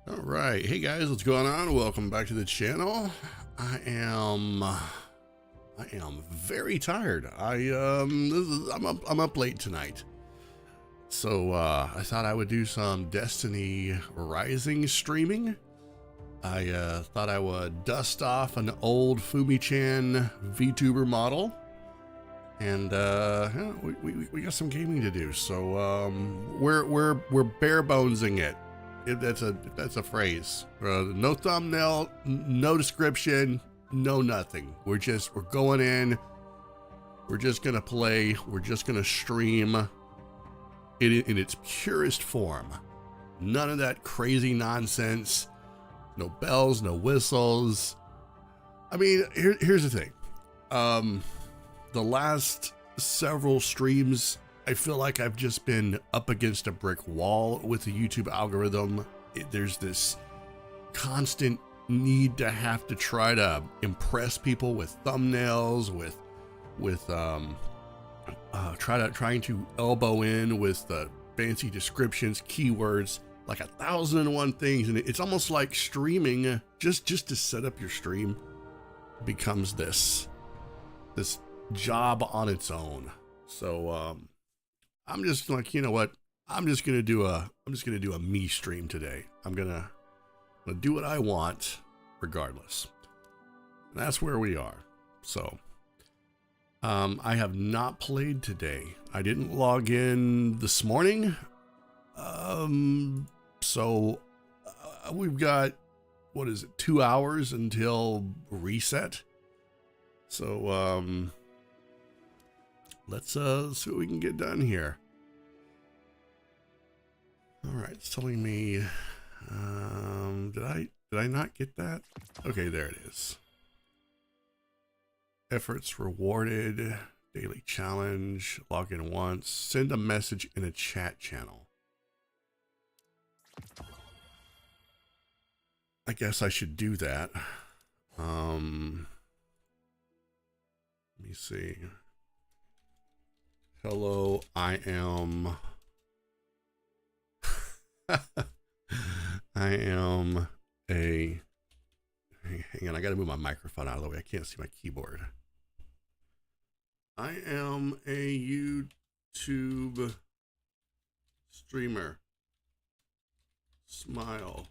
All right, hey guys, what's going on? Welcome back to the channel. I am very tired. I'm up late tonight, so I thought I would do some Destiny Rising streaming. I thought I would dust off an old Fumi-chan VTuber model, and yeah, we got some gaming to do. So we're bare bonesing it. If that's a phrase. No thumbnail, no description, no nothing. We're going in. We're just gonna play. We're just gonna stream it in its purest form. None of that crazy nonsense. No bells, no whistles. I mean, here's the thing. The last several streams, I feel like I've just been up against a brick wall with the YouTube algorithm. There's this constant need to have to try to impress people with thumbnails, trying to elbow in with the fancy descriptions, keywords, like 1,001 things, and it's almost like streaming just to set up your stream becomes this job on its own. So I'm just like, you know what? I'm just gonna do a me stream today. I'm gonna do what I want, regardless. And that's where we are. So, I have not played today. I didn't log in this morning. So we've got, what is it, 2 hours until reset. So, let's see what we can get done here. All right, it's telling me, did I not get that? Okay, there it is. Efforts rewarded, daily challenge, log in once, send a message in a chat channel. I guess I should do that. Let me see. Hello, I am I am a, hang on, I gotta move my microphone out of the way. I can't see my keyboard. I am a YouTube streamer. Smile.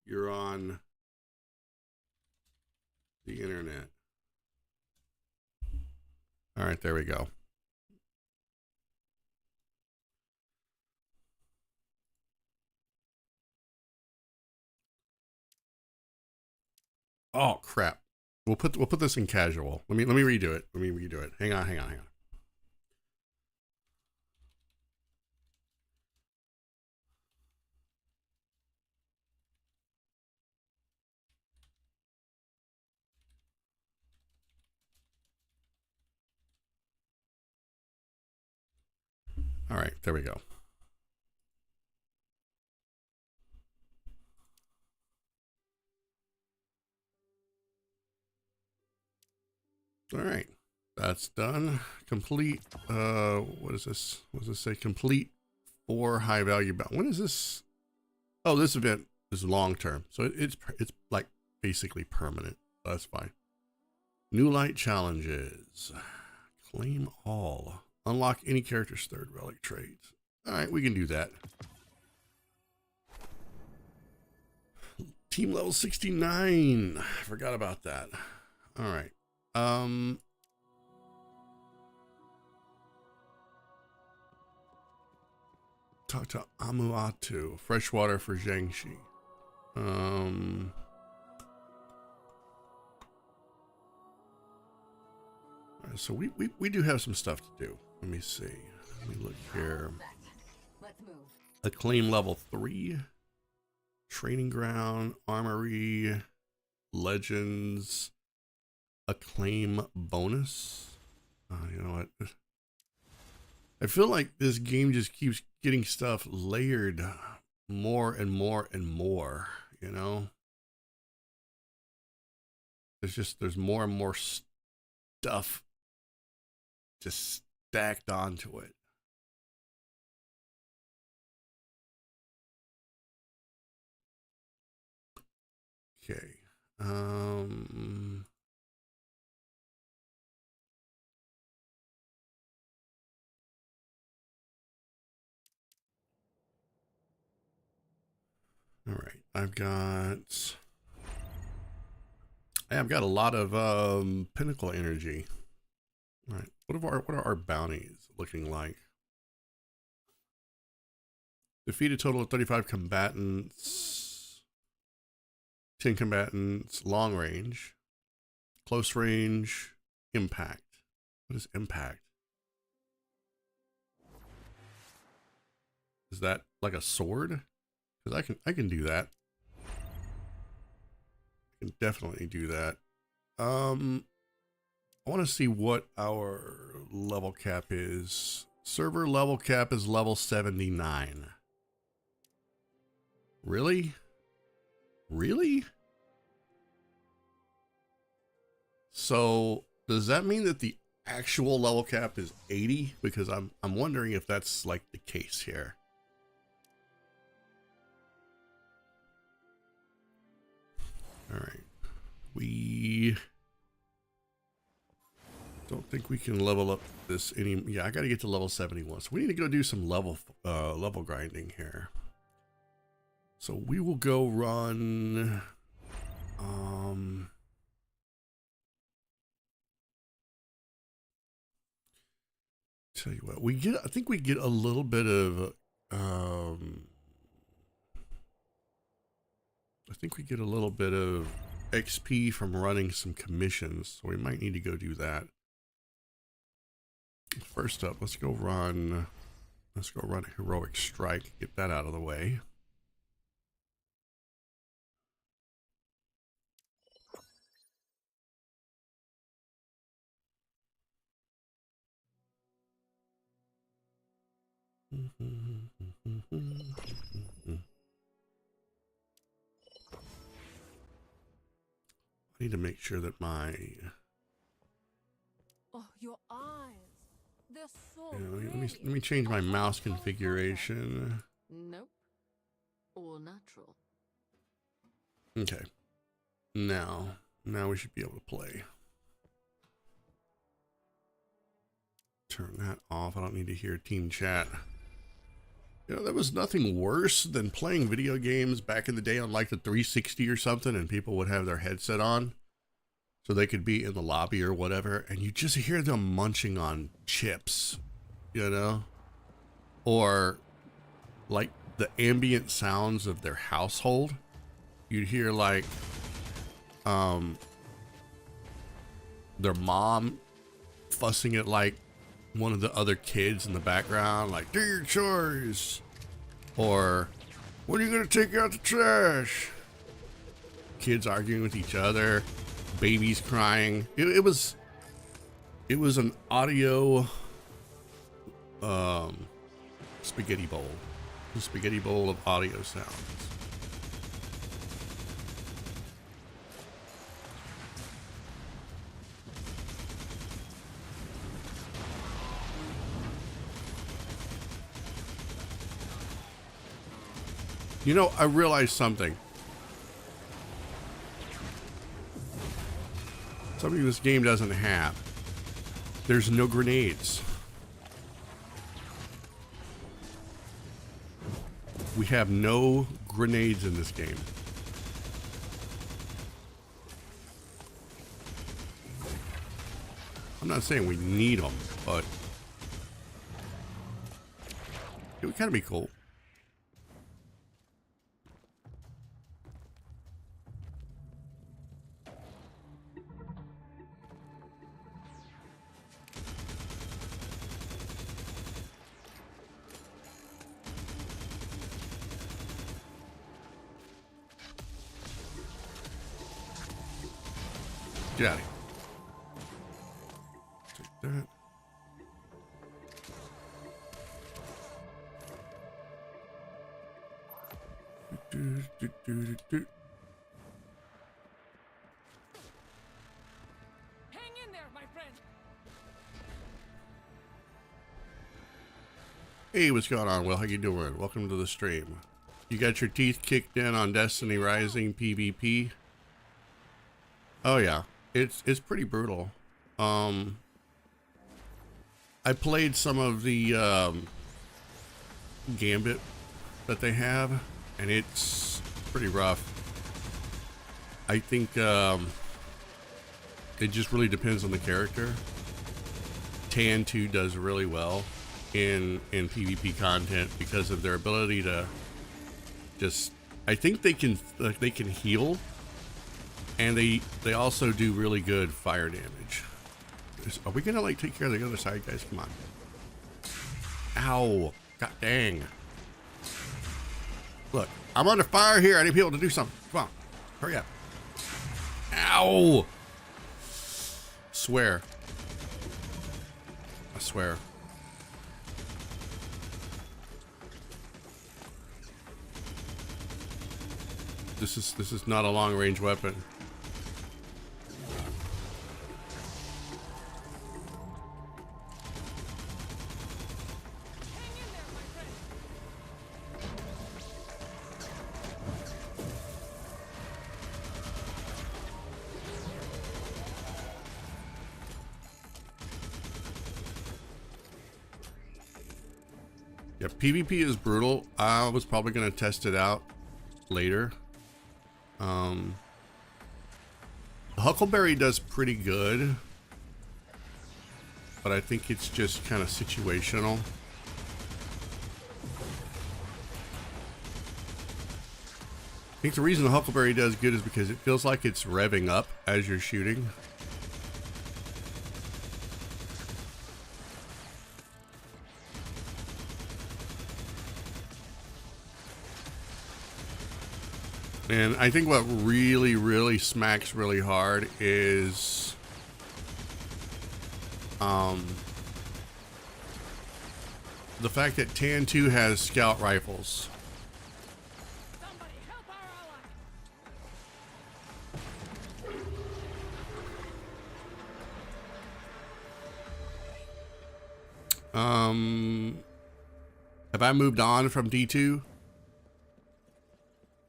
You're on the internet. All right, there we go. Oh crap. We'll put this in casual. Let me redo it. Let me redo it. Hang on. All right, there we go. All right, that's done. Complete. What is this? What does this say? Complete 4 high value bound. When is this? Oh, this event is long term, so it's like basically permanent. That's fine. New light challenges. Claim all. Unlock any character's 3rd relic traits. All right, we can do that. Team level 69. I forgot about that. All right. Talk to Amuatu. Freshwater for Zhangxi. So we do have some stuff to do. Let me see. Let me look here. Acclaim level 3. Training ground, armory, legends, acclaim bonus. You know what? I feel like this game just keeps getting stuff layered more and more and more, you know? There's more and more stuff just stacked onto it. Okay. All right. I've got a lot of pinnacle energy. All right. What are our bounties looking like? Defeat a total of 35 combatants. 10 combatants, long range, close range, impact. What is impact? Is that like a sword? Because I can do that. I can definitely do that. I want to see what our level cap is. Server level cap is level 79. Really? Really? So does that mean that the actual level cap is 80? Because I'm wondering if that's like the case here. All right. We don't think we can level up this any. Yeah, I got to get to level 71. So we need to go do some level grinding here. So we will go run. Tell you what, I think we get a little bit of. I think we get a little bit of XP from running some commissions, so we might need to go do that. First up, let's go run Heroic Strike, get that out of the way. I need to make sure that my your eyes. They're so let me change my mouse configuration. Nope. All natural. Okay. Now we should be able to play. Turn that off. I don't need to hear team chat. You know, there was nothing worse than playing video games back in the day on like the 360 or something, and people would have their headset on so they could be in the lobby or whatever, and you just hear them munching on chips, you know? Or like the ambient sounds of their household. You'd hear like their mom fussing at like one of the other kids in the background, like, do your chores, or when are you gonna take out the trash? Kids arguing with each other, babies crying. It was an audio spaghetti bowl, a spaghetti bowl of audio sounds. You know, I realized something. Something this game doesn't have. There's no grenades. We have no grenades in this game. I'm not saying we need them, but it would kind of be cool. Get out of here. Take that. Hang in there, my friend. Hey, what's going on, Will? How you doing? Welcome to the stream. You got your teeth kicked in on Destiny Rising PvP? Oh yeah, it's pretty brutal. I played some of the Gambit that they have, and it's pretty rough. I think it just really depends on the character. Tan 2 does really well in PvP content because of their ability to just, I think they can heal, and they also do really good fire damage. Are we gonna like take care of the other side, guys? Come on. Ow. God dang. Look, I'm under fire here. I need people to do something. Come on. Hurry up. Ow. Swear. I swear. This is not a long range weapon. Yeah, PvP is brutal. I was probably going to test it out later. Huckleberry does pretty good, but I think it's just kind of situational. I think the reason the Huckleberry does good is because it feels like it's revving up as you're shooting. And I think what really smacks really hard is the fact that Tan 2 has scout rifles. Somebody help our ally. Have I moved on from D2?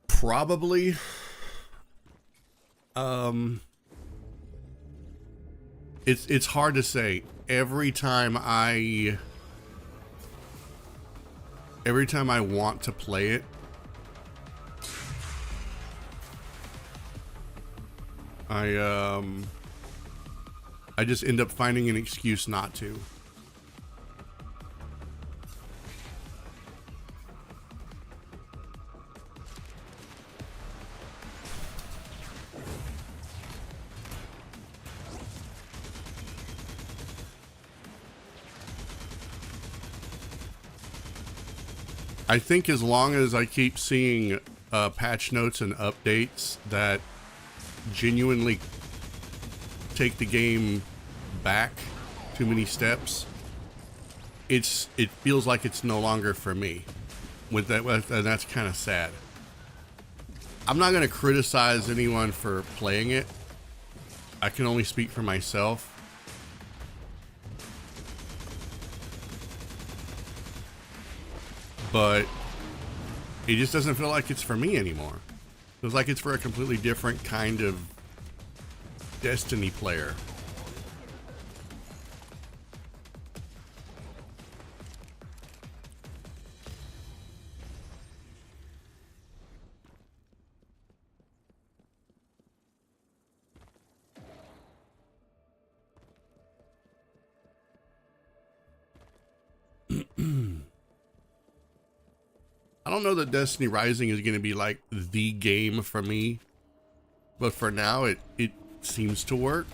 Probably. It's hard to say. Every time I want to play it, I just end up finding an excuse not to. I think as long as I keep seeing patch notes and updates that genuinely take the game back too many steps, it feels like it's no longer for me. With that, and that's kind of sad. I'm not going to criticize anyone for playing it. I can only speak for myself. But it just doesn't feel like it's for me anymore. It feels like it's for a completely different kind of Destiny player. I don't know that Destiny Rising is going to be like the game for me, but for now it seems to work.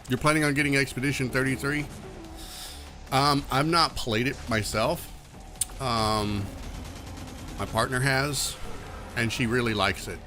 You're planning on getting Expedition 33? I've not played it myself. My partner has, and she really likes it.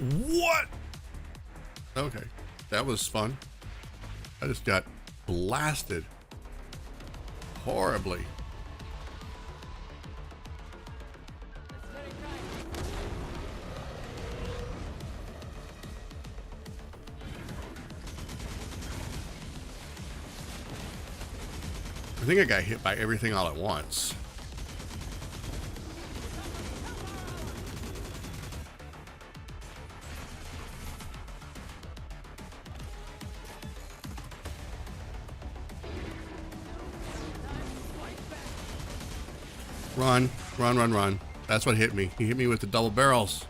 What? Okay, that was fun. I just got blasted horribly. I think I got hit by everything all at once. Run, run, run, run. That's what hit me. He hit me with the double barrels.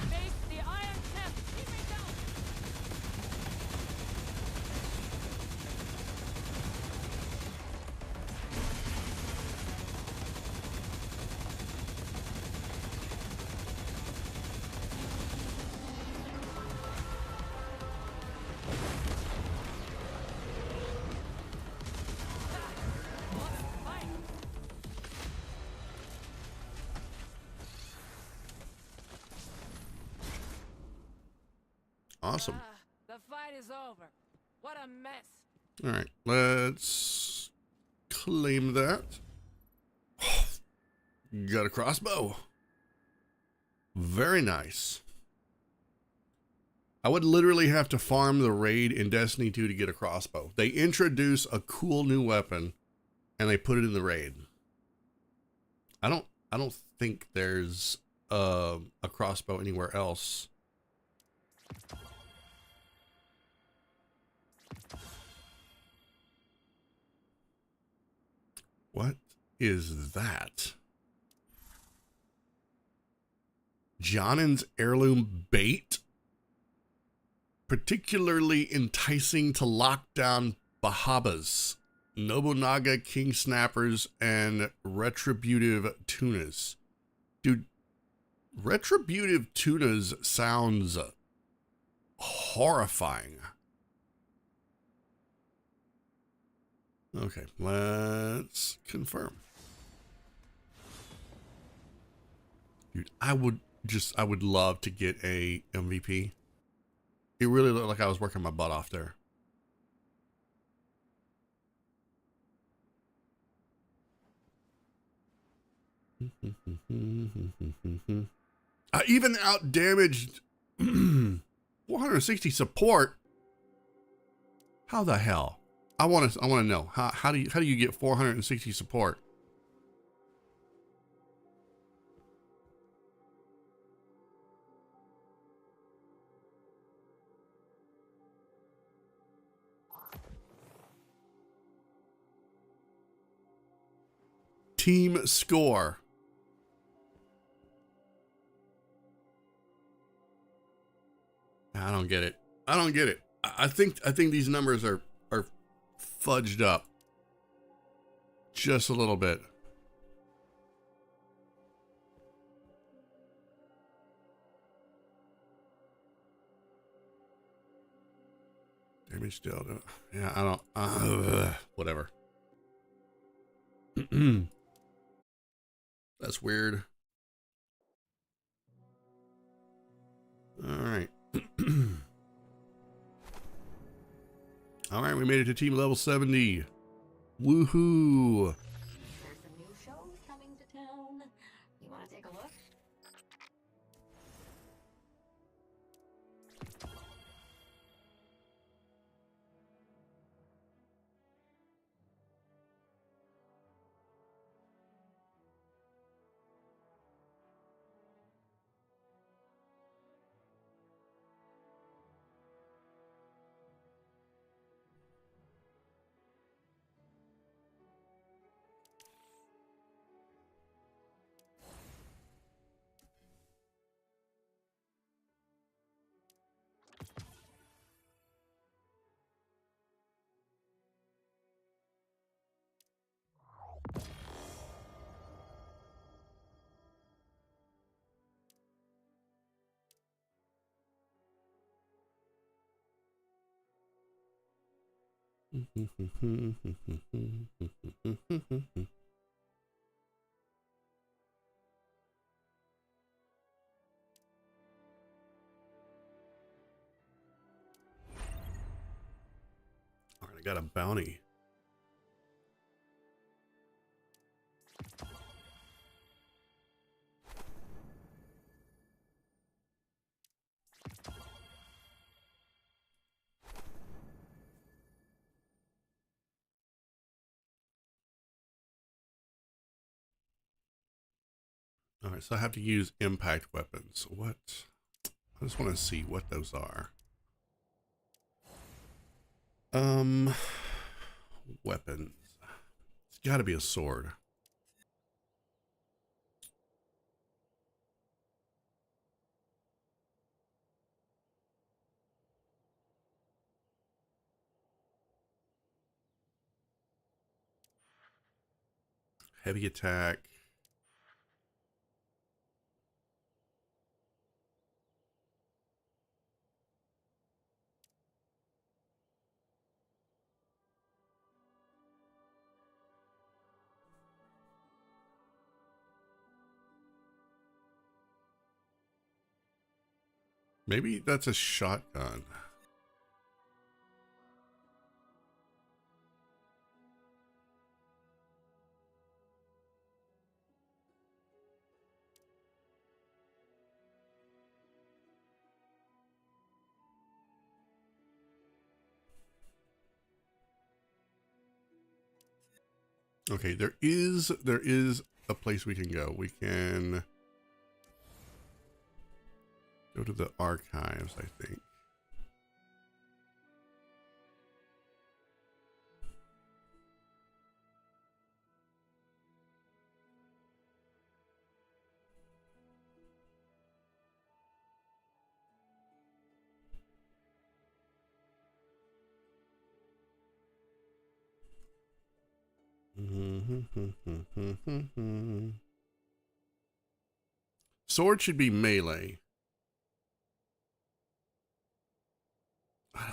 Face the iron tip. Keep me down. Fight. Awesome. The fight is over. What a mess. All right, let's claim that. Got a crossbow. Very nice. I would literally have to farm the raid in Destiny 2 to get a crossbow. They introduce a cool new weapon and they put it in the raid. I don't think there's a crossbow anywhere else. What is that? Jonin's heirloom bait? Particularly enticing to lock down Bahabas, Nobunaga king snappers, and retributive tunas. Dude, retributive tunas sounds horrifying. Okay, let's confirm. Dude, I would love to get a MVP. It really looked like I was working my butt off there. I even out damaged 460 support. How the hell? I want to know how do you get 460 support? Team score. I don't get it. I don't get it. I think these numbers are fudged up just a little bit. Damage dealt. Yeah, I don't. Whatever. That's weird. All right. All right, we made it to team level 70. Woohoo! There's some new shows coming to town. You want to take a look? All right, I got a bounty. All right, so I have to use impact weapons. What? I just want to see what those are. Weapons. It's got to be a sword. Heavy attack. Maybe that's a shotgun. Okay, there is a place we can go. We can go to the archives, I think. Sword should be melee.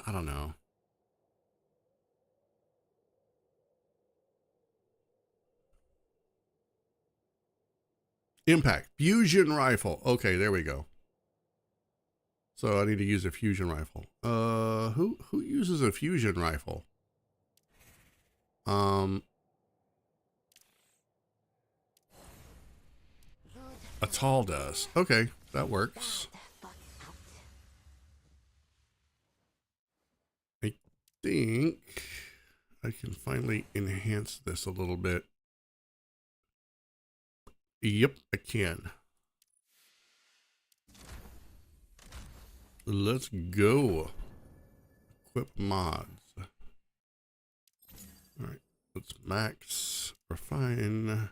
I don't know. Impact. Fusion rifle. Okay, there we go. So I need to use a fusion rifle. Who uses a fusion rifle? Atal does. Okay, that works. I think I can finally enhance this a little bit. Yep, I can. Let's go. Equip mods. All right, let's max refine.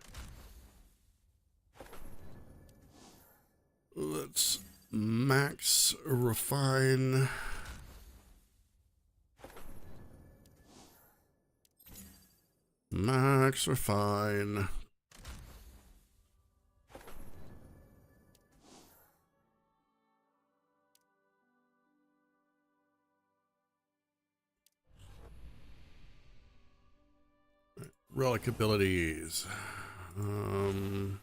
Let's max refine. Max refine. Relic abilities. Oh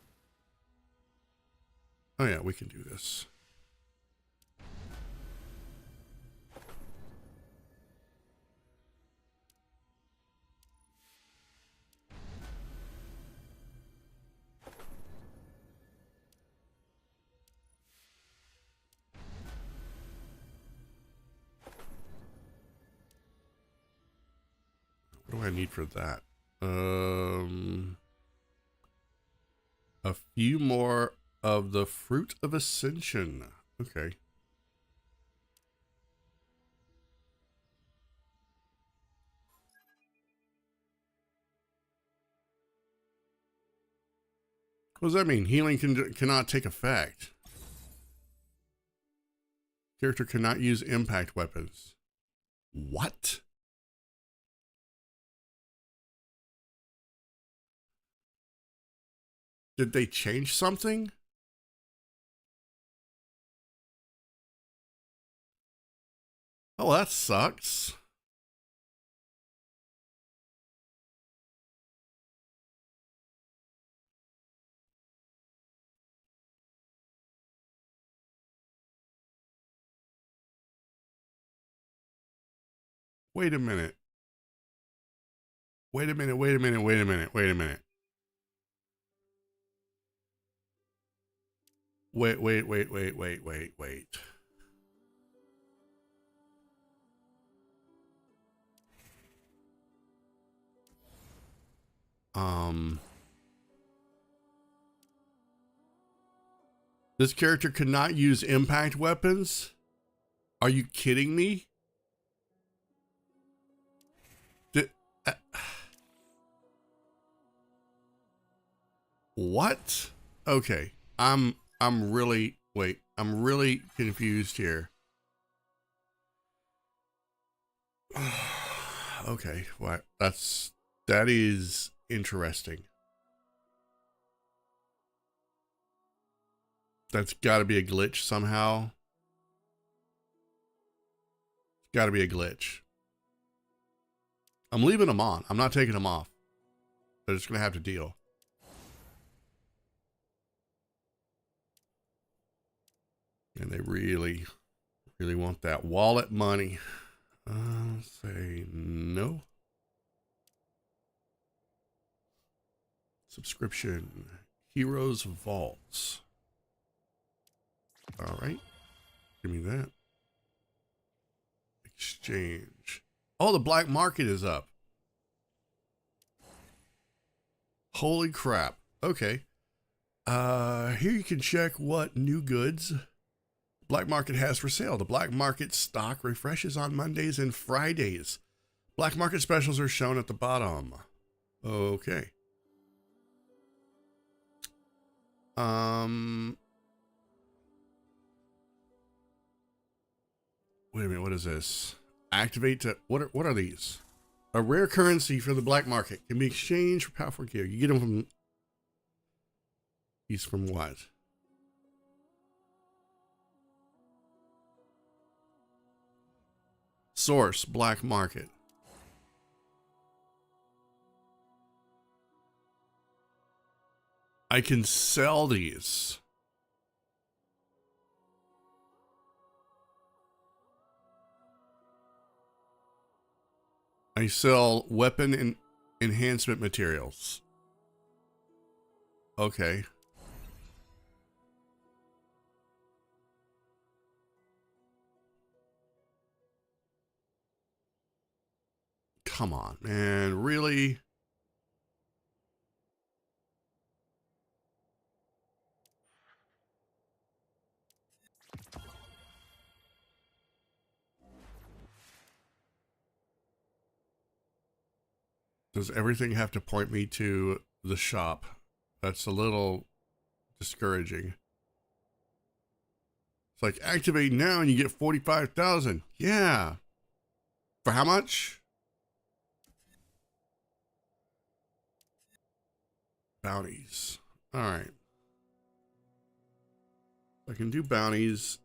yeah, we can do this. What do I need for that? A few more of the Fruit of Ascension. Okay. What does that mean? Healing cannot take effect. Character cannot use impact weapons. What? Did they change something? Oh, that sucks. Wait a minute. Wait a minute, wait a minute, wait a minute, wait a minute. Wait. This character could not use impact weapons? Are you kidding me? What? Okay. I'm really confused here. Okay, what? That is interesting. That's got to be a glitch somehow. It's got to be a glitch. I'm leaving them on. I'm not taking them off. They're just going to have to deal. And they really want that wallet money. Say no. Subscription. Heroes Vaults. All right. Give me that. Exchange. Oh, the black market is up. Holy crap. Okay. Here you can check what new goods Black Market has for sale. The Black Market stock refreshes on Mondays and Fridays. Black Market specials are shown at the bottom. Okay. Wait a minute, what is this? Activate to, what are these? A rare currency for the black market can be exchanged for powerful gear. You get them from, these from what? Source, black market. I can sell these. I sell weapon and enhancement materials. Okay. Come on, man. Really? Does everything have to point me to the shop? That's a little discouraging. It's like activate now and you get 45,000. Yeah. For how much? Bounties. All right. I can do bounties.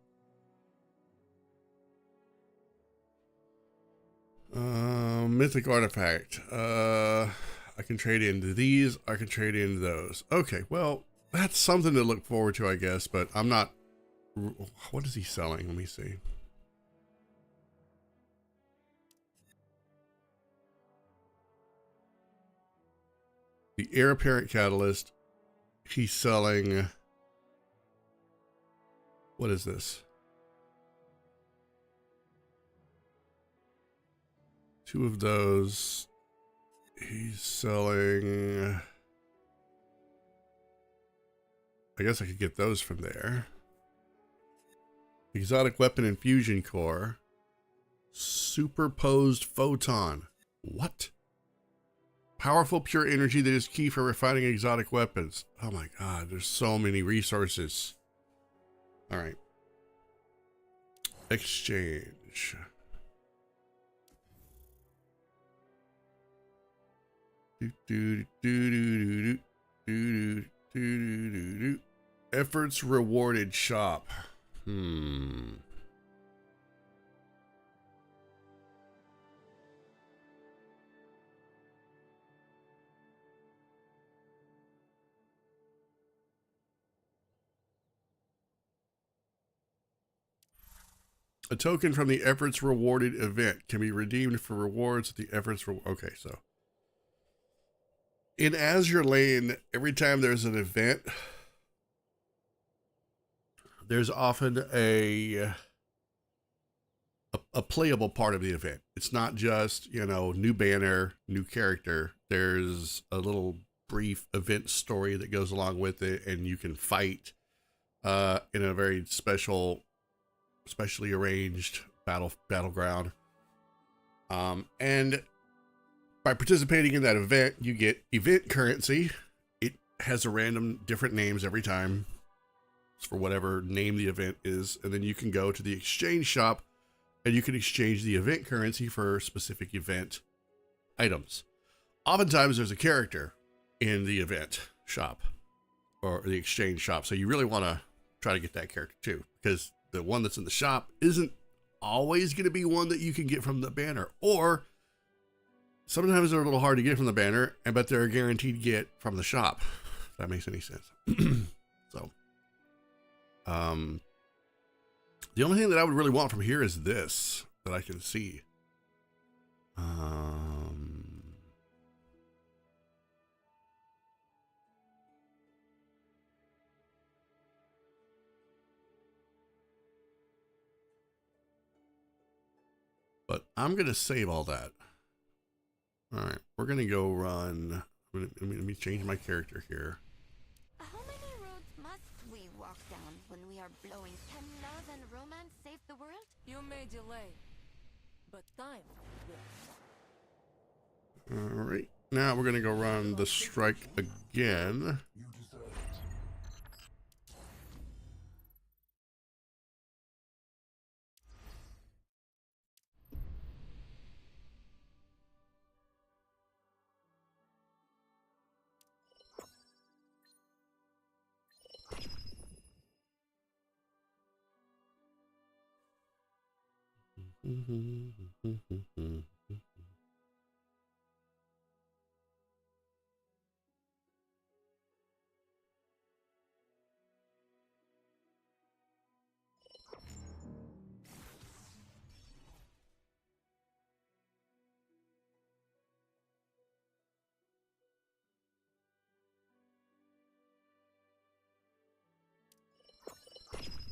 Mythic artifact. I can trade into these. I can trade into those. Okay, well, that's something to look forward to, I guess, but I'm not... What is he selling? Let me see. The heir apparent catalyst. He's selling... What is this? 2 of those. He's selling... I guess I could get those from there. Exotic weapon infusion core. Superposed photon. What? Powerful pure energy that is key for refining exotic weapons. Oh my god, there's so many resources. Alright. Exchange. Efforts rewarded shop. A token from the efforts rewarded event can be redeemed for rewards at the efforts. Okay, so in Azure Lane, every time there's an event, there's often a playable part of the event. It's not just, you know, new banner, new character. There's a little brief event story that goes along with it, and you can fight in a very specially arranged battleground. And by participating in that event, you get event currency. It has a random different names every time for whatever name the event is. And then you can go to the exchange shop and you can exchange the event currency for specific event items. Oftentimes there's a character in the event shop or the exchange shop. So you really want to try to get that character too, because the one that's in the shop isn't always going to be one that you can get from the banner, or sometimes they're a little hard to get from the banner, but they're a guaranteed get from the shop. If that makes any sense. So, the only thing that I would really want from here is this that I can see. But I'm going to save all that. All right, we're going to go run. Let me change my character here. How many roads must we walk down when we are blowing? Can love and romance save the world? You may delay, but time will. All right, now we're going to go run the strike again.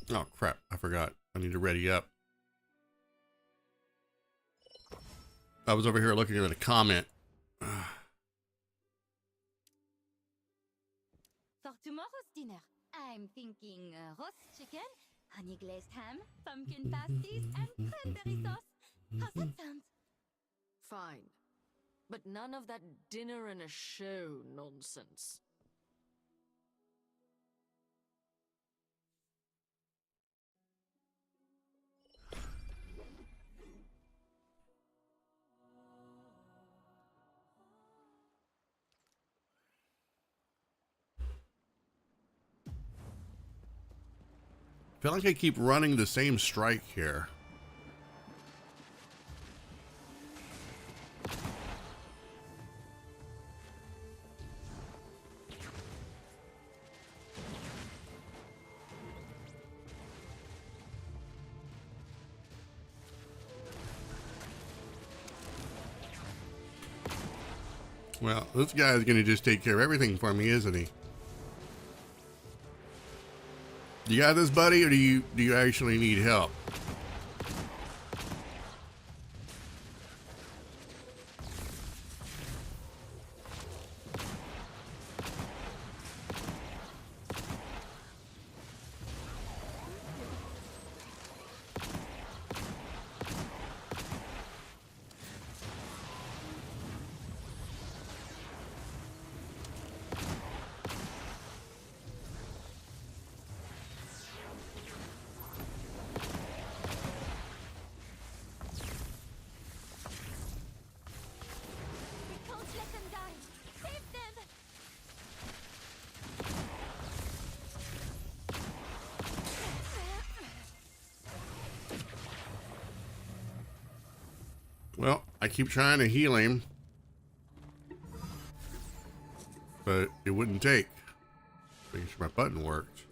Oh crap, I forgot. I need to ready up. I was over here looking at a comment. For tomorrow's dinner, I'm thinking roast chicken, honey glazed ham, pumpkin pasties, and cranberry sauce. How's that sound? Fine. But none of that dinner and a show nonsense. I feel like I keep running the same strike here. Well, this guy's gonna just take care of everything for me, isn't he? You got this, buddy, or do you actually need help? We can't let them die. Save them! Well, I keep trying to heal him, but it wouldn't take. Making sure my button worked.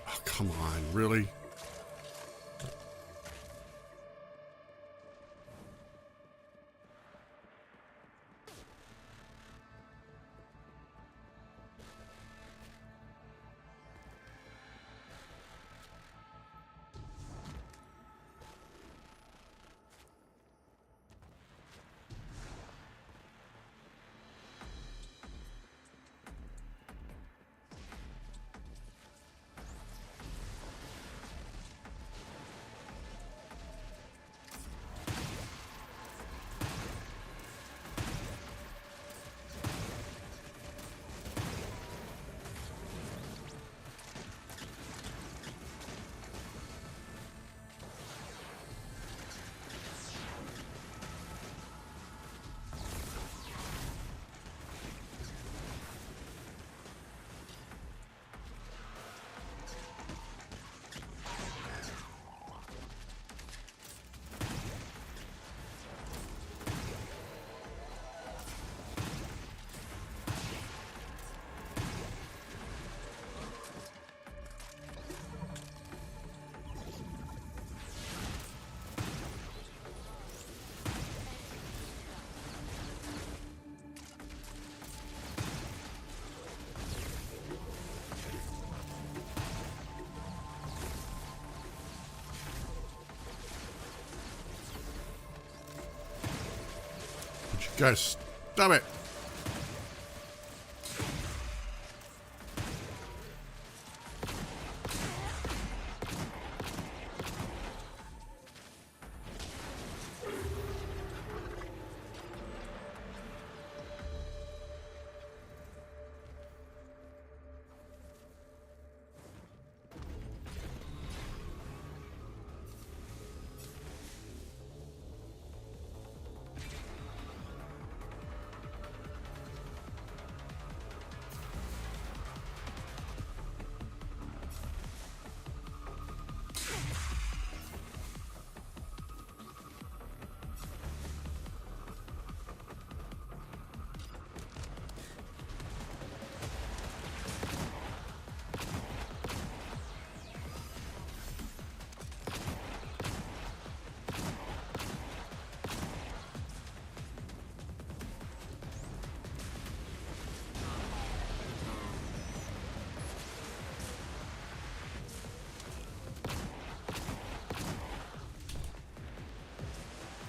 Oh, come on, really? Guys, stop it.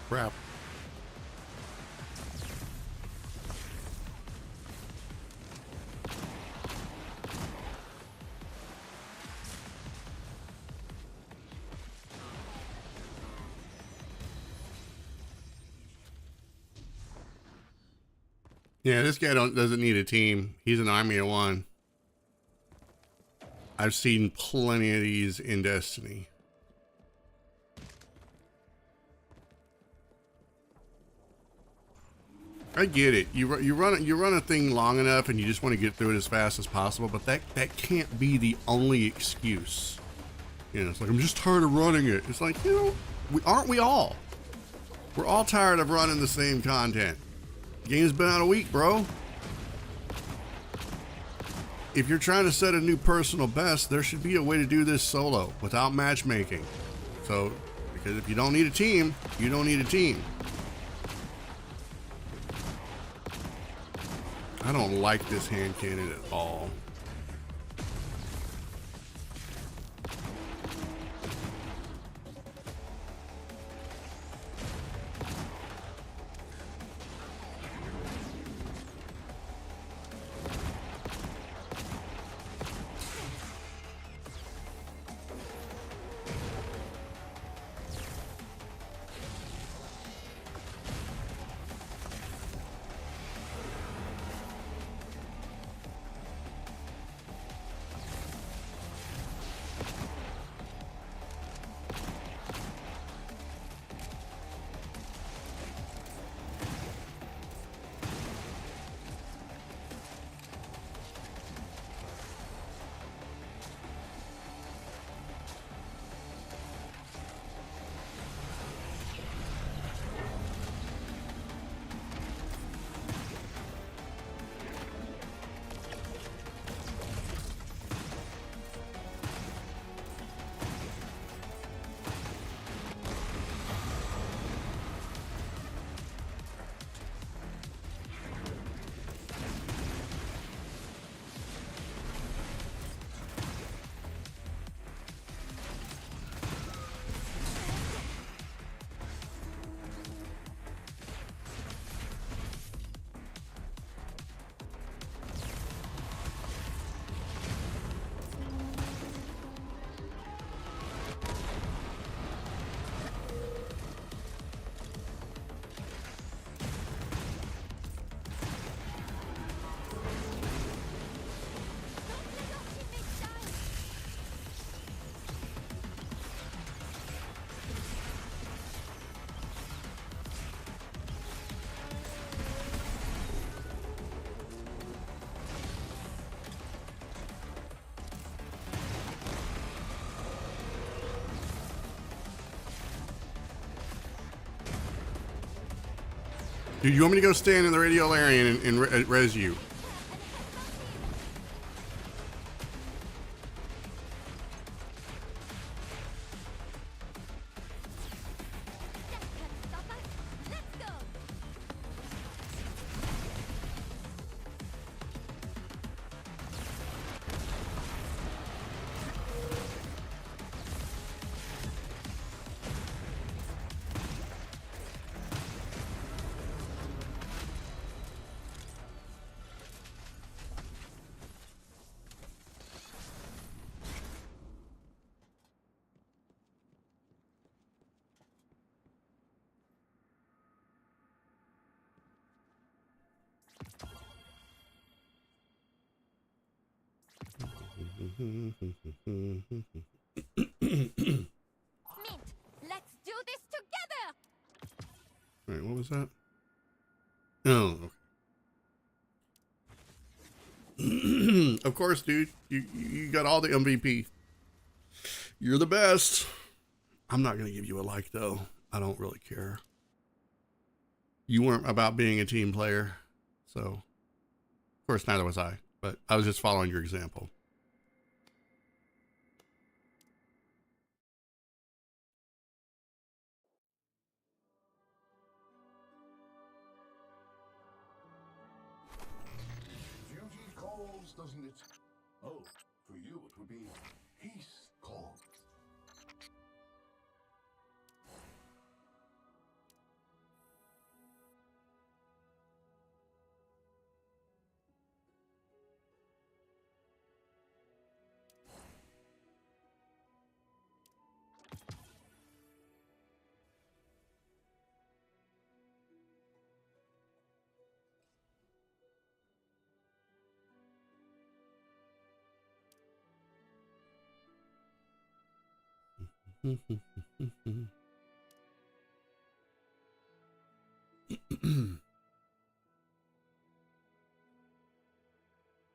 Crap. Yeah, this guy doesn't need a team. He's an army of one. I've seen plenty of these in Destiny. I get it. You run a thing long enough, and you just want to get through it as fast as possible. But that can't be the only excuse. You know, it's like I'm just tired of running it. It's like, you know, aren't we all? We're all tired of running the same content. Game's been out a week, bro. If you're trying to set a new personal best, there should be a way to do this solo without matchmaking. So, because if you don't need a team, you don't need a team. I don't like this hand cannon at all. Dude, you want me to go stand in the radial area and res you? Mint, let's do this together! Wait, what was that? Oh, okay. Of course, dude. You got all the MVP. You're the best. I'm not going to give you a like, though. I don't really care. You weren't about being a team player. So, of course, neither was I. But I was just following your example. Duty calls, doesn't it? Oh, for you it would be peace calls.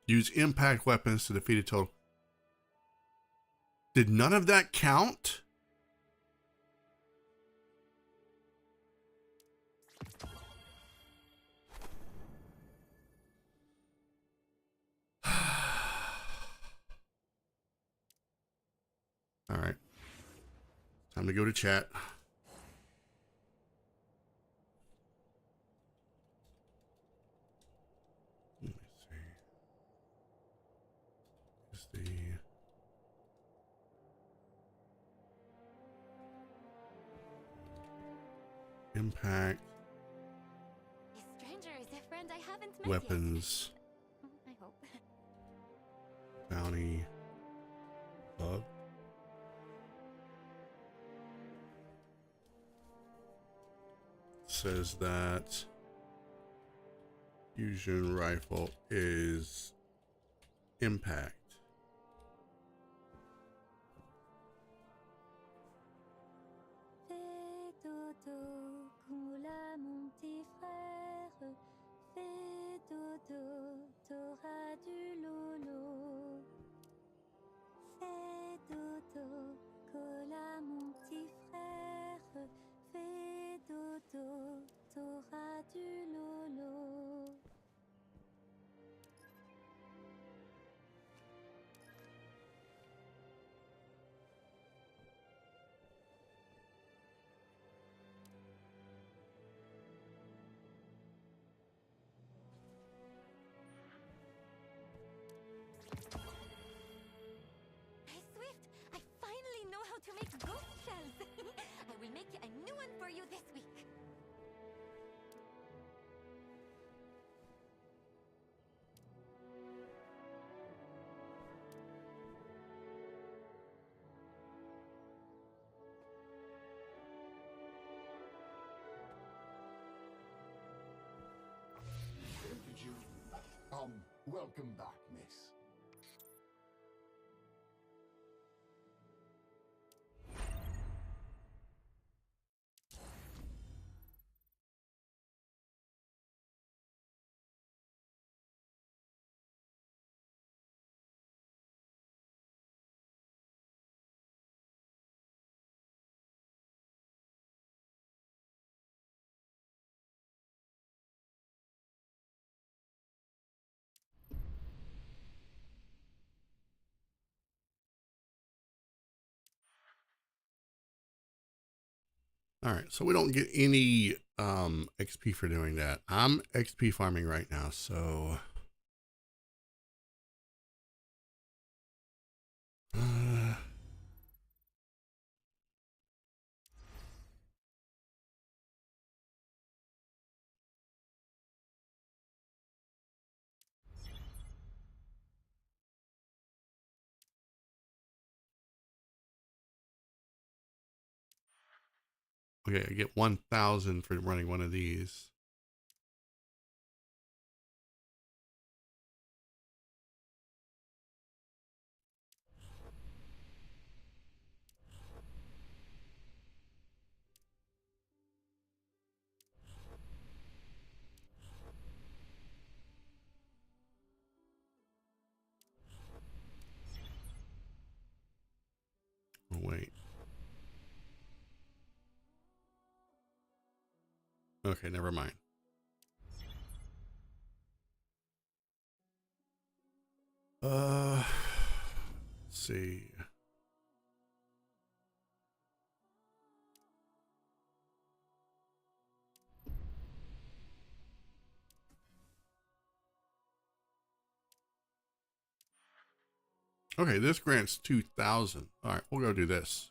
Use impact weapons to defeat a total. Did none of that count? All right. Time to go to chat. Let me see. Is the impact This stranger is a friend I haven't met weapons yet. I hope. bounty bug? Says that fusion rifle is impact. Fais dodo, coula mon petit frère. Fais dodo, t'auras du lolo. Fais dodo, coula mon petit frère. Fais dodo, t'auras du lolo. Hey Swift, I finally know how to make ghost shells. I will make a new one for you this week. Where did you... welcome back, miss. All right, so we don't get any XP for doing that. I'm XP farming right now, so okay, I get 1,000 for running one of these. Oh, wait. Okay, never mind. Let's see. Okay, this grants 2,000. All right, we'll go do this.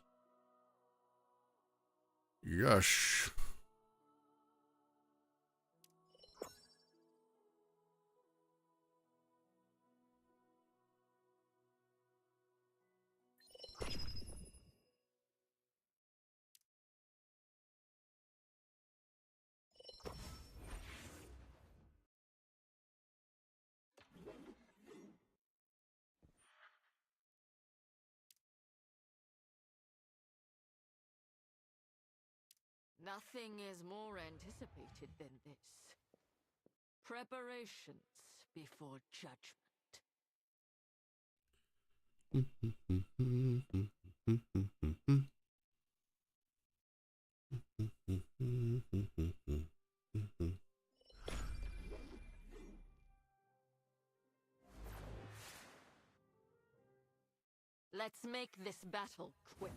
Yush. Nothing is more anticipated than this. Preparations before judgment. Let's make this battle quick.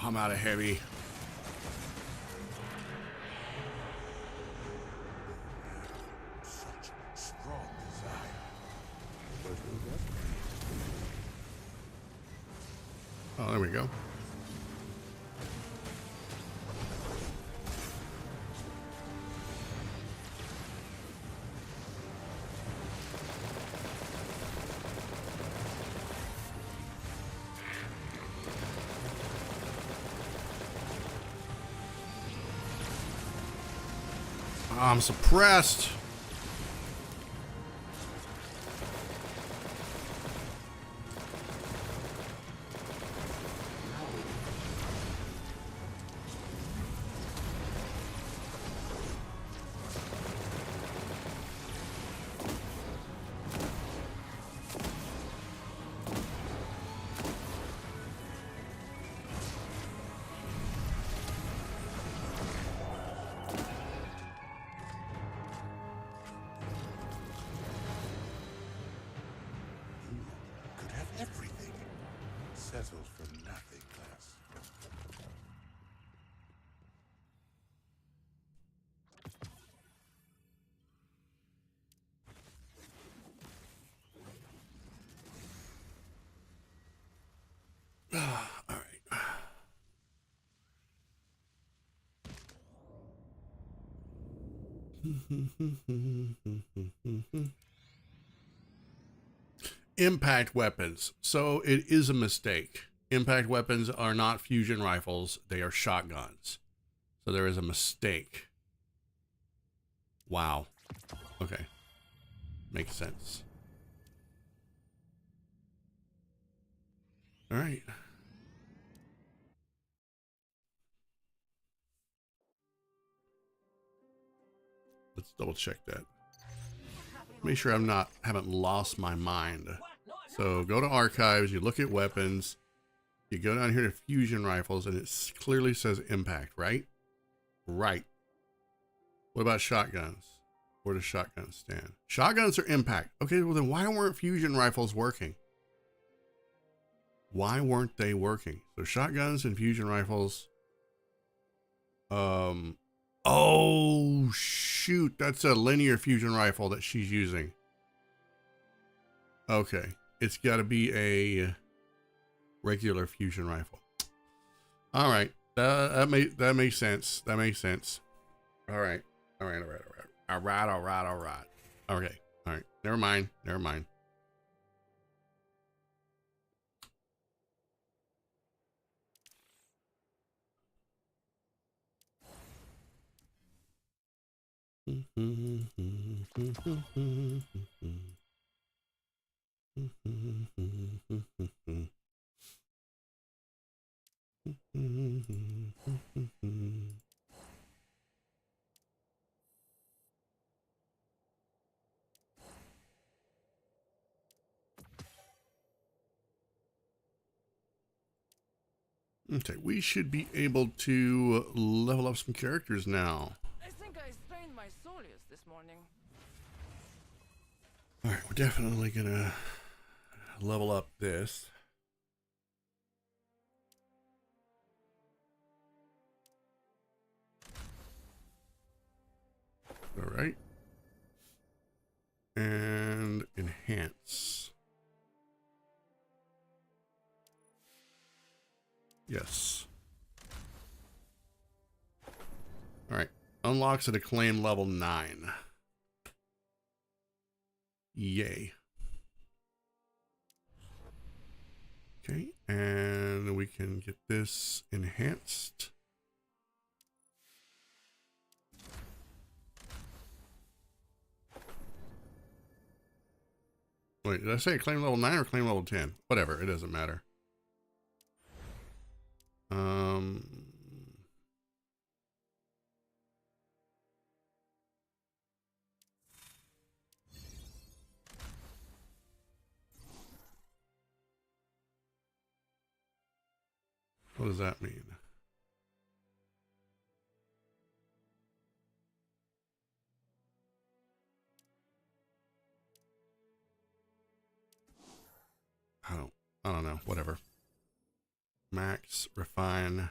I'm out of heavy. Such strong desire. Oh, there we go. I'm suppressed. Could have everything. Settled for nothing less. All right. Impact weapons. So it is a mistake. Impact weapons are not fusion rifles. They are shotguns. So there is a mistake. Wow. Okay. Makes sense. All right. Let's double check that. Make sure haven't lost my mind. So go to archives, you look at weapons, you go down here to fusion rifles, and it clearly says impact, right? Right. What about shotguns? Where does shotguns stand? Shotguns are impact. Okay, well then why weren't fusion rifles working? Why weren't they working? So shotguns and fusion rifles. Oh shoot, that's a linear fusion rifle that she's using. Okay, it's got to be a regular fusion rifle. All right, that makes sense. That makes sense. All right. Okay. All right. Never mind. Okay, we should be able to level up some characters now. I think I strained my soleus this morning. Alright, we're definitely gonna level up this. Alright. And enhance. Yes. Alright. Unlocks at acclaim level 9. Yay. Okay, and we can get this enhanced. Wait, did I say claim level 9 or claim level 10? Whatever, it doesn't matter. What does that mean? I don't know, whatever. Max, refine.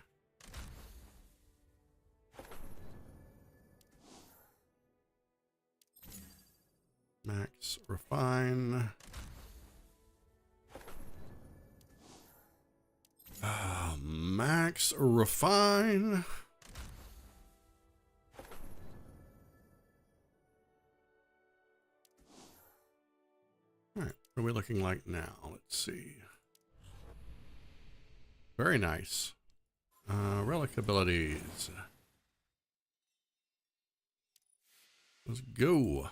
Max, refine. Max, refine. All right, what are we looking like now? Let's see. Very nice. Relic abilities. Let's go.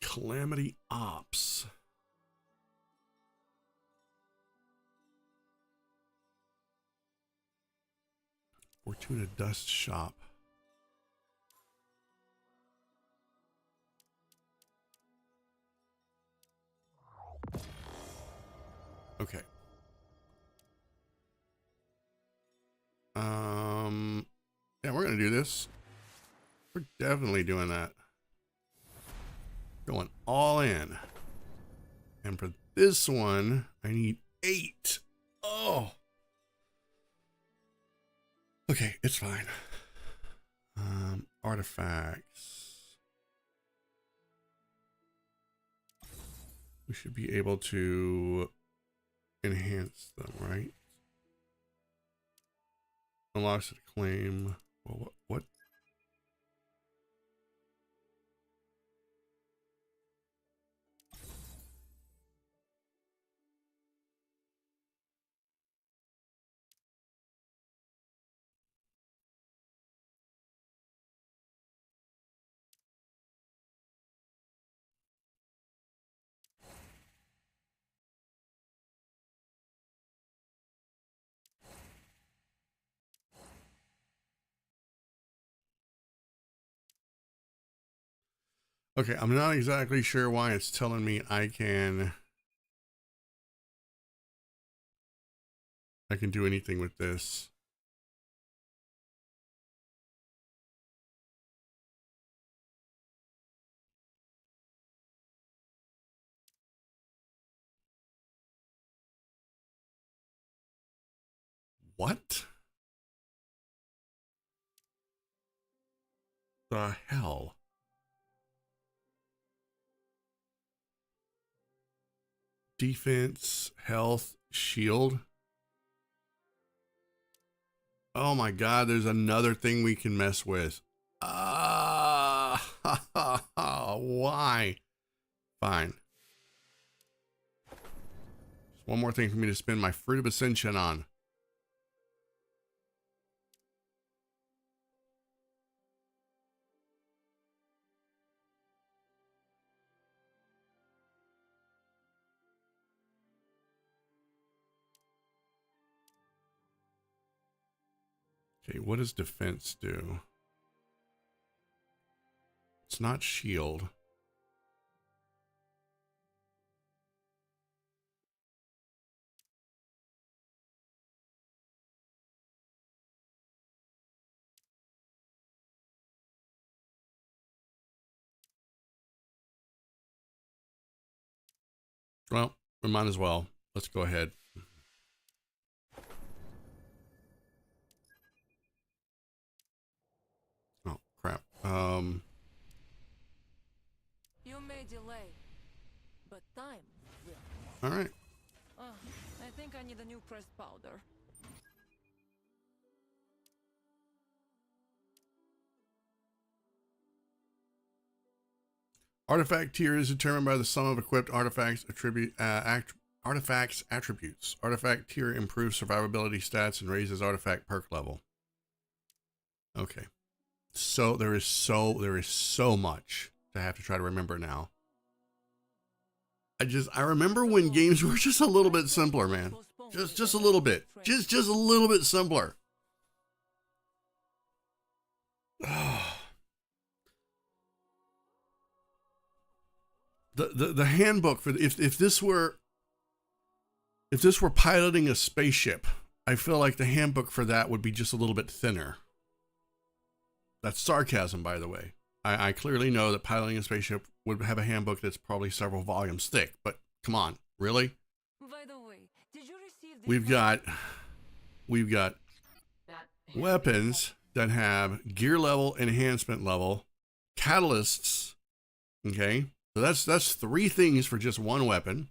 Calamity Ops. Fortuna Dust Shop. Okay. Yeah, we're gonna do this. We're definitely doing that. Going all in. And for this one, I need 8. Oh. Okay, it's fine. Artifacts. We should be able to enhance them, right? Unlocks at claim. Well, what? Okay, I'm not exactly sure why it's telling me I can do anything with this. What the hell? Defense, health, shield. Oh my god, there's another thing we can mess with. Why? Fine. Just one more thing for me to spend my Fruit of Ascension on. Okay, what does defense do? It's not shield. Well, we might as well. Let's go ahead. Oh, crap. You may delay, but time will. All right. I think I need a new pressed powder. Artifact tier is determined by the sum of equipped artifacts artifacts attributes. Artifact tier improves survivability stats and raises artifact perk level. Okay. So there is so much to have to try to remember now. I remember when games were just a little bit simpler, man. Just a little bit. Just a little bit simpler. The handbook for if this were piloting a spaceship, I feel like the handbook for that would be just a little bit thinner. That's sarcasm, by the way. I clearly know that piloting a spaceship would have a handbook that's probably several volumes thick, but come on, really? By the way, did you receive this We've got weapons that have gear level, enhancement level, catalysts. Okay, so that's 3 things for just one weapon.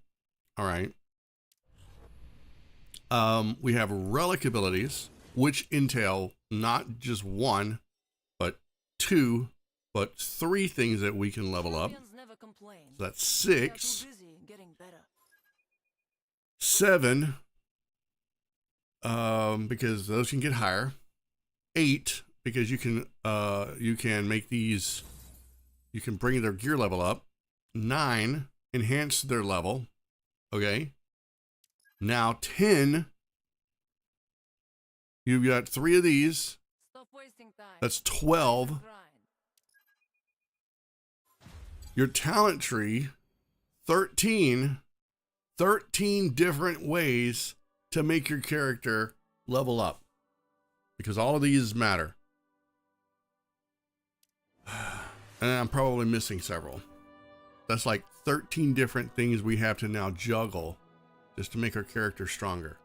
All right. We have relic abilities, which entail not just 1, but 2, but 3 things that we can level up. Never complain. So that's They are too 6, busy getting better. 7, because those can get higher. 8, because you can make these, you can bring their gear level up. 9, enhance their level. Okay. Now 10, you've got 3 of these. Stop wasting time. That's 12. Grind. Your talent tree, 13 different ways to make your character level up, because all of these matter. And I'm probably missing several. That's like 13 different things we have to now juggle just to make our character stronger.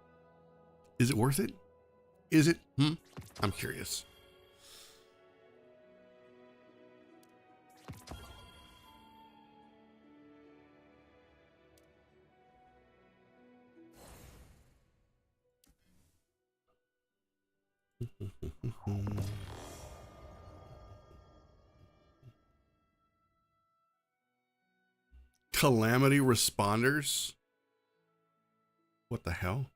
Is it worth it? Is it? I'm curious. Calamity responders? What the hell?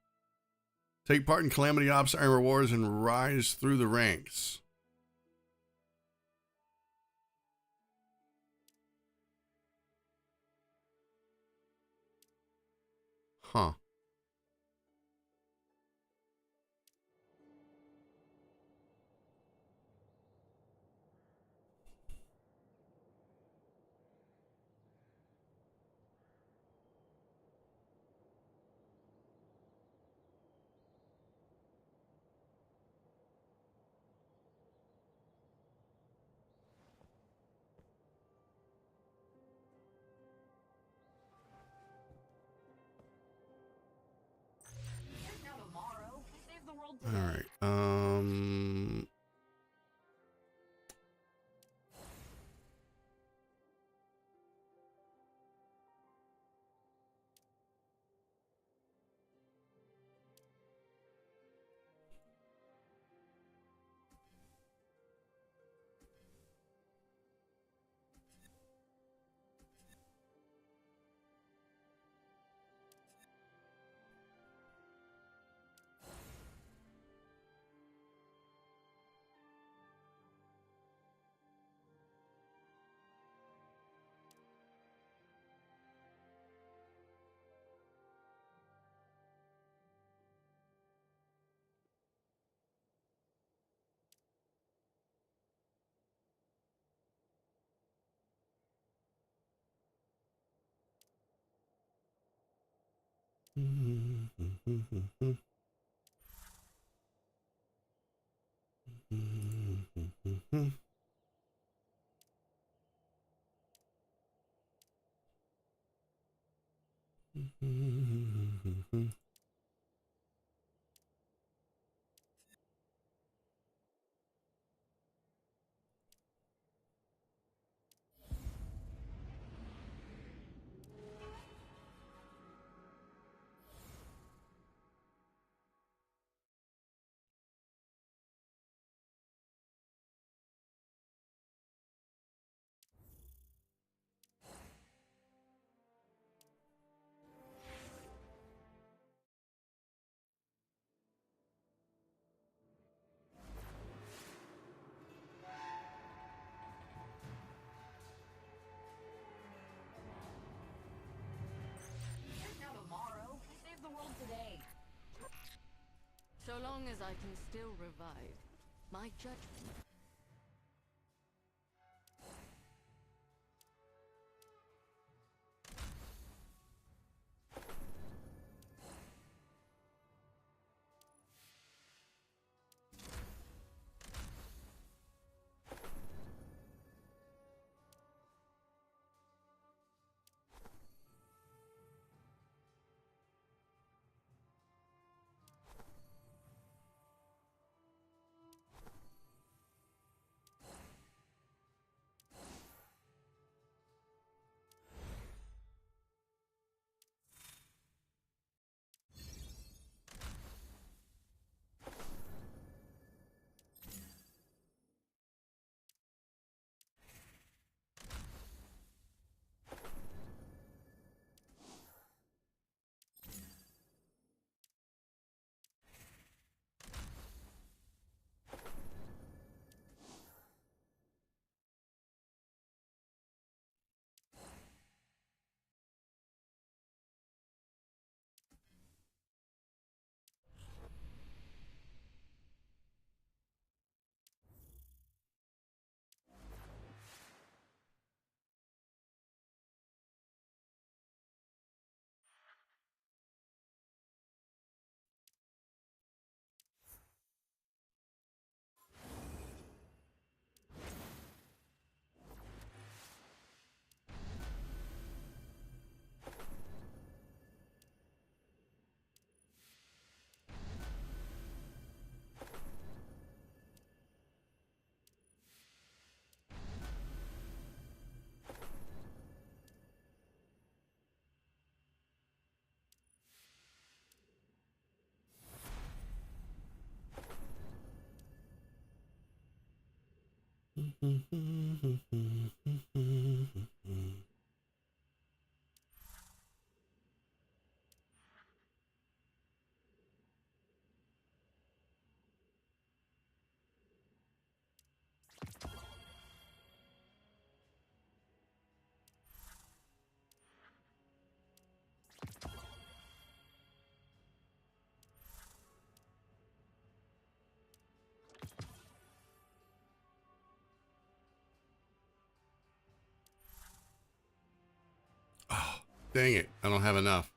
Take part in Calamity Ops and rewards and rise through the ranks. Huh. Now tomorrow, save the world All today. right. Now tomorrow, we save the world today. So long as I can still revive, my judgment. Oh, dang it. I don't have enough.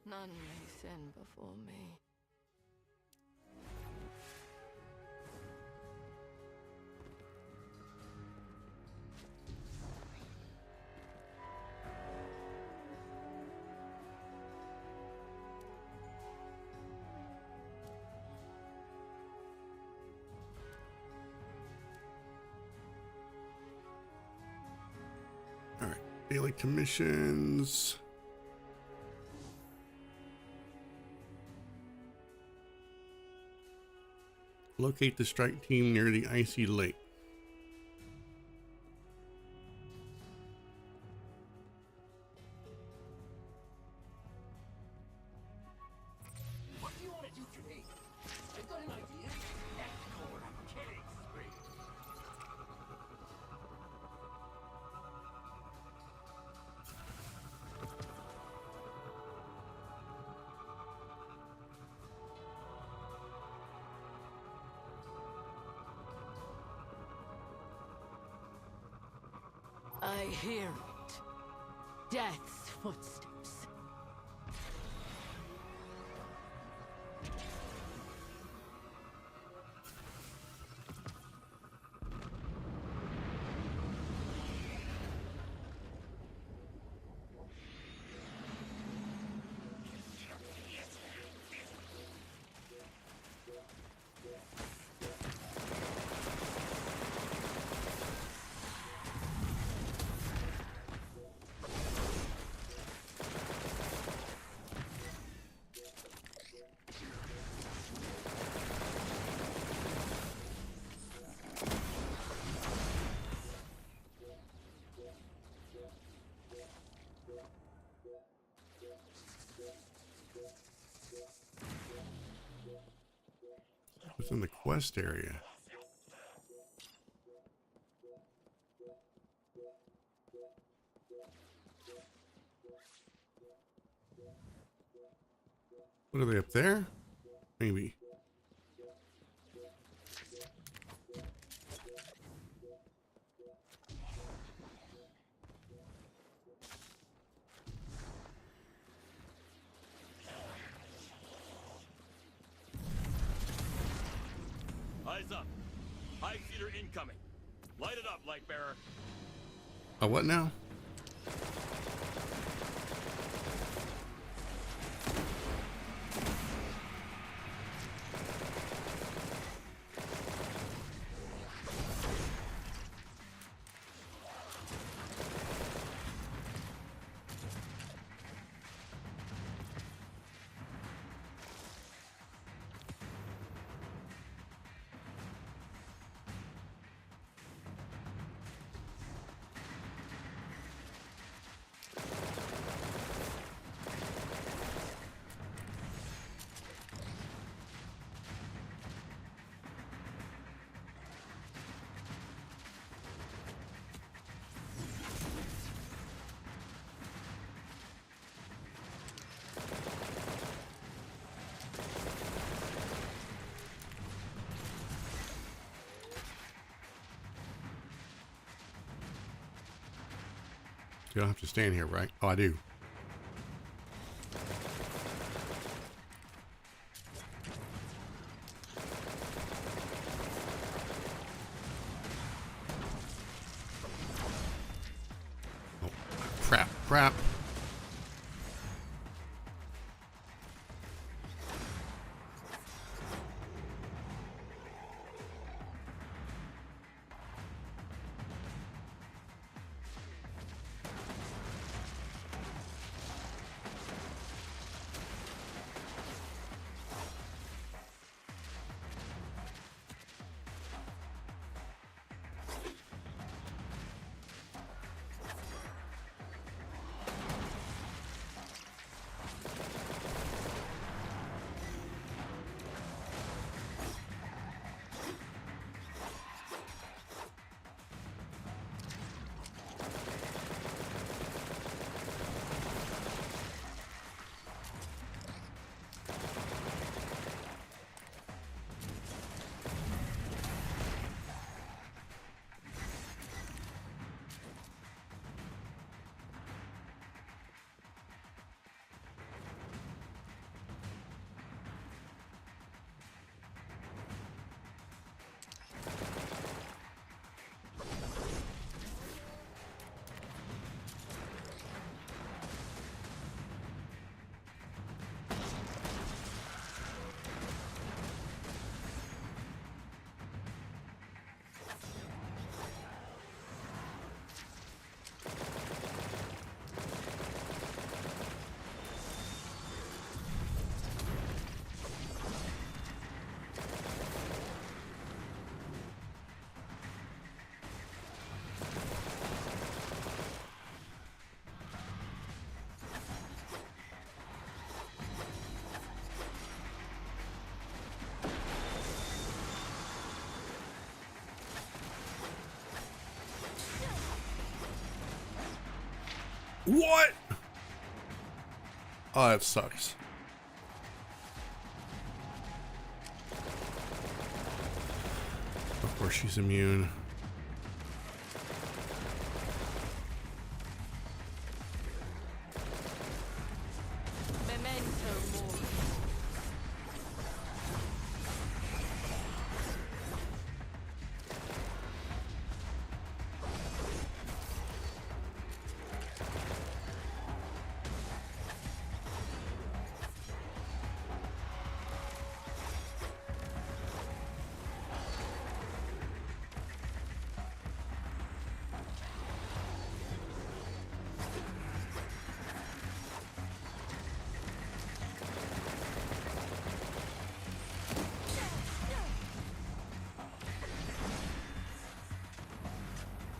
None may sin before me. Daily commissions. Locate the strike team near the icy lake. What do you want to do for me? I've got an idea. Let's go on a killing spree. I hear it. Death's footsteps. Within the quest area. What are they up there? Maybe. Eyes up. High feeder incoming. Light it up, Lightbearer. Oh, what now? You don't have to stand here, right? Oh, I do. Oh, crap, crap. What? Oh, that sucks. Of course she's immune. Memento mori.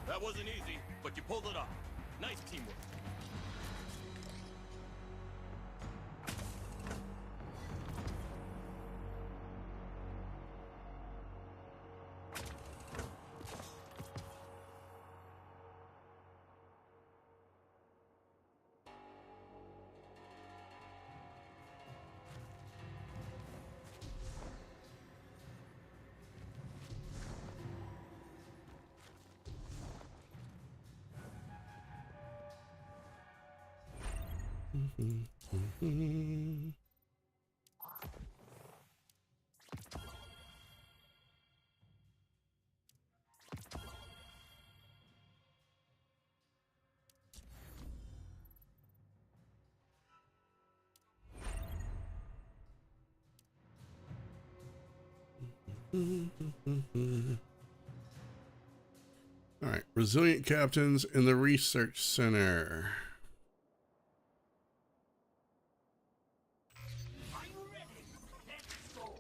That wasn't easy, but you pulled it off. Nice teamwork. All right, resilient captains in the research center. Are you ready? Let's go.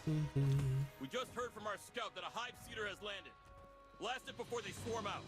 Woohoo! We just heard from our scout that a Hive Seeder has landed. Blast it before they swarm out.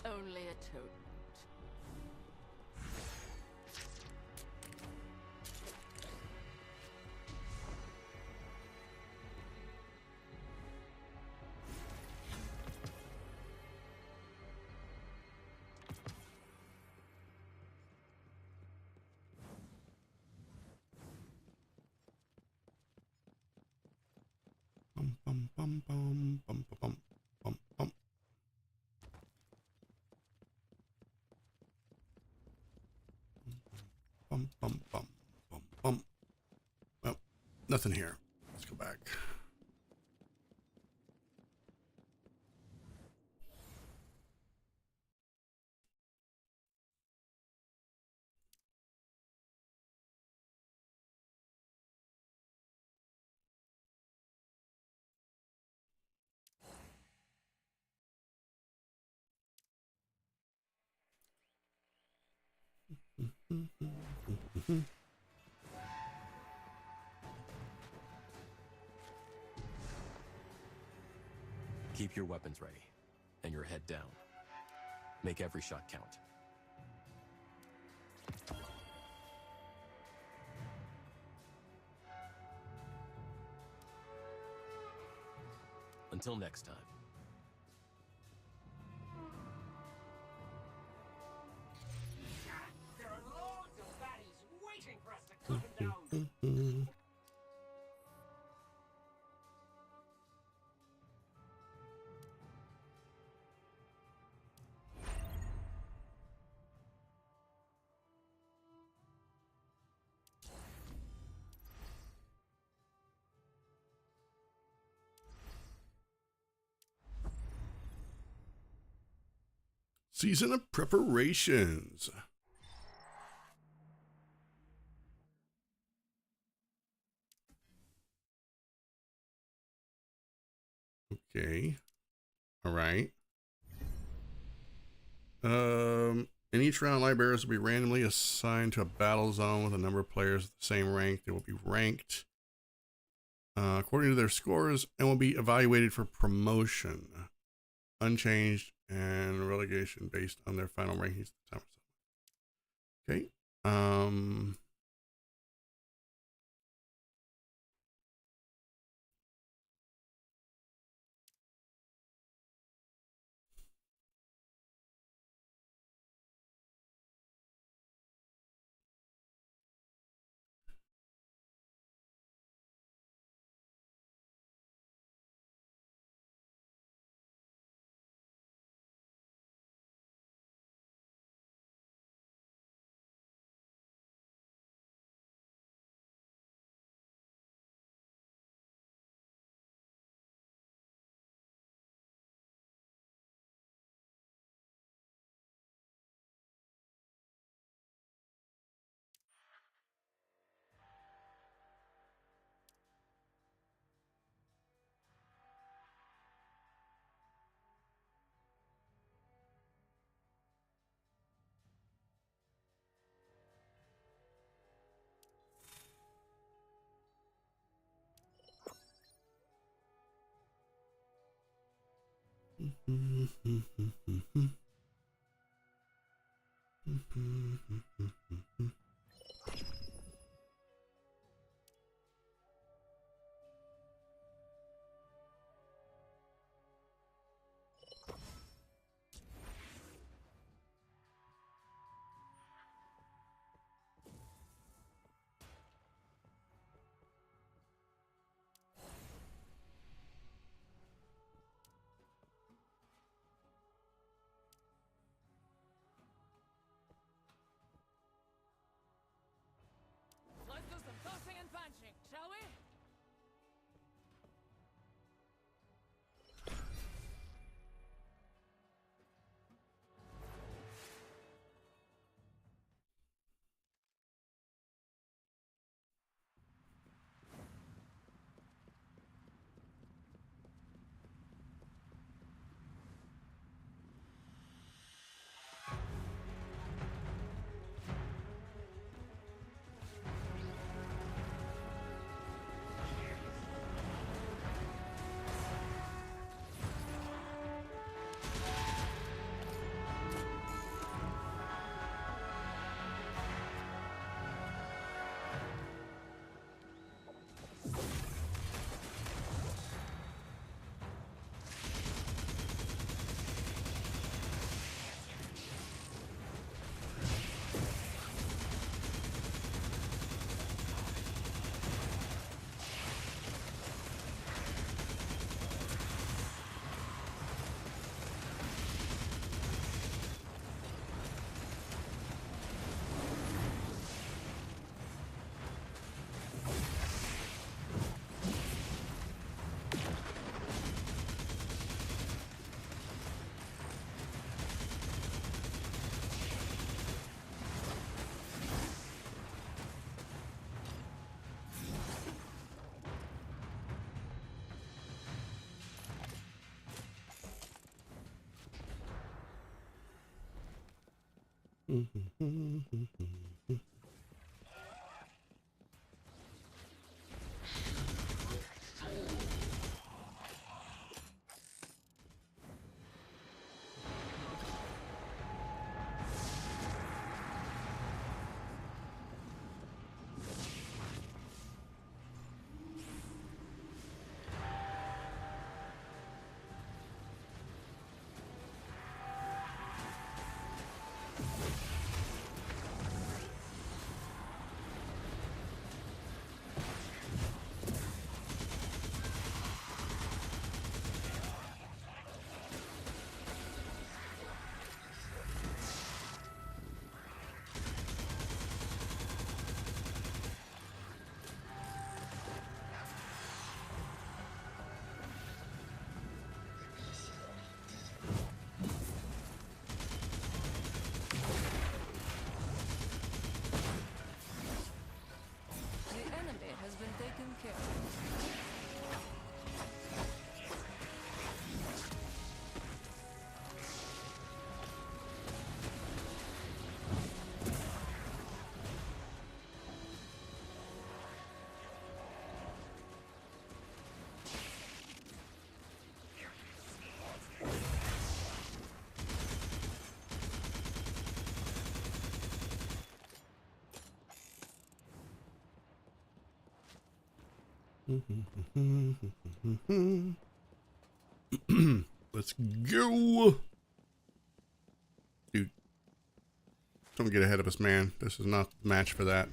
only atonement. Bum, bum, bum, bum, bum, bum, bum, bum. Bum, bum, bum, bum, bum. Well, nothing here. Let's go back. Keep your weapons ready, and your head down. Make every shot count. Until next time. There are loads of baddies waiting for us to cut them down. Season of preparations. Okay. All right. In each round, librarians will be randomly assigned to a battle zone with a number of players of the same rank. They will be ranked according to their scores and will be evaluated for promotion, unchanged, and relegation based on their final rankings. Okay. The enemy has been taken care of. Let's go. Dude, don't get ahead of us, man. This is not the match for that.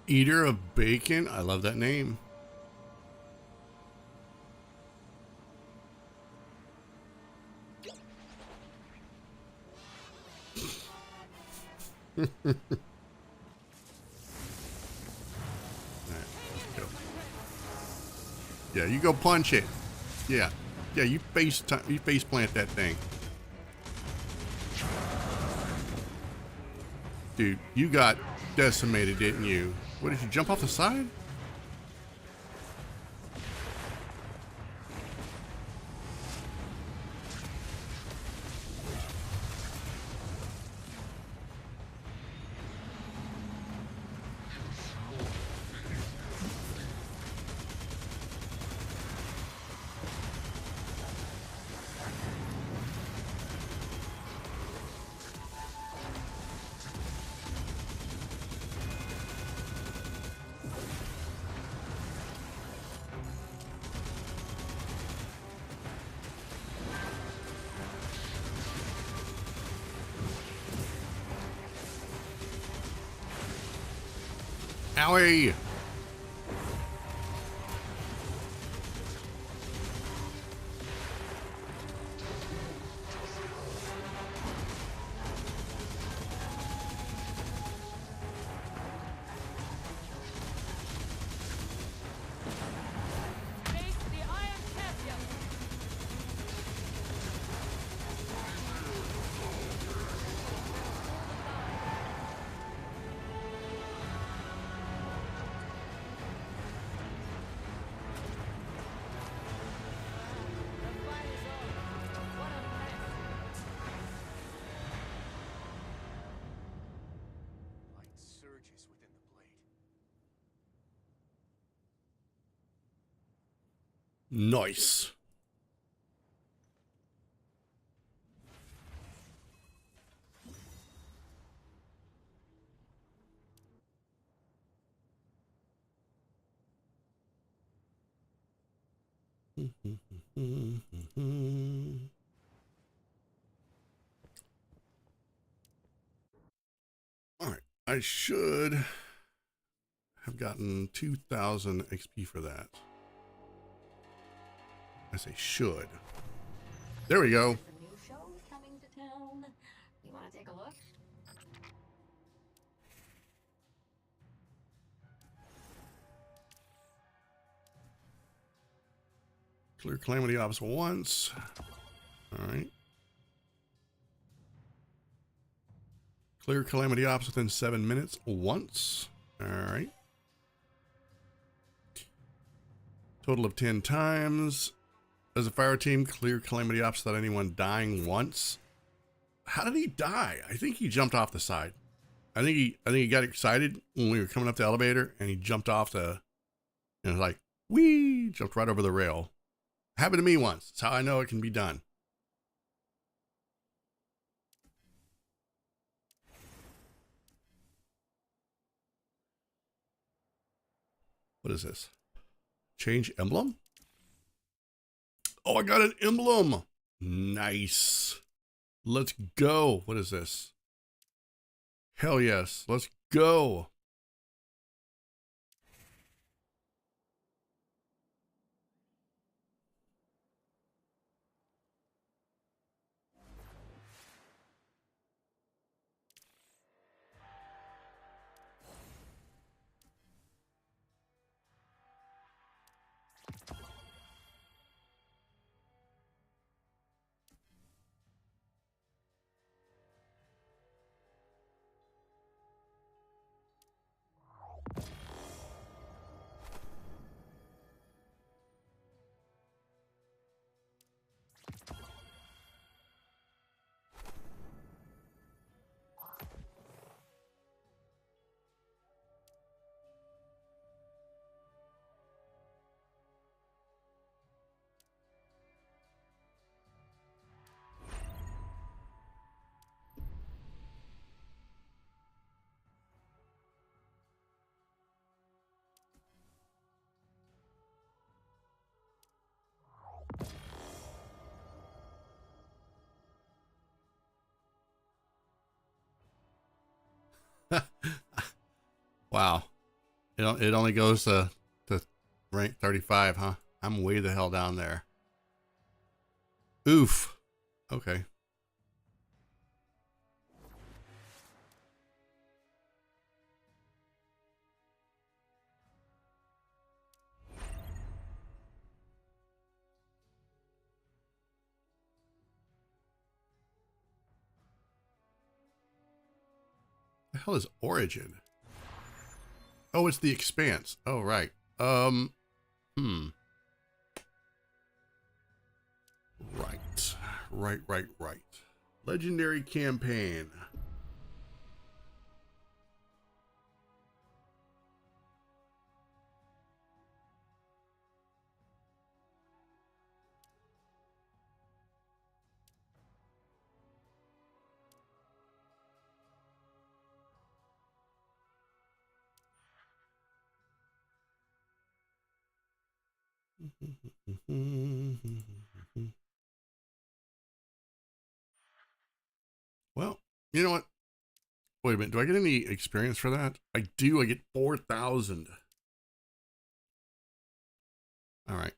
Eater of Bacon. I love that name. Alright, let's go. Yeah, you go punch it. Yeah. Yeah, you face plant that thing. Dude, you got decimated, didn't you? What, did you jump off the side? Owie! Nice. All right, I should have gotten 2,000 XP for that. I say should. There we go. The new show's coming to town. You want to take a look? Clear Calamity Ops once. All right. Clear Calamity Ops within 7 minutes once. All right. Total of 10 times. As a fire team, clear Calamity Ops without anyone dying once. How did he die? I think he jumped off the side. I think he got excited when we were coming up the elevator and he jumped off the, and like, whee, jumped right over the rail. Happened to me once. That's how I know it can be done. What is this? Change emblem? Oh, I got an emblem. Nice. Let's go. What is this? Hell yes. Let's go. Wow. It only goes to rank 35, huh? I'm way the hell down there. Oof. Okay. The hell is Origin? Oh, it's the Expanse. Oh, right. Right. Legendary campaign. Well, you know what? Wait a minute. Do I get any experience for that? I do. I get 4,000. All right.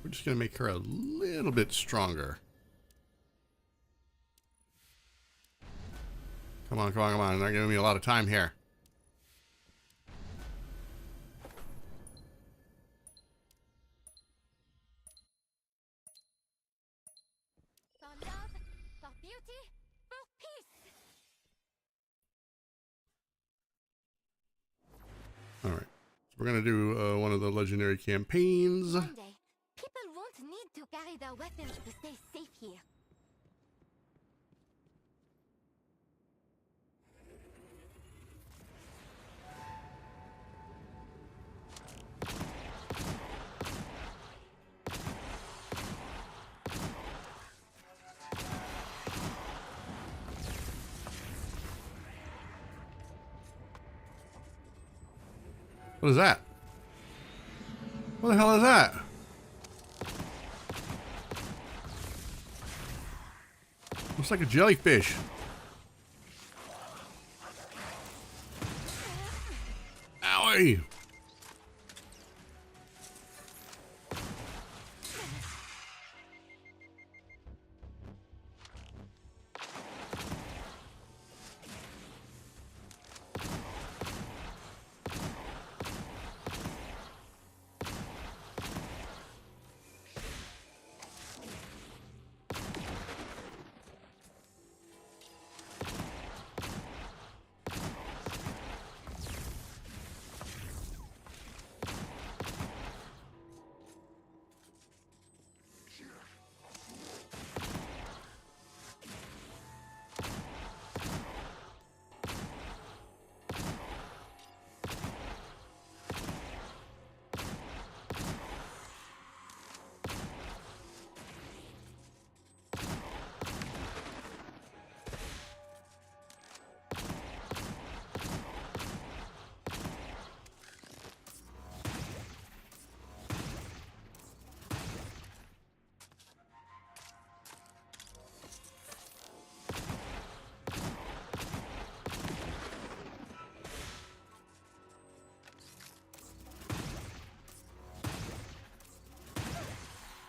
We're just going to make her a little bit stronger. Come on, come on, come on. They're giving me a lot of time here. For love, for beauty, for peace. All right. So we're going to do one of the legendary campaigns. One day, people won't need to carry their weapons to stay safe here. What is that? What the hell is that? Looks like a jellyfish. Owie!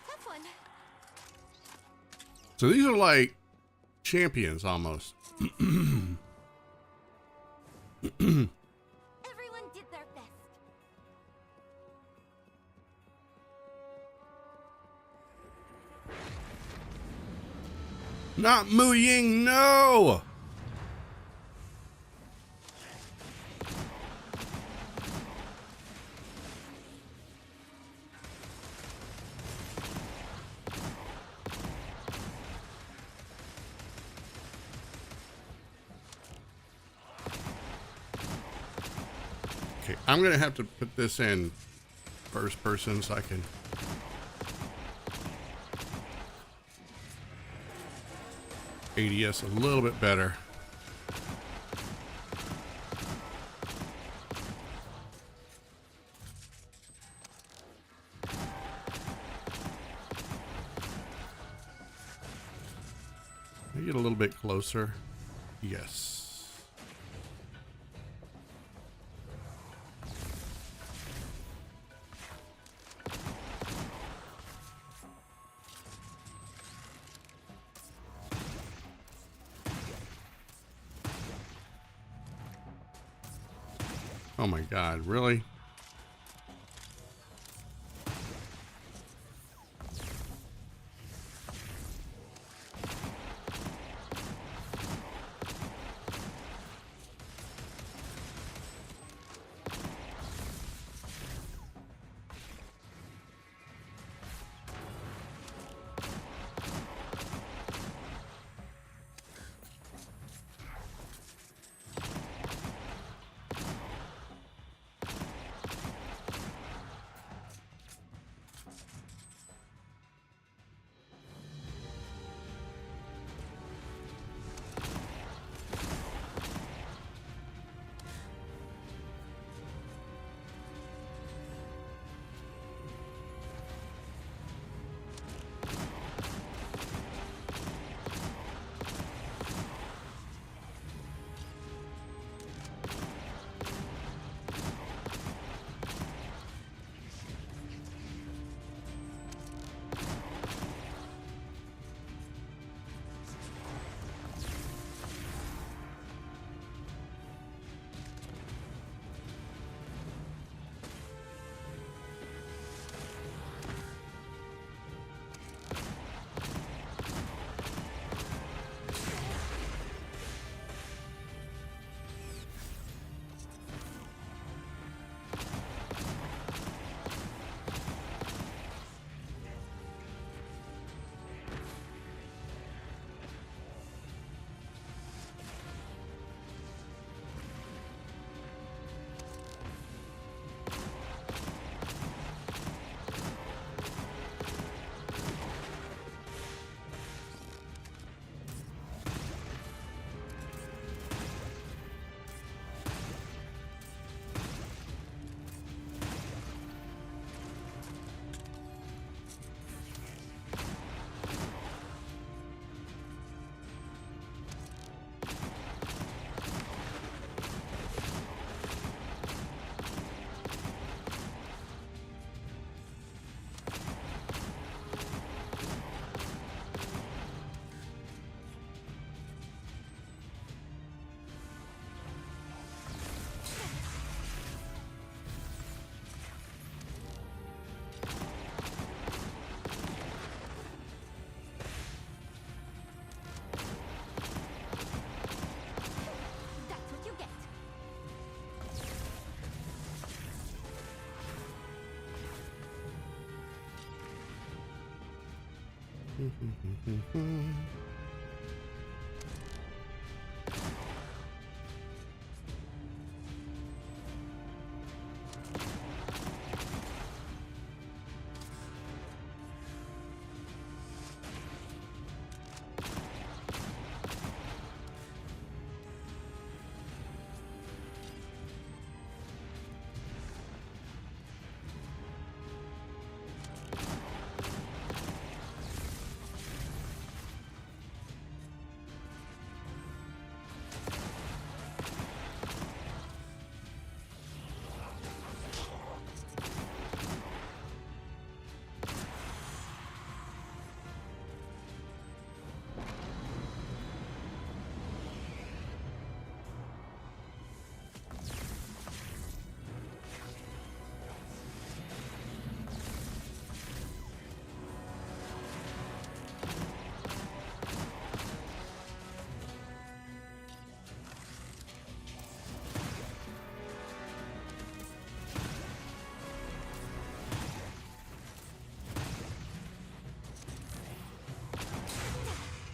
Tough one. So these are like champions almost. Everyone did their best. Not Mu Ying, no! Okay, I'm gonna have to put this in first person so I can ADS a little bit better. Let me get a little bit closer. Yes. Oh my God, really?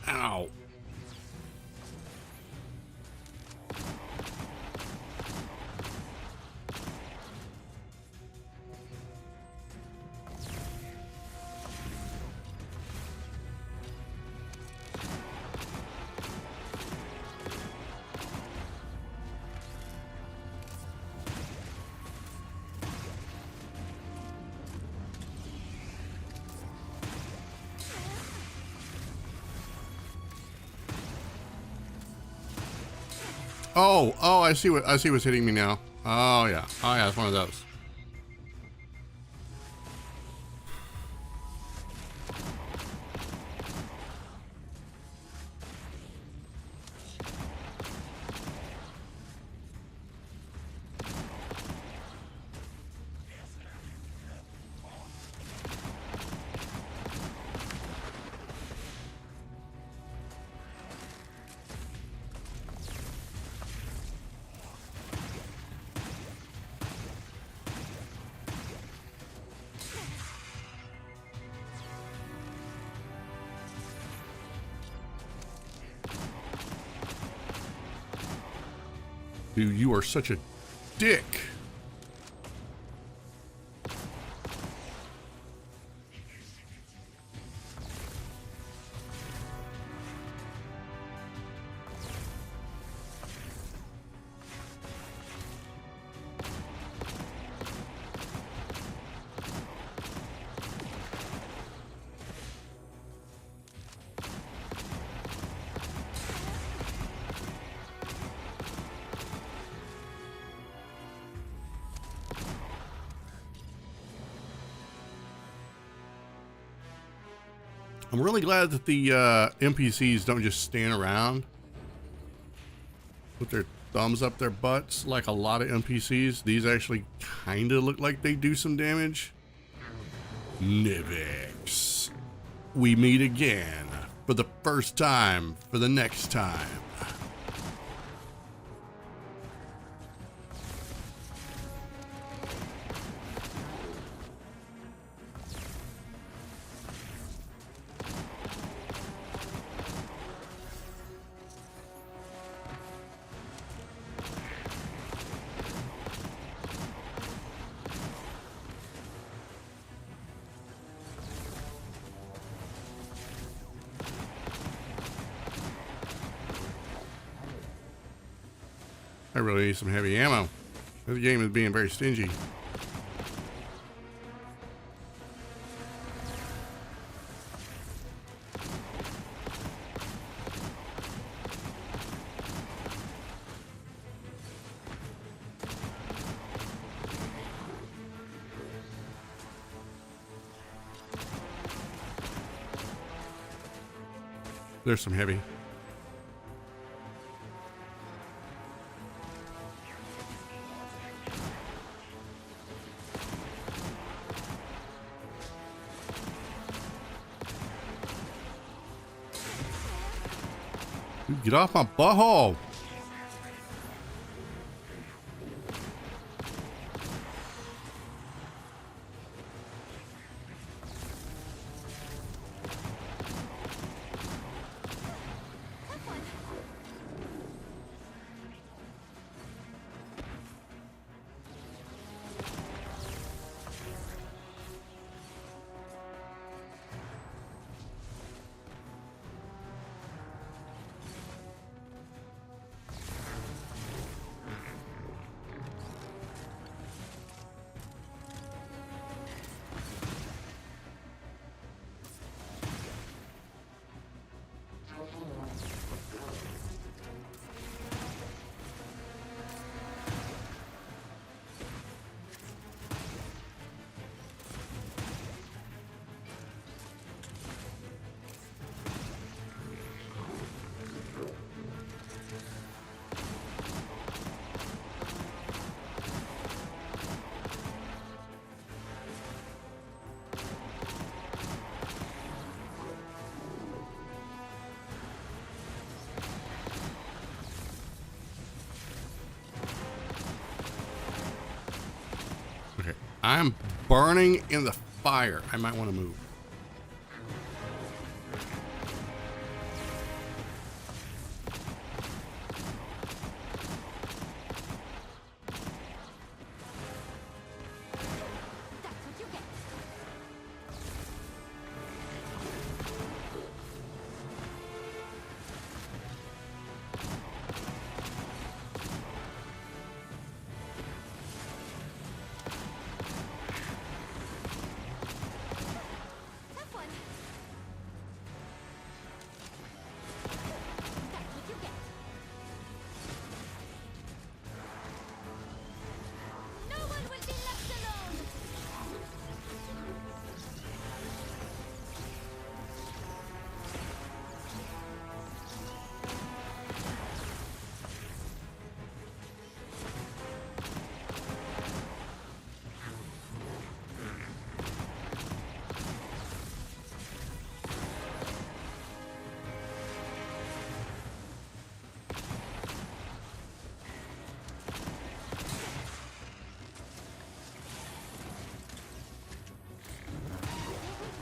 Ow. Oh, I see what's hitting me now. Oh yeah, it's one of those. Dude, you are such a dick. I'm really glad that the NPCs don't just stand around with their thumbs up their butts like a lot of NPCs. These actually kind of look like they do some damage. Nivix, we meet again for the first time for the next time. I really need some heavy ammo. This game is being very stingy. There's some heavy. Get off my butthole. I'm burning in the fire. I might want to move. That's what you get. Tough one. That's what you get. No one will be left alone.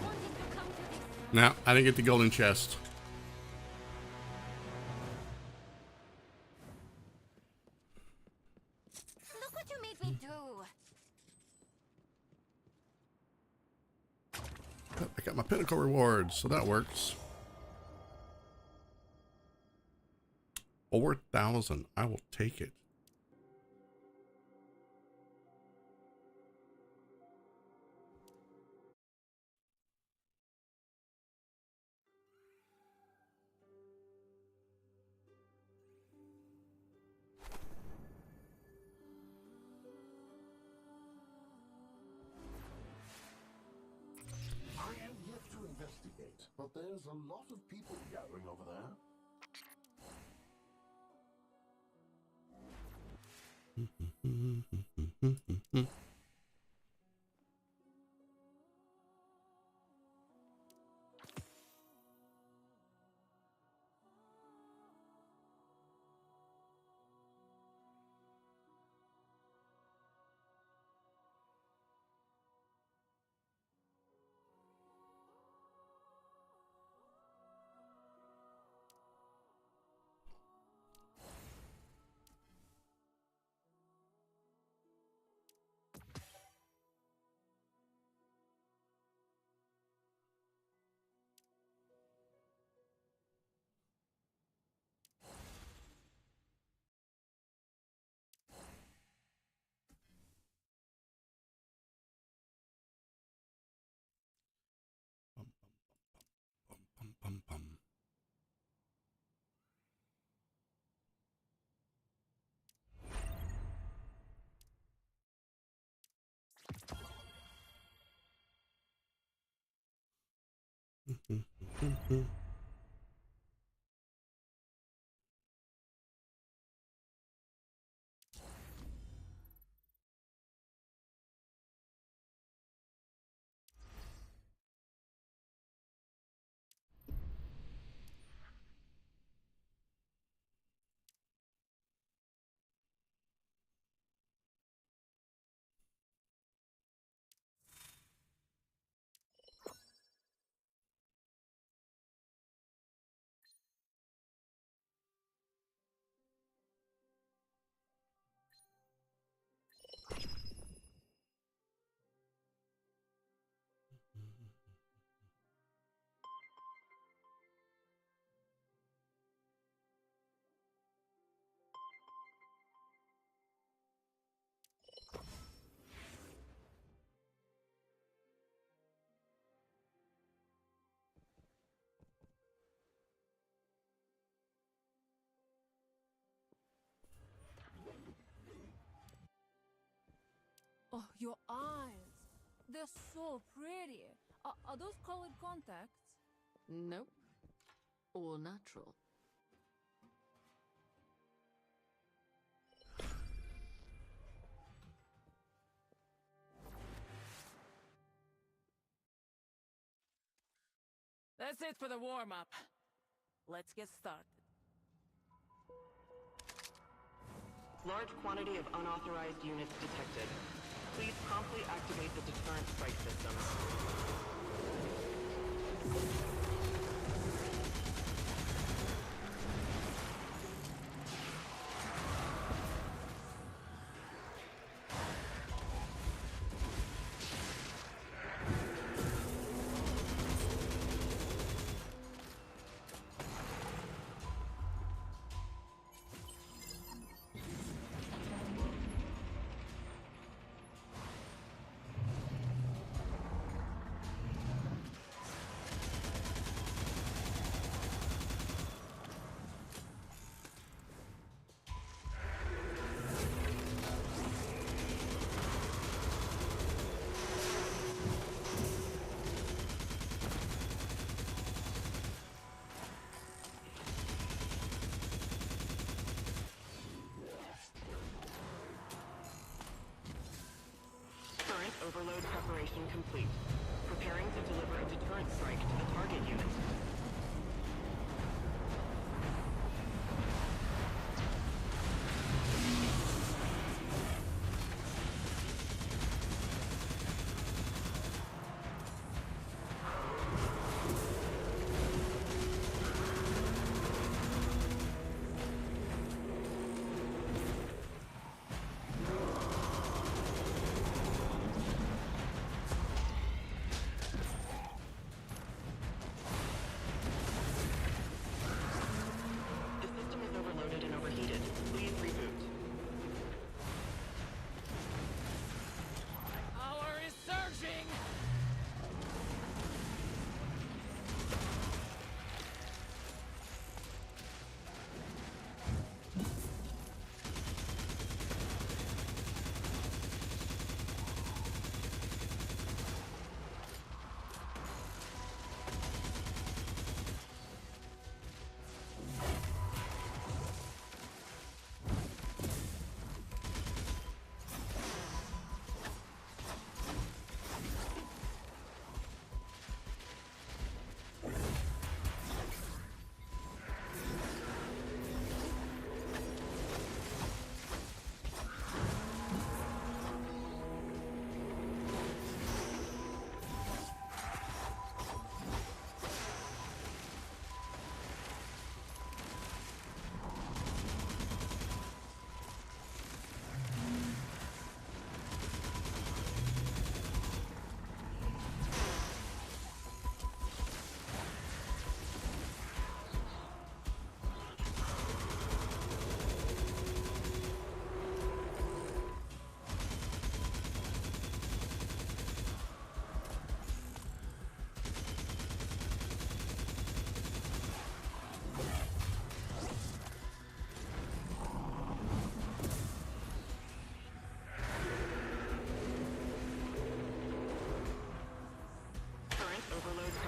Wanted to come to this. Now, I didn't get the golden chest. Look what you made me do. I got my pinnacle rewards, so that works. 4,000. I will take it. I have yet to investigate, but there's a lot of people gathering over there. Bum, bum, bum. Oh, your eyes. They're so pretty. Are those colored contacts? Nope. All natural. That's it for the warm-up. Let's get started. Large quantity of unauthorized units detected. Please promptly activate the deterrent strike system. Current overload preparation complete. Preparing to deliver a deterrent strike to the target unit.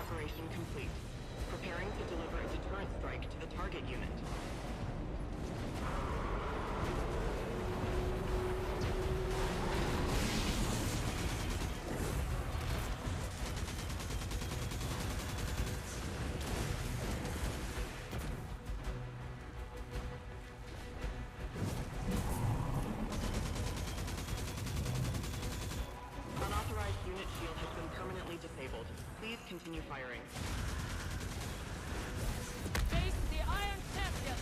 Preparation complete. Preparing to deliver a deterrent strike to the target unit. Unauthorized unit shield has been permanently disabled. Please continue firing. Face the Iron Champion!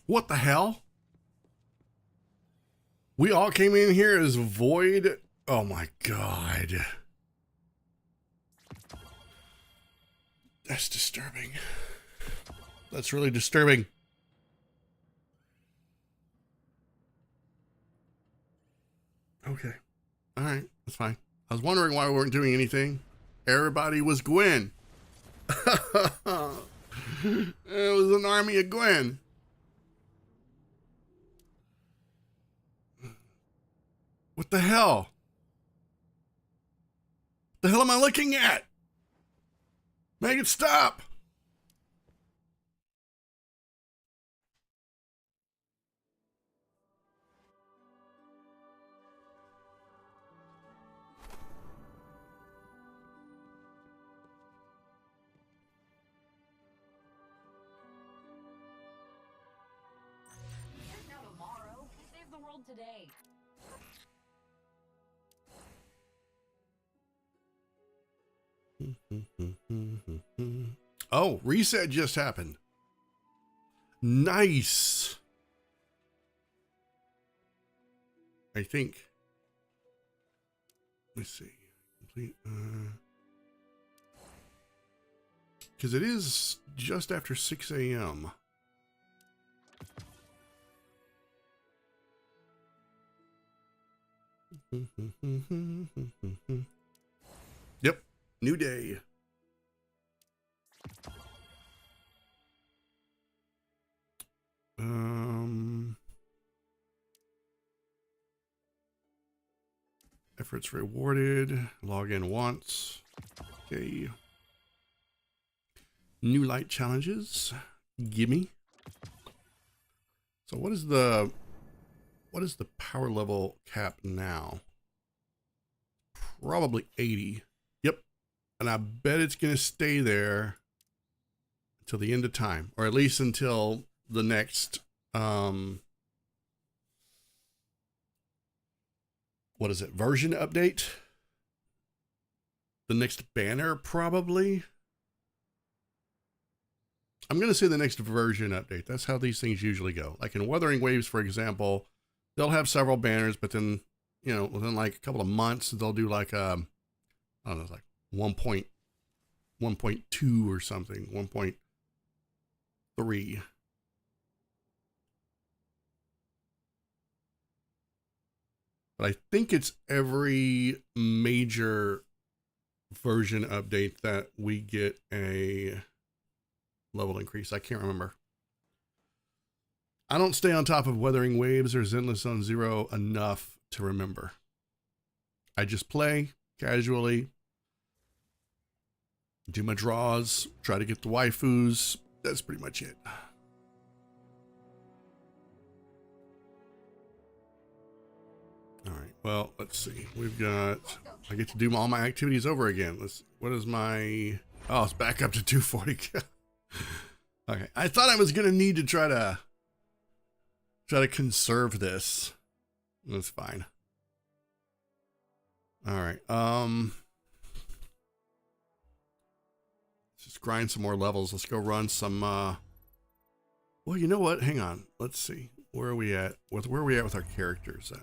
What the hell? We all came in here as Void. Oh my God. That's disturbing. That's really disturbing. Okay. All right. That's fine. I was wondering why we weren't doing anything. Everybody was Gwen. It was an army of Gwen. What the hell? The hell am I looking at? Make it stop. Now tomorrow, save the world today. Oh, reset just happened. Nice. I think. Let's see. Complete. Because it is just after 6 a.m. Yep. New day. Efforts rewarded. Login once. Okay. New light challenges. Gimme. So what is the power level cap now? Probably 80. Yep. And I bet it's going to stay there until the end of time, or at least until the next what is it, version update? The next banner, probably. I'm going to say the next version update. That's how these things usually go. Like in Wuthering Waves, for example, they'll have several banners, but then, you know, within like a couple of months, they'll do like, I don't know, like 1.2 or something, 1.3. But I think it's every major version update that we get a level increase. I can't remember. I don't stay on top of Wuthering Waves or Zenless Zone Zero enough to remember. I just play casually, do my draws, try to get the waifus. That's pretty much it. All right, well, let's see. We've got, I get to do all my activities over again. What is my, oh, it's back up to 240. Okay, I thought I was going to need to try to conserve this. That's fine. All right. Let's just grind some more levels. Let's go run some, well, you know what? Hang on. Let's see. Where are we at? Where are we at with our characters at?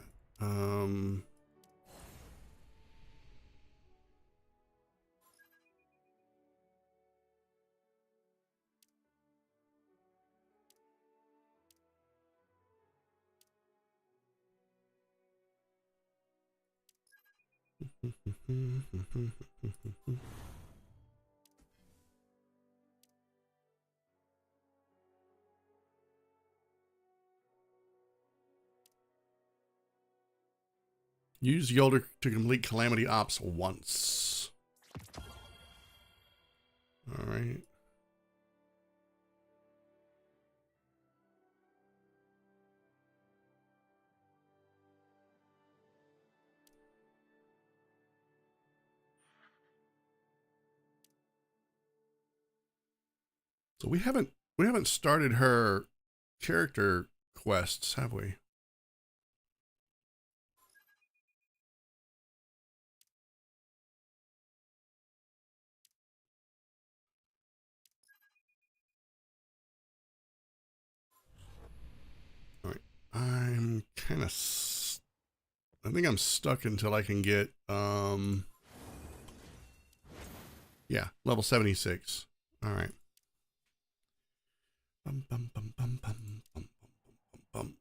Use Yolder to complete Calamity Ops once. All right. So we haven't started her character quests, have we? All right. I'm kind of, I think I'm stuck until I can get, yeah, level 76. All right. Bum, bum, bum, bum, bum, bum, bum, bum.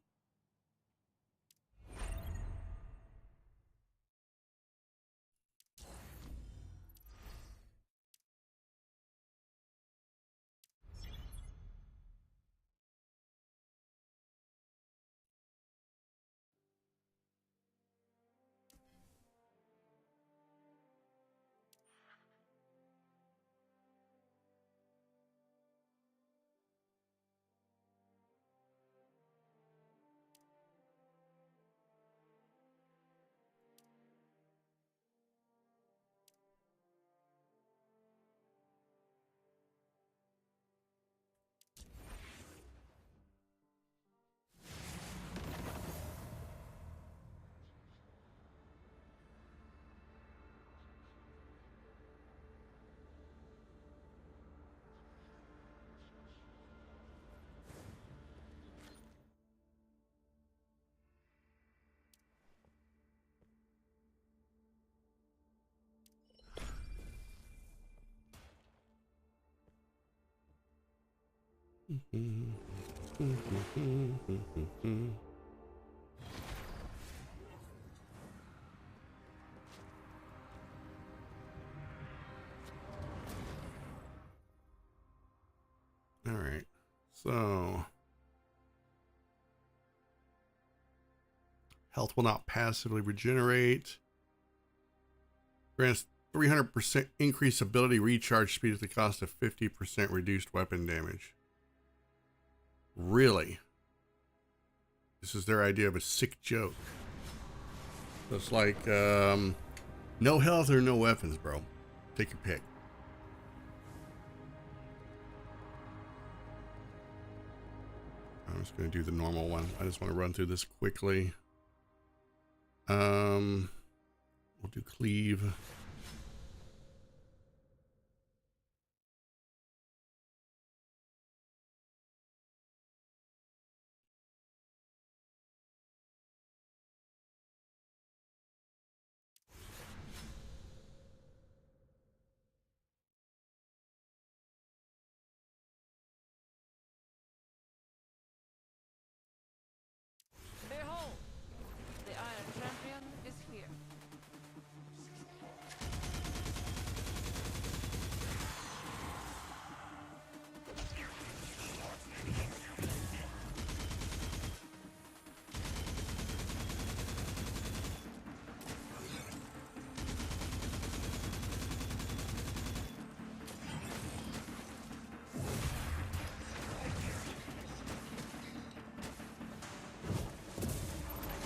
All right, so health will not passively regenerate. Grants 300% increased ability recharge speed at the cost of 50% reduced weapon damage. Really? This is their idea of a sick joke. So it's like, no health or no weapons, bro. Take your pick. I'm just going to do the normal one. I just want to run through this quickly. We'll do cleave. Behold, the Iron Champion is here.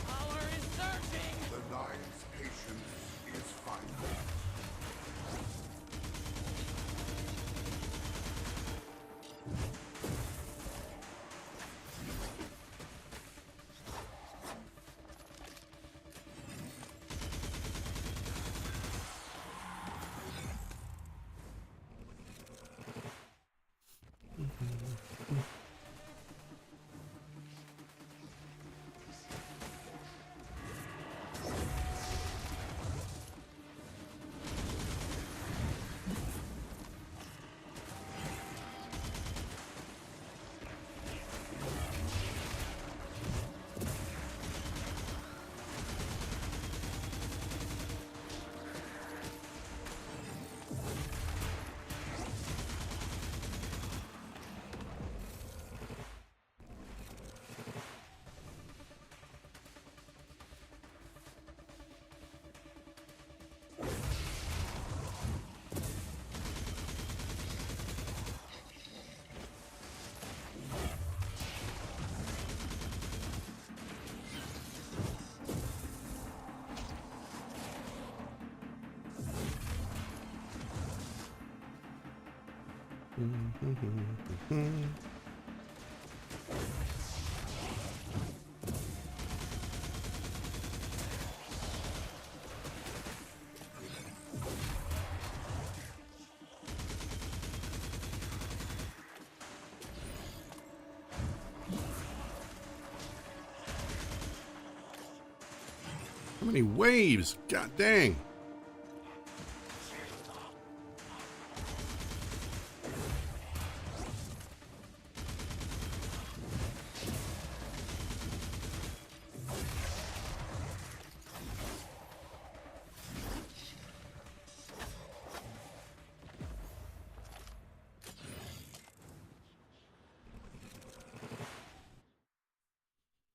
Power is surging! The Nine's patience is final. How many waves? God dang.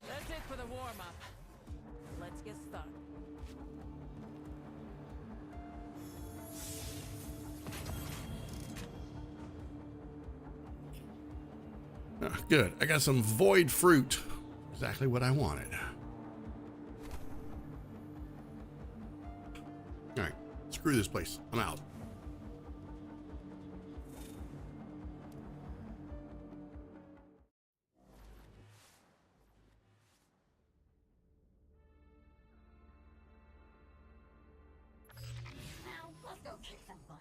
That's it for the warm-up. Let's get started. Ah, good. I got some void fruit. Exactly what I wanted. All right. Screw this place. I'm out. Now, let's go kick some butt.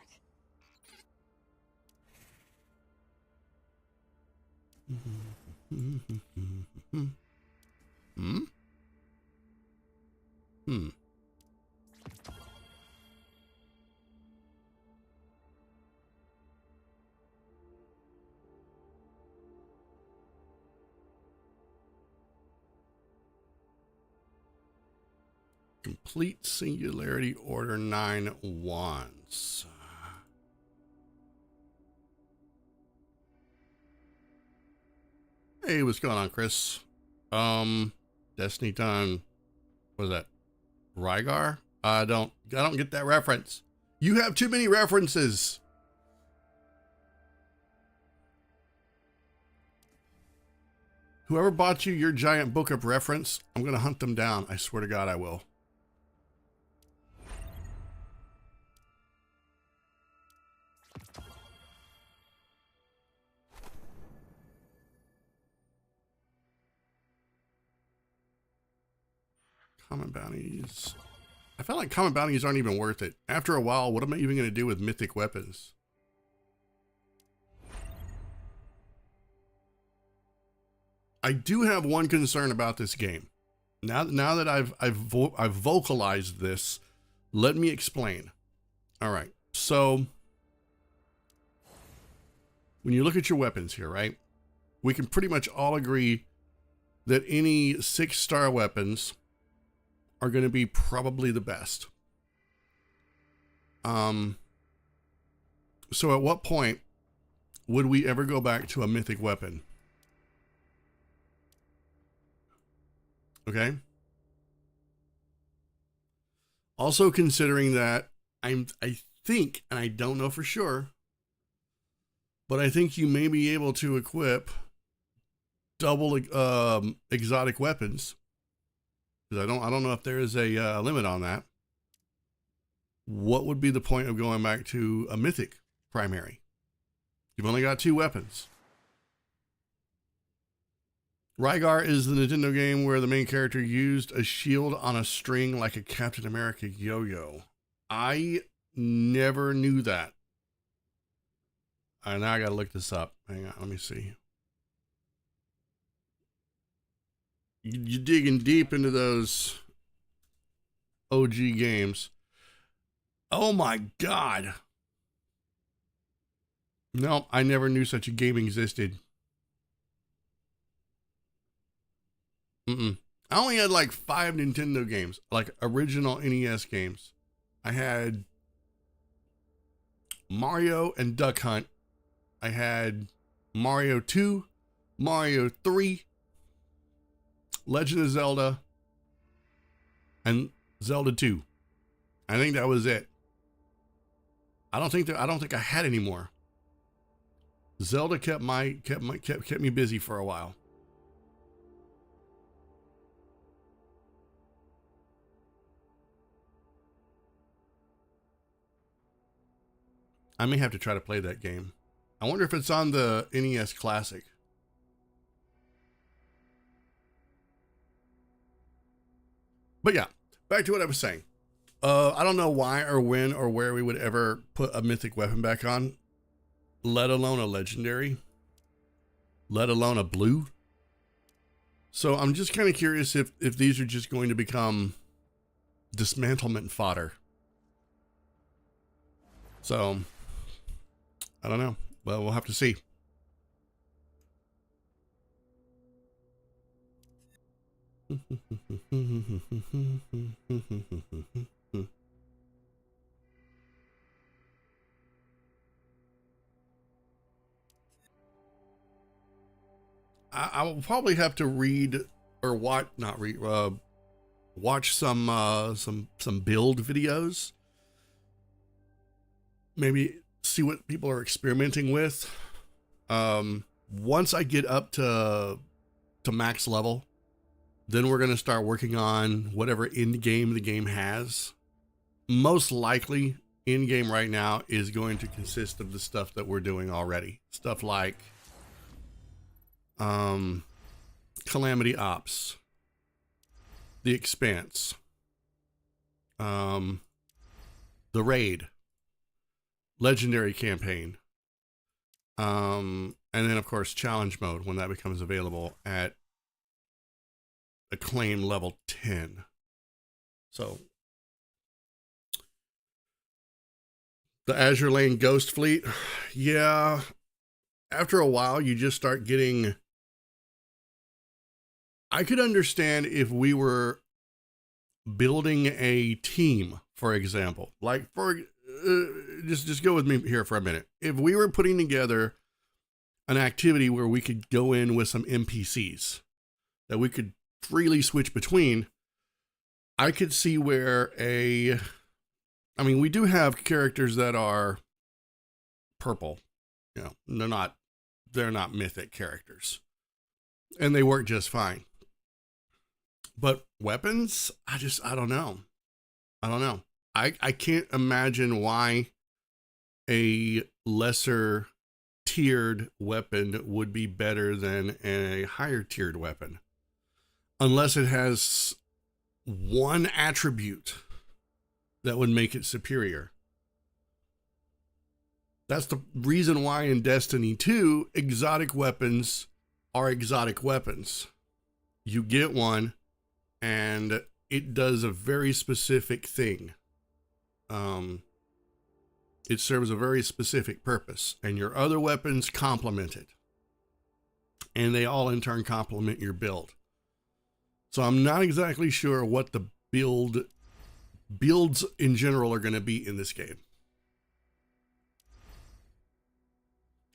Hmm? Hmm. Complete Singularity Order 9 wands. Hey, what's going on, Chris? Destiny time. What is that? Rygar? I don't get that reference. You have too many references. Whoever bought you your giant book of reference, I'm going to hunt them down. I swear to God, I will. Common bounties. I feel like common bounties aren't even worth it. After a while, what am I even going to do with mythic weapons? I do have one concern about this game. Now that I've vocalized this, let me explain. All right. So when you look at your weapons here, right? We can pretty much all agree that any 6-star weapons are going to be probably the best. So at what point would we ever go back to a mythic weapon? Okay. Also considering that I think, and I don't know for sure, but I think you may be able to equip double exotic weapons. Because I don't know if there is a limit on that. What would be the point of going back to a mythic primary? You've only got 2 weapons. Rygar is the Nintendo game where the main character used a shield on a string like a Captain America yo-yo. I never knew that. Now I gotta look this up. Hang on, let me see. You're digging deep into those OG games. Oh my God. No, I never knew such a game existed. I only had like 5 Nintendo games, like original NES games. I had Mario and Duck Hunt. I had Mario 2, Mario 3, Legend of Zelda, and Zelda 2. I think that was it. I don't think I had any more. Zelda kept me busy for a while. I may have to try to play that game. I wonder if it's on the NES Classic. But yeah, back to what I was saying. I don't know why or when or where we would ever put a mythic weapon back on, let alone a legendary, let alone a blue. So I'm just kind of curious if these are just going to become dismantlement fodder. So I don't know. Well, we'll have to see. I will probably have to read or watch, not read, watch some build videos. Maybe see what people are experimenting with. Once I get up to max level, then we're going to start working on whatever end game the game has. Most likely, end game right now is going to consist of the stuff that we're doing already. Stuff like Calamity Ops, The Expanse, the Raid, Legendary Campaign, and then of course Challenge Mode when that becomes available at Acclaim level 10. So the Azure Lane Ghost Fleet, yeah, after a while you just start getting, I could understand if we were building a team, for example, like just go with me here for a minute. If we were putting together an activity where we could go in with some NPCs that we could freely switch between, I could see where we do have characters that are purple, they're not mythic characters, and they work just fine. But weapons, I don't know. I can't imagine why a lesser tiered weapon would be better than a higher tiered weapon, unless it has one attribute that would make it superior. That's the reason why in Destiny 2, exotic weapons are exotic weapons. You get one and it does a very specific thing. It serves a very specific purpose, and your other weapons complement it. And they all in turn complement your build. So I'm not exactly sure what the builds in general are going to be in this game.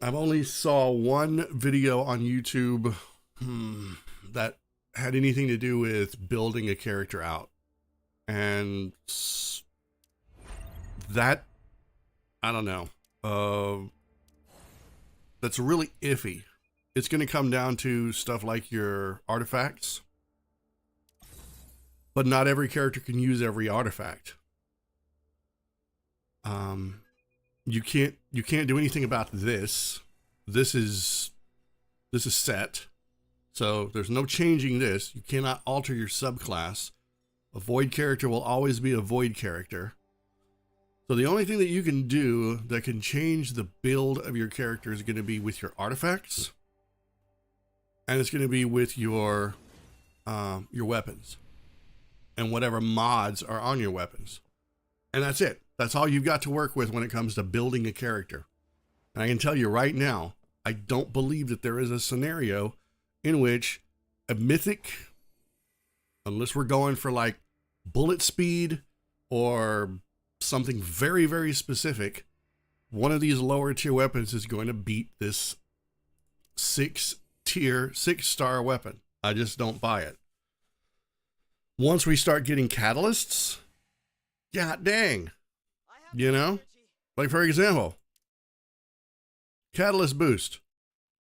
I've only saw one video on YouTube that had anything to do with building a character out. And that, I don't know. That's really iffy. It's going to come down to stuff like your artifacts. But not every character can use every artifact. You can't do anything about this. This is set. So there's no changing this. You cannot alter your subclass. A void character will always be a void character. So the only thing that you can do that can change the build of your character is going to be with your artifacts. And it's going to be with your weapons. And whatever mods are on your weapons. And that's it. That's all you've got to work with when it comes to building a character. And I can tell you right now, I don't believe that there is a scenario in which a mythic, unless we're going for like bullet speed or something very, very specific, one of these lower tier weapons is going to beat this 6-star weapon. I just don't buy it. Once we start getting catalysts, god dang, like for example, catalyst boost.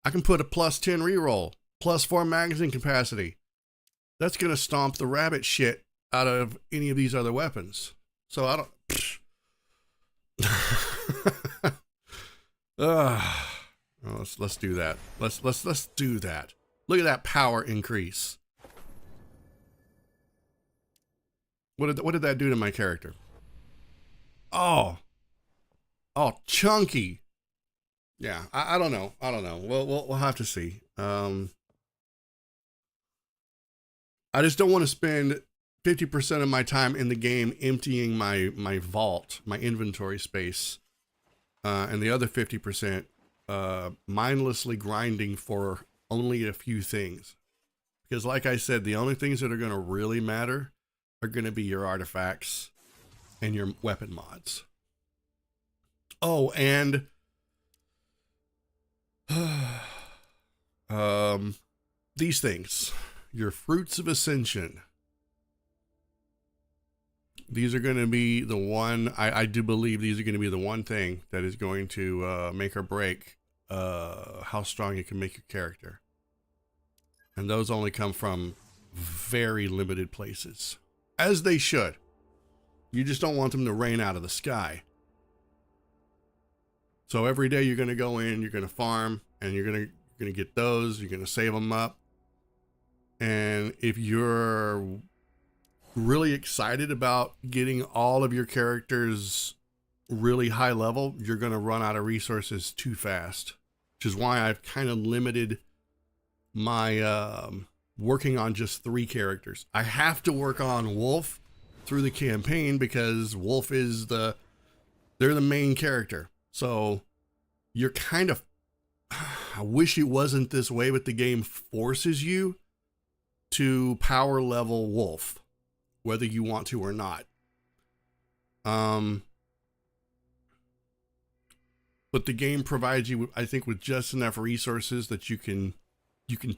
I can put a +10 reroll, +4 magazine capacity. That's going to stomp the rabbit shit out of any of these other weapons. So I don't, let's do that. Let's do that. Look at that power increase. What did that do to my character? Oh, chunky. Yeah, I don't know. We'll have to see. I just don't want to spend 50% of my time in the game emptying my vault, my inventory space, and the other 50% mindlessly grinding for only a few things. Because like I said, the only things that are going to really matter are going to be your artifacts and your weapon mods. Oh, and these things, your fruits of ascension. These are going to be the one, I do believe these are going to be the one thing that is going to make or break how strong you can make your character. And those only come from very limited places. As they should. You just don't want them to rain out of the sky. So every day you're going to go in, you're going to farm, and you're going to get those, you're going to save them up. And if you're really excited about getting all of your characters really high level, you're going to run out of resources too fast. Which is why I've kind of limited my working on just 3 characters. I have to work on Wolf through the campaign because Wolf is they're the main character. So you're kind of, I wish it wasn't this way, but the game forces you to power level Wolf. whether you want to or not. But the game provides you, I think, with just enough resources that you can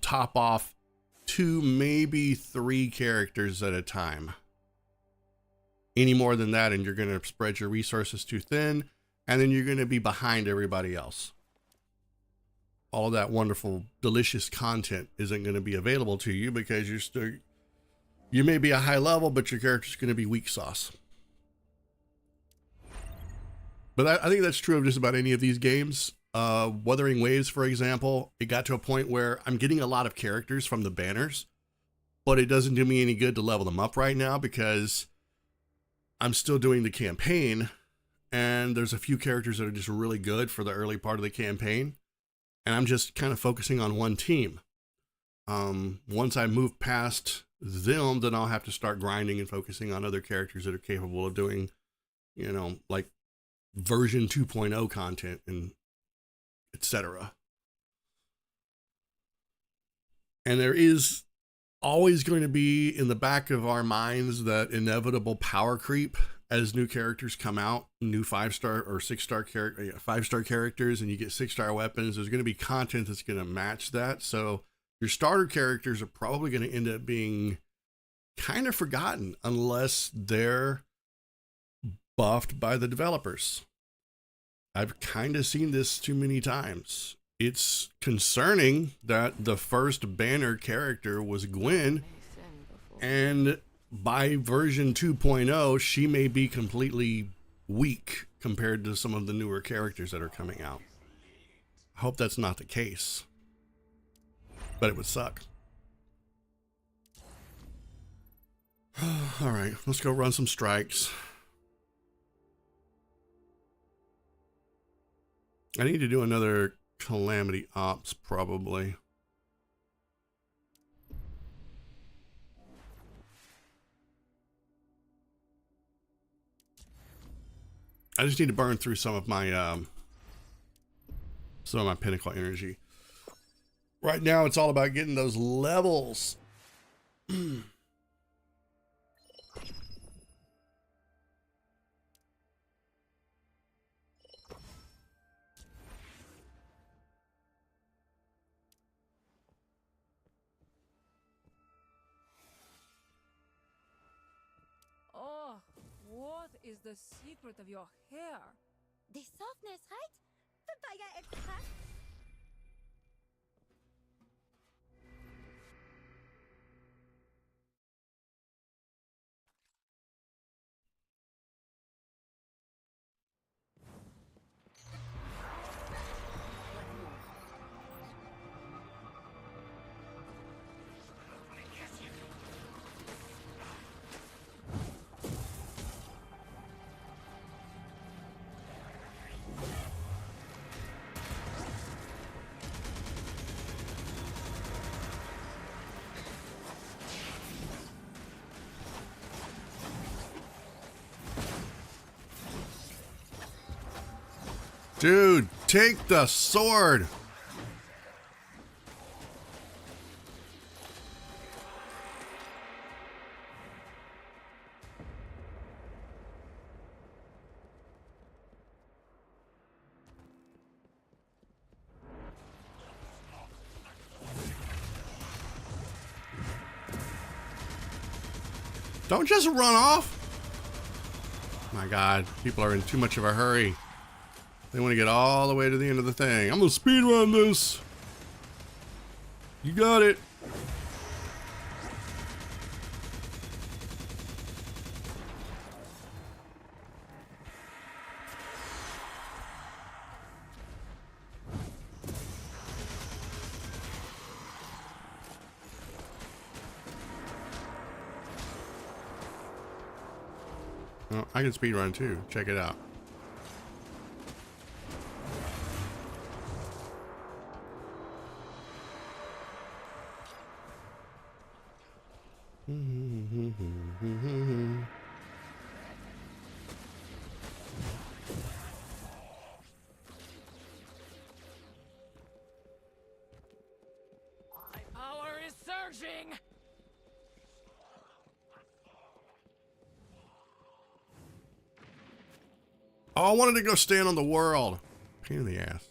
top off 2, maybe 3 characters at a time. Any more than that, and you're going to spread your resources too thin, and then you're going to be behind everybody else. All that wonderful, delicious content isn't going to be available to you because you may be a high level, but your character's going to be weak sauce. But I think that's true of just about any of these games. Wuthering Waves, for example, it got to a point where I'm getting a lot of characters from the banners, but it doesn't do me any good to level them up right now because I'm still doing the campaign, and there's a few characters that are just really good for the early part of the campaign, and I'm just kind of focusing on one team. Once I move past them, then I'll have to start grinding and focusing on other characters that are capable of doing, you know, like version 2.0 content and etc. And there is always going to be in the back of our minds that inevitable power creep as new characters come out, new 5-star or 6-star 5-star characters, and you get 6-star weapons. There's going to be content that's going to match that. So your starter characters are probably going to end up being kind of forgotten unless they're buffed by the developers. I've kind of seen this too many times. It's concerning that the first banner character was Gwen, and by version 2.0, she may be completely weak compared to some of the newer characters that are coming out. I hope that's not the case, but it would suck. All right, let's go run some strikes. I need to do another Calamity Ops, probably. I just need to burn through some of my pinnacle energy. Right now, it's all about getting those levels. Oh, what is the secret of your hair? The softness, right? Papaya extract? Dude, take the sword. Don't just run off. My God, people are in too much of a hurry. They want to get all the way to the end of the thing. I'm gonna speed run this. You got it. Oh, I can speed run too. Check it out. My power is surging! Oh, I wanted to go stand on the world. Pain in the ass.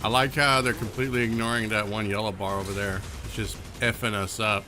I like how they're completely ignoring that one yellow bar over there. It's just effing us up.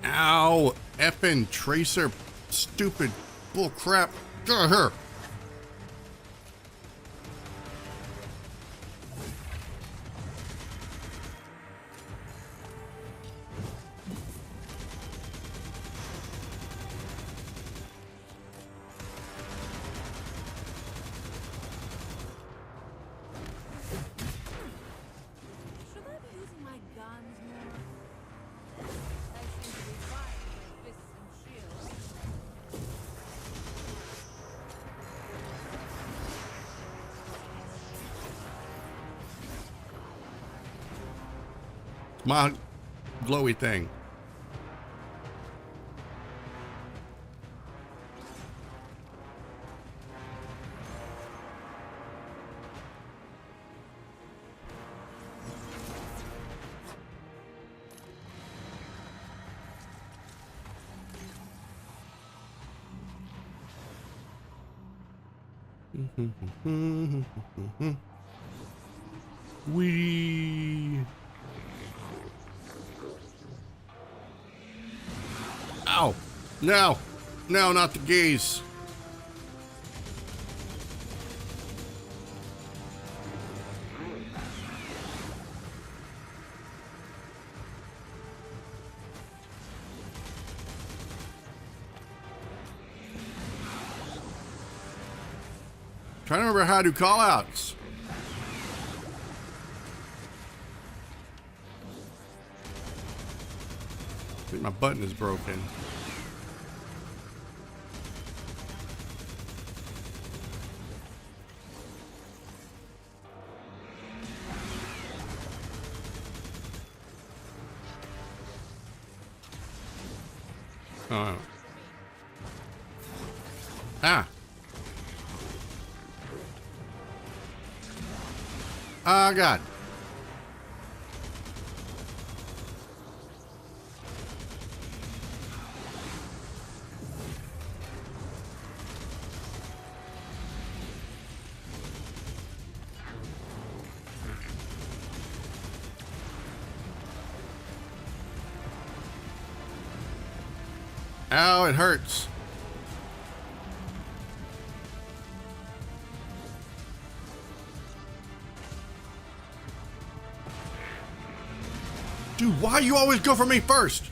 Ow! Effing Tracer, stupid bull crap. Get out of here! Should I be using my guns more? I seem to be fine with fists and shields. My glowy thing. Wee. Ow! No! No, not the gaze. Trying to remember how to call outs. I think my button is broken. Oh. Ah. Oh, God. Ow, it hurts. Dude, why you always go for me first?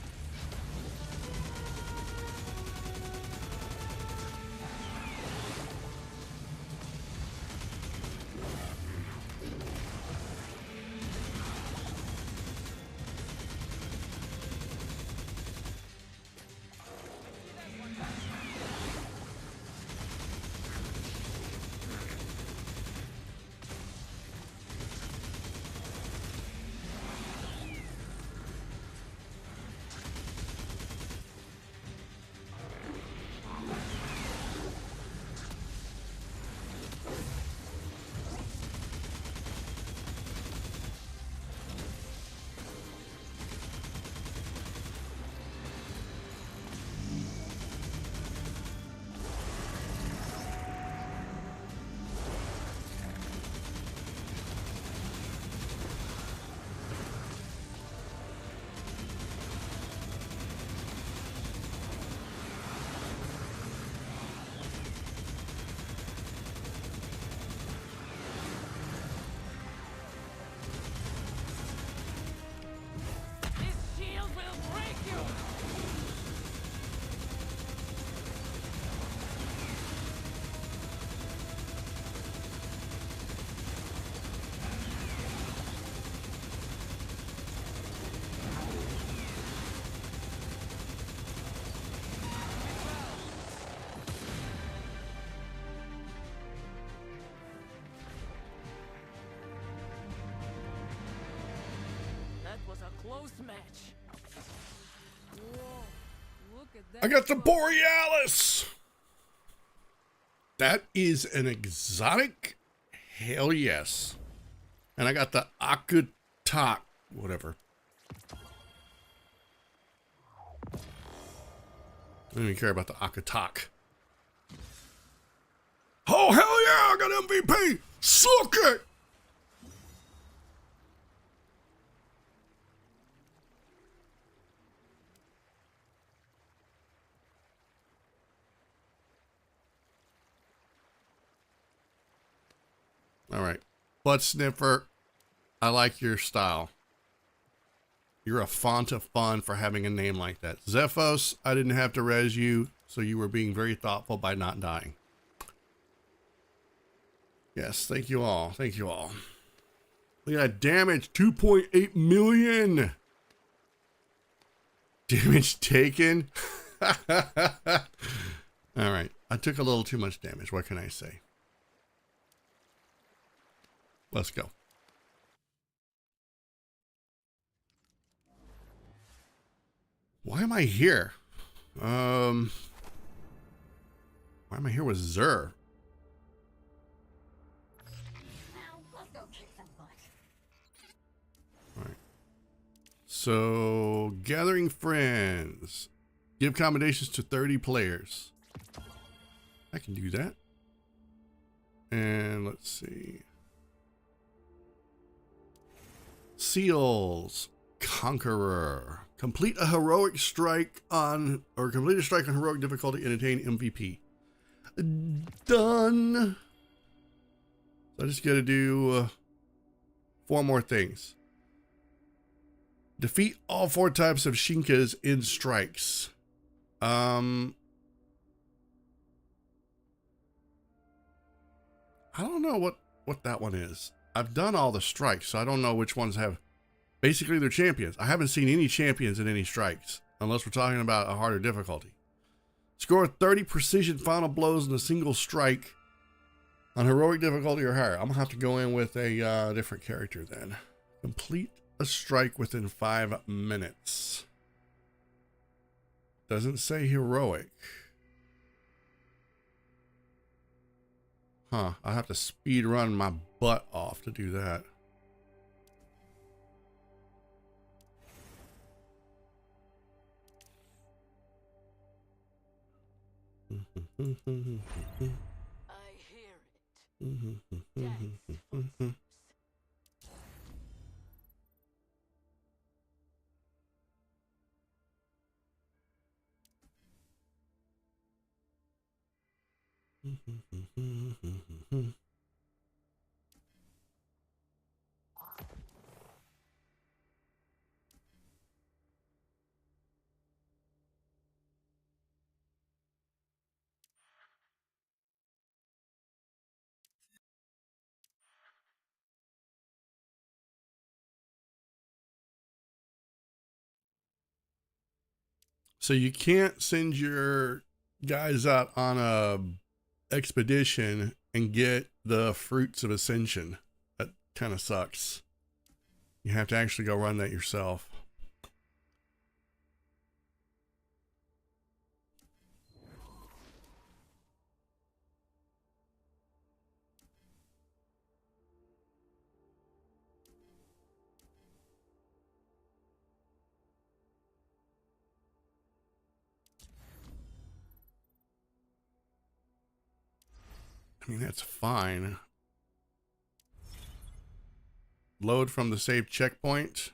close match. Whoa, look at that. I got the fuck. Borealis. That is an exotic. Hell yes. And I got the Akatak, whatever. I don't even care about the Akatak. Oh, hell yeah, I got MVP! Suck it! All right. Butt Sniffer, I like your style. You're a font of fun for having a name like that. Zephos, I didn't have to res you, so you were being very thoughtful by not dying. Yes, thank you all. Thank you all. Look at that damage, 2.8 million. Damage taken. All right. I took a little too much damage. What can I say? Let's go. Why am I here? Why am I here with Xur? Now, let's go kick some butt. Alright. So, gathering friends. Give accommodations to 30 players. I can do that. And let's see. Seals. Conqueror. Complete a heroic strike on, or complete a strike on heroic difficulty and attain MVP. Done. So I just got to do 4 more things. Defeat all 4 types of Shinkas in strikes. I don't know what that one is. I've done all the strikes, so I don't know which ones have. Basically, they're champions. I haven't seen any champions in any strikes, unless we're talking about a harder difficulty. Score 30 precision final blows in a single strike on heroic difficulty or higher. I'm going to have to go in with a different character then. Complete a strike within 5 minutes. Doesn't say heroic. Huh, I have to speed run my butt off to do that. I hear it. Death footsteps. So you can't send your guys out on a expedition and get the fruits of ascension. That kind of sucks. You have to actually go run that yourself. I mean, that's fine. Load from the saved checkpoint.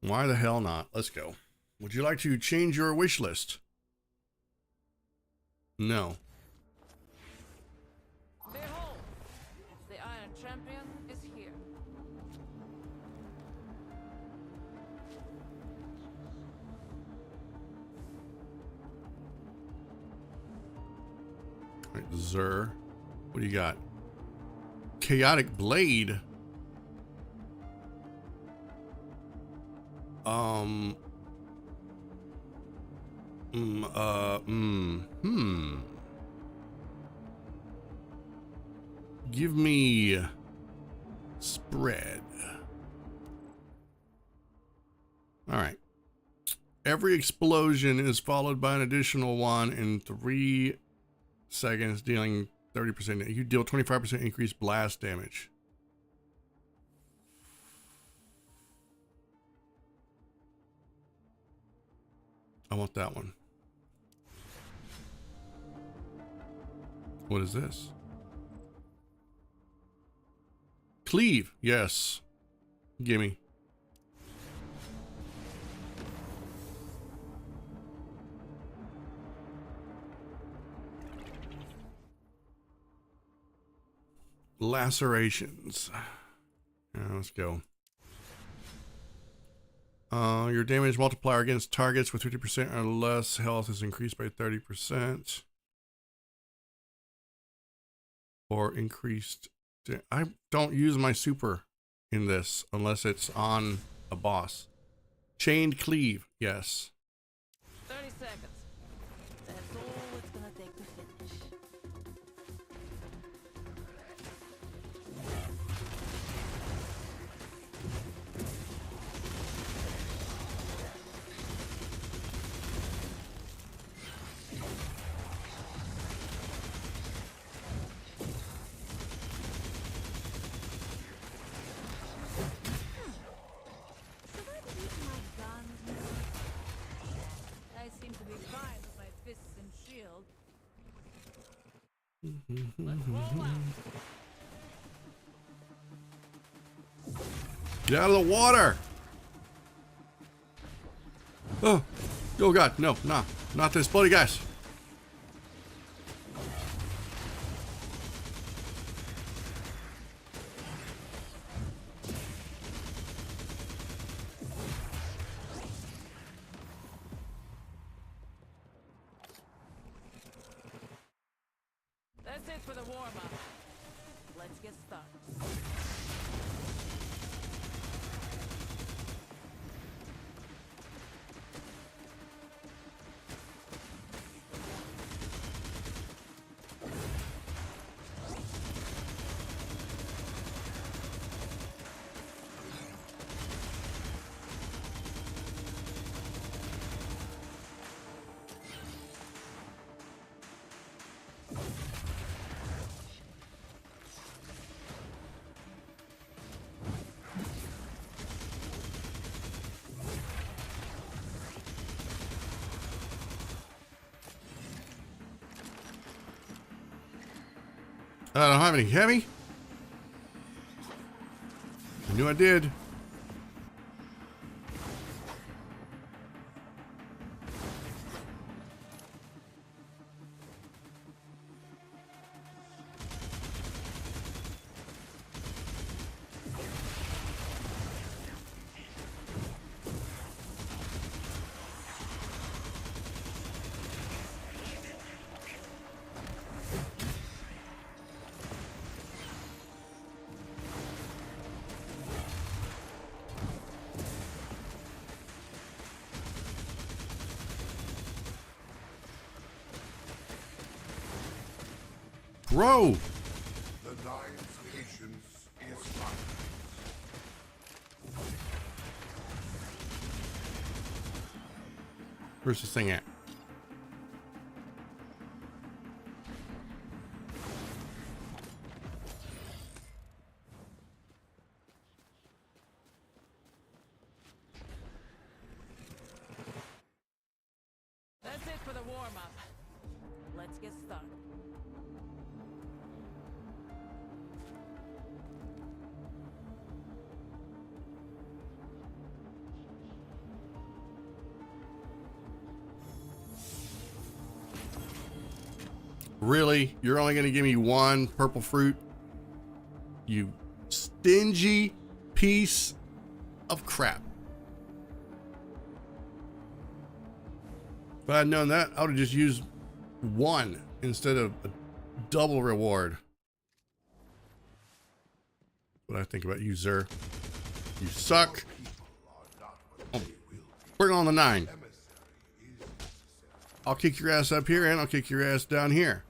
Why the hell not? Let's go. Would you like to change your wish list? No. Behold, the Iron Champion is here. All right, Xur. What do you got? Chaotic Blade. Give me spread. Every explosion is followed by an additional one in 3 seconds, dealing 30%. You deal 25% increased blast damage. I want that one. What is this? Cleave. Yes. Gimme. Lacerations. Yeah, let's go. Your damage multiplier against targets with 50% or less health is increased by 30%. Or increased. I don't use my super in this unless it's on a boss. Chained cleave. Yes. 30 seconds. That's all it's gonna take to finish. Should I be using my guns more? I seem to be fine with my fists and shield. Let's roll out. Get out of the water! Oh, oh God, no, nah, not this bloody guys. That's it for the warm-up. Let's get started. I don't have any heavy. I knew I did. Bro! The Giant's patience is mine. Where's this thing at? That's it for the warm-up. Let's get started. Really? You're only going to give me one purple fruit? You stingy piece of crap. If I had known that, I would have just used one instead of a double reward. What I think about you, Xur. You suck. Oh, bring on the 9. I'll kick your ass up here and I'll kick your ass down here.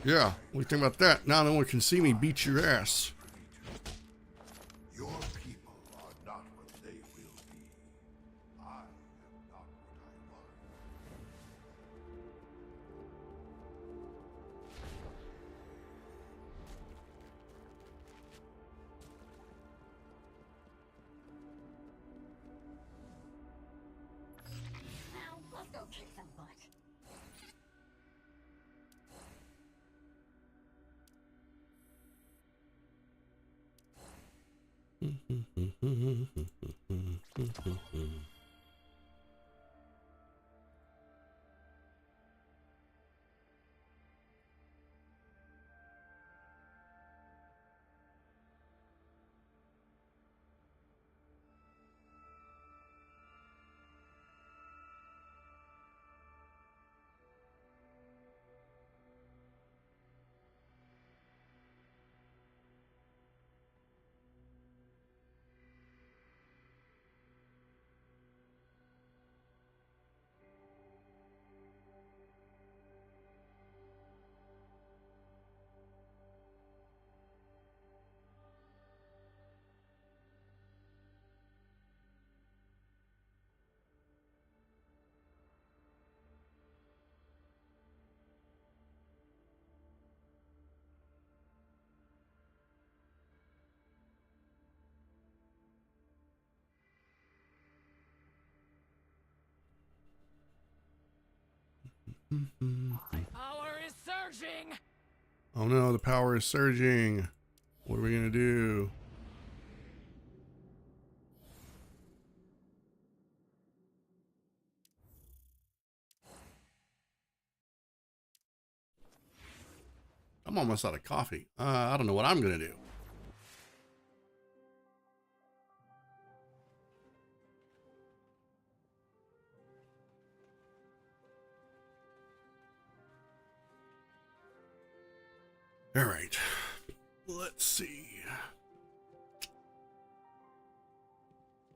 Yeah, what do you think about that? Now no one can see me beat your ass. Your people are not what they will be. Power is surging! Oh no, the power is surging. What are we gonna do? I'm almost out of coffee. I don't know what I'm gonna do. All right, let's see.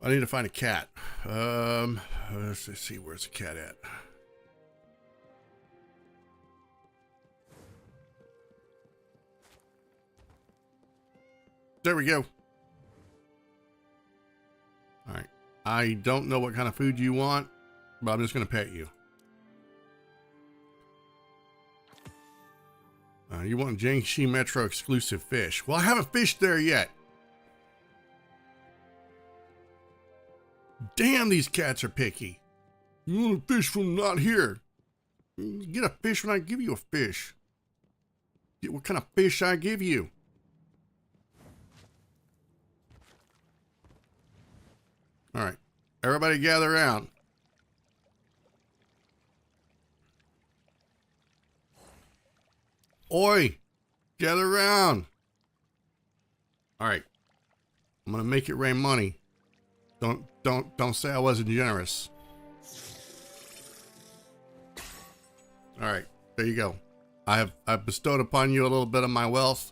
I need to find a cat. Let's see, where's the cat at? There we go. All right. I don't know what kind of food you want, but I'm just going to pet you. You want Jiangxi Metro exclusive fish. Well, I haven't fished there yet. Damn, these cats are picky. You want a fish from not here. You get a fish when I give you a fish. Get what kind of fish I give you. All right. Everybody gather around. Oi, gather around. All right. I'm going to make it rain money. Don't say I wasn't generous. All right. There you go. I've bestowed upon you a little bit of my wealth.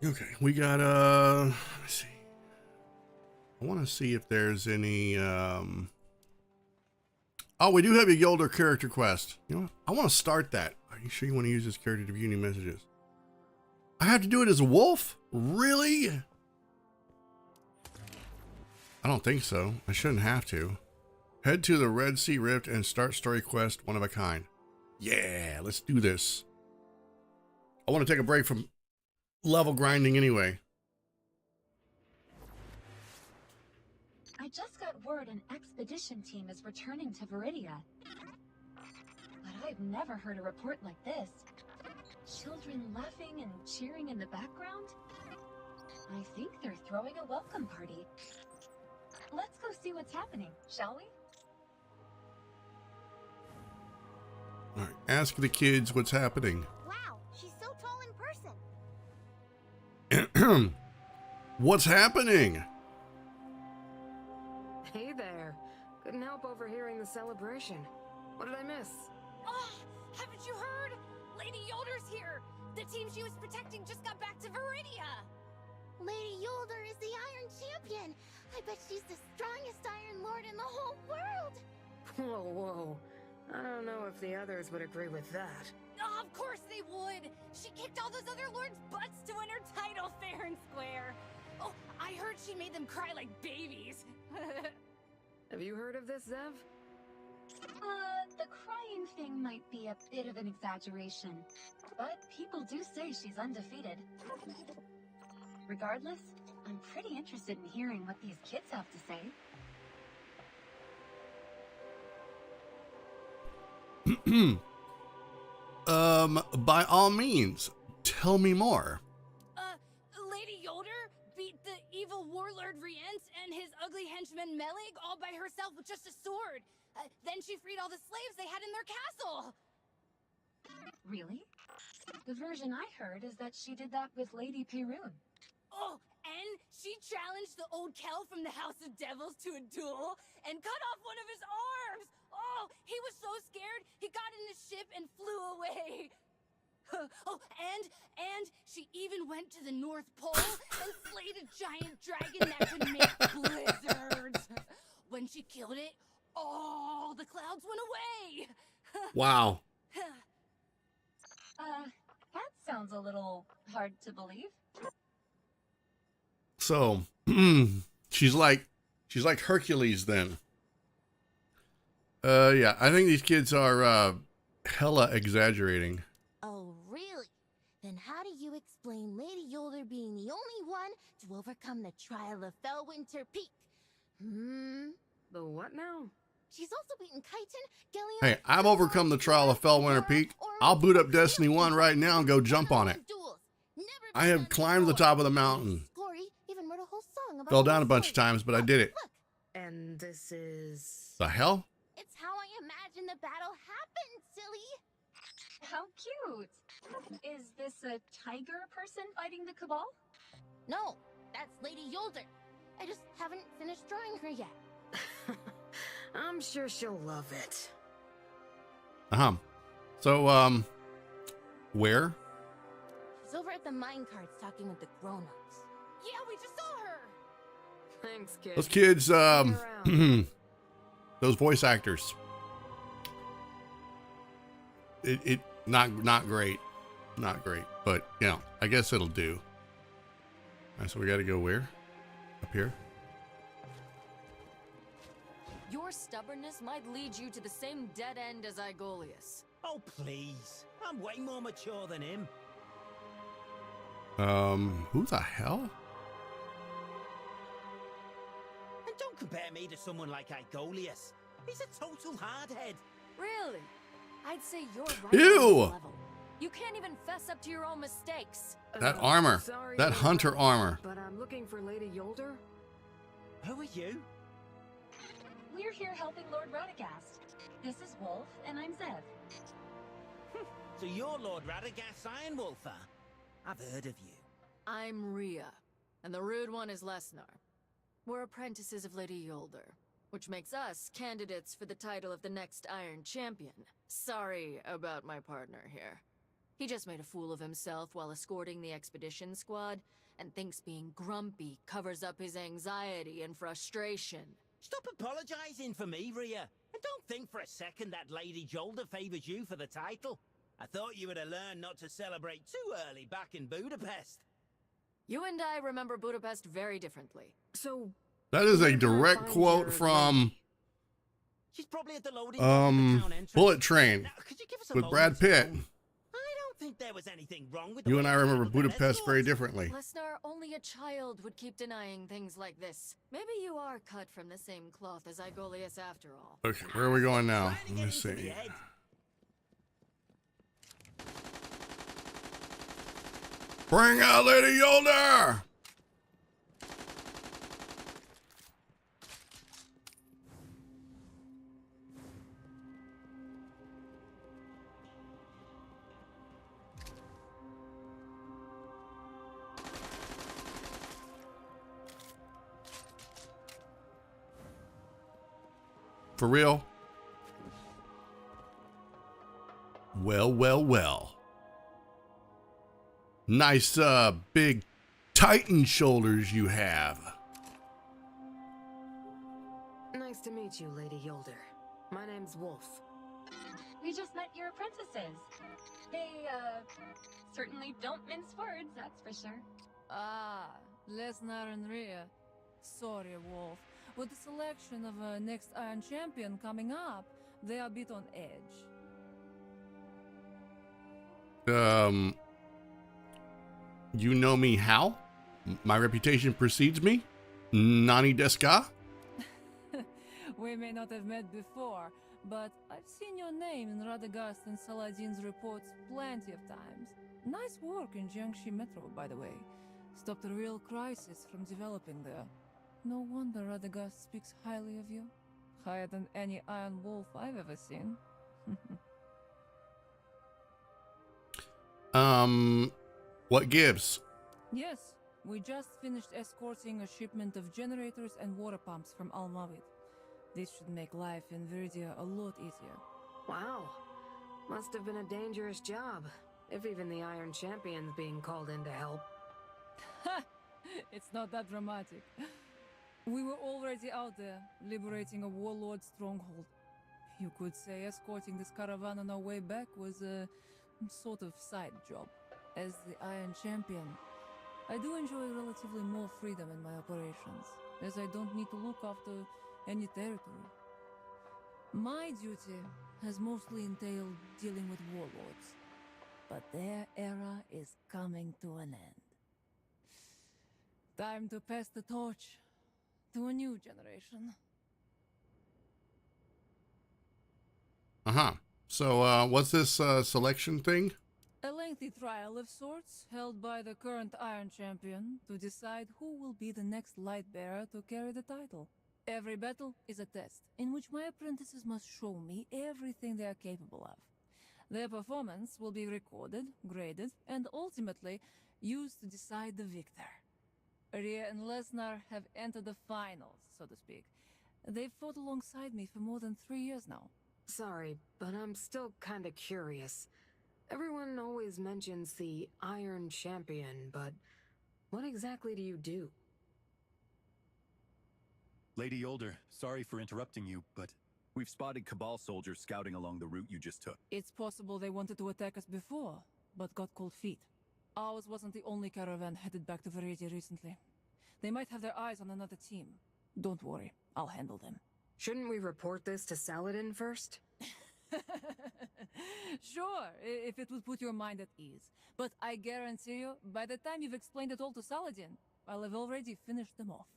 Okay, we got let me see. I want to see if there's any oh, we do have a Yolder character quest. You know what? I want to start that. Are you sure you want to use this character to view new messages? I have to do it as a wolf? Really? I don't think so. I shouldn't have to. Head to the Red Sea Rift and start story quest one of a kind. Yeah, let's do this. I want to take a break from level grinding anyway. I just got word an expedition team is returning to Viridia. But I've never heard a report like this. Children laughing and cheering in the background? I think they're throwing a welcome party. Let's go see what's happening, shall we? All right, ask the kids what's happening. Wow, she's so tall in person. What's happening? Hey there. Couldn't help overhearing the celebration. What did I miss? Oh, haven't you heard? Lady Yolder's here! The team she was protecting just got back to Viridia! Lady Yolder is the Iron Champion. I bet she's the strongest Iron Lord in the whole world. Whoa, whoa. I don't know if the others would agree with that. Oh, of course they would! She kicked all those other lords' butts to win her title fair and square! Oh, I heard she made them cry like babies! Have you heard of this, Zev? The crying thing might be a bit of an exaggeration, but people do say she's undefeated. Regardless, I'm pretty interested in hearing what these kids have to say. By all means, tell me more. Lady Yolder beat the evil warlord Rience and his ugly henchman Melig all by herself with just a sword. Then she freed all the slaves they had in their castle. Really? The version I heard is that she did that with Lady Perun. Oh, and she challenged the old Kel from the House of Devils to a duel and cut off one of his arms. Oh, he was so scared he got in his ship and flew away. Oh, and she even went to the North Pole and slayed a giant dragon that could make blizzards. When she killed it, all the clouds went away. Wow. That sounds a little hard to believe. So, she's like Hercules then. Yeah, I think these kids are hella exaggerating. Oh, really? Then how do you explain Lady Yolder being the only one to overcome the trial of Fellwinter Peak? The what now? She's also beaten Chiton, Gellion... Hey, I've overcome the trial of Fellwinter Peak. I'll boot up Destiny 1 right now and go jump on it. I have climbed the top of the mountain. Fell down a bunch of times, but I did it. And this is... The hell? It's how I imagine the battle happened, silly. How cute. Is this a tiger person fighting the Cabal? No, that's Lady Yolder. I just haven't finished drawing her yet. I'm sure she'll love it. So, where? She's over at the minecarts talking with the grown-ups. Yeah, we just saw her. Thanks, kid. Those kids, those voice actors. It not great. Not great, but you know, I guess it'll do. All right, so we got to go where? Up here? Your stubbornness might lead you to the same dead end as Igolius. Oh, please. I'm way more mature than him. Who the hell? And don't compare me to someone like Igolius. He's a total hardhead. Really? I'd say you're right Ew! on his level. You can't even fess up to your own mistakes. That armor. Sorry, That hunter armor. But I'm looking for Lady Yolder. Who are you? We're here helping Lord Radagast. This is Wolf, and I'm Zev. So you're Lord Radagast Ironwolfer. I've heard of you. I'm Rhea, and the rude one is Lesnar. We're apprentices of Lady Yolder, which makes us candidates for the title of the next Iron Champion. Sorry about my partner here. He just made a fool of himself while escorting the expedition squad, and thinks being grumpy covers up his anxiety and frustration. Stop apologizing for me, Rhea. And don't think for a second that Lady Yolder favors you for the title. I thought you would have learned not to celebrate too early back in Budapest. You and I remember Budapest very differently. So... That is a direct quote from She's probably at the loading dock at the town entrance. Bullet Train Now, could you give us a with moment Brad to Pitt. phone? I don't think there was anything wrong with the You way and I you remember handled that Budapest very escort. differently. Lesnar, only a child would keep denying things like this. Maybe you are cut from the same cloth as Igolius after all. Okay, where are we going now? Trying to Let get me into the see. head. Bring out Lady Yolder! For real? Well, well, well. Nice, big Titan shoulders you have. Nice to meet you, Lady Yolder. My name's Wolf. We just met your apprentices. They, certainly don't mince words, that's for sure. Ah, Lesnar and Rhea. Sorry, Wolf. With the selection of a next Iron Champion coming up, they are a bit on edge. You know me how? My reputation precedes me? Nani desu ka? We may not have met before, but I've seen your name in Radagast and Saladin's reports plenty of times. Nice work in Jiangxi Metro, by the way. Stopped a real crisis from developing there. No wonder Radagast speaks highly of you. Higher than any Iron Wolf I've ever seen. What gives? Yes, we just finished escorting a shipment of generators and water pumps from Almavit. This should make life in Viridia a lot easier. Wow. Must have been a dangerous job, if even the Iron Champion's being called in to help. Ha! It's not that dramatic. We were already out there, liberating a warlord stronghold. You could say escorting this caravan on our way back was a sort of side job. As the Iron Champion, I do enjoy relatively more freedom in my operations, as I don't need to look after any territory. My duty has mostly entailed dealing with warlords, but their era is coming to an end. Time to pass the torch to a new generation. So, what's this selection thing? A lengthy trial of sorts, held by the current Iron Champion, to decide who will be the next light bearer to carry the title. Every battle is a test, in which my apprentices must show me everything they are capable of. Their performance will be recorded, graded, and ultimately used to decide the victor. Rhea and Lesnar have entered the finals, so to speak. They've fought alongside me for more than 3 years now. Sorry, but I'm still kinda curious. Everyone always mentions the Iron Champion, but what exactly do you do? Lady Yolder, sorry for interrupting you, but we've spotted Cabal soldiers scouting along the route you just took. It's possible they wanted to attack us before, but got cold feet. Ours wasn't the only caravan headed back to Viridia recently. They might have their eyes on another team. Don't worry, I'll handle them. Shouldn't we report this to Saladin first? Sure, if it would put your mind at ease. But I guarantee you, by the time you've explained it all to Saladin, I'll have already finished them off.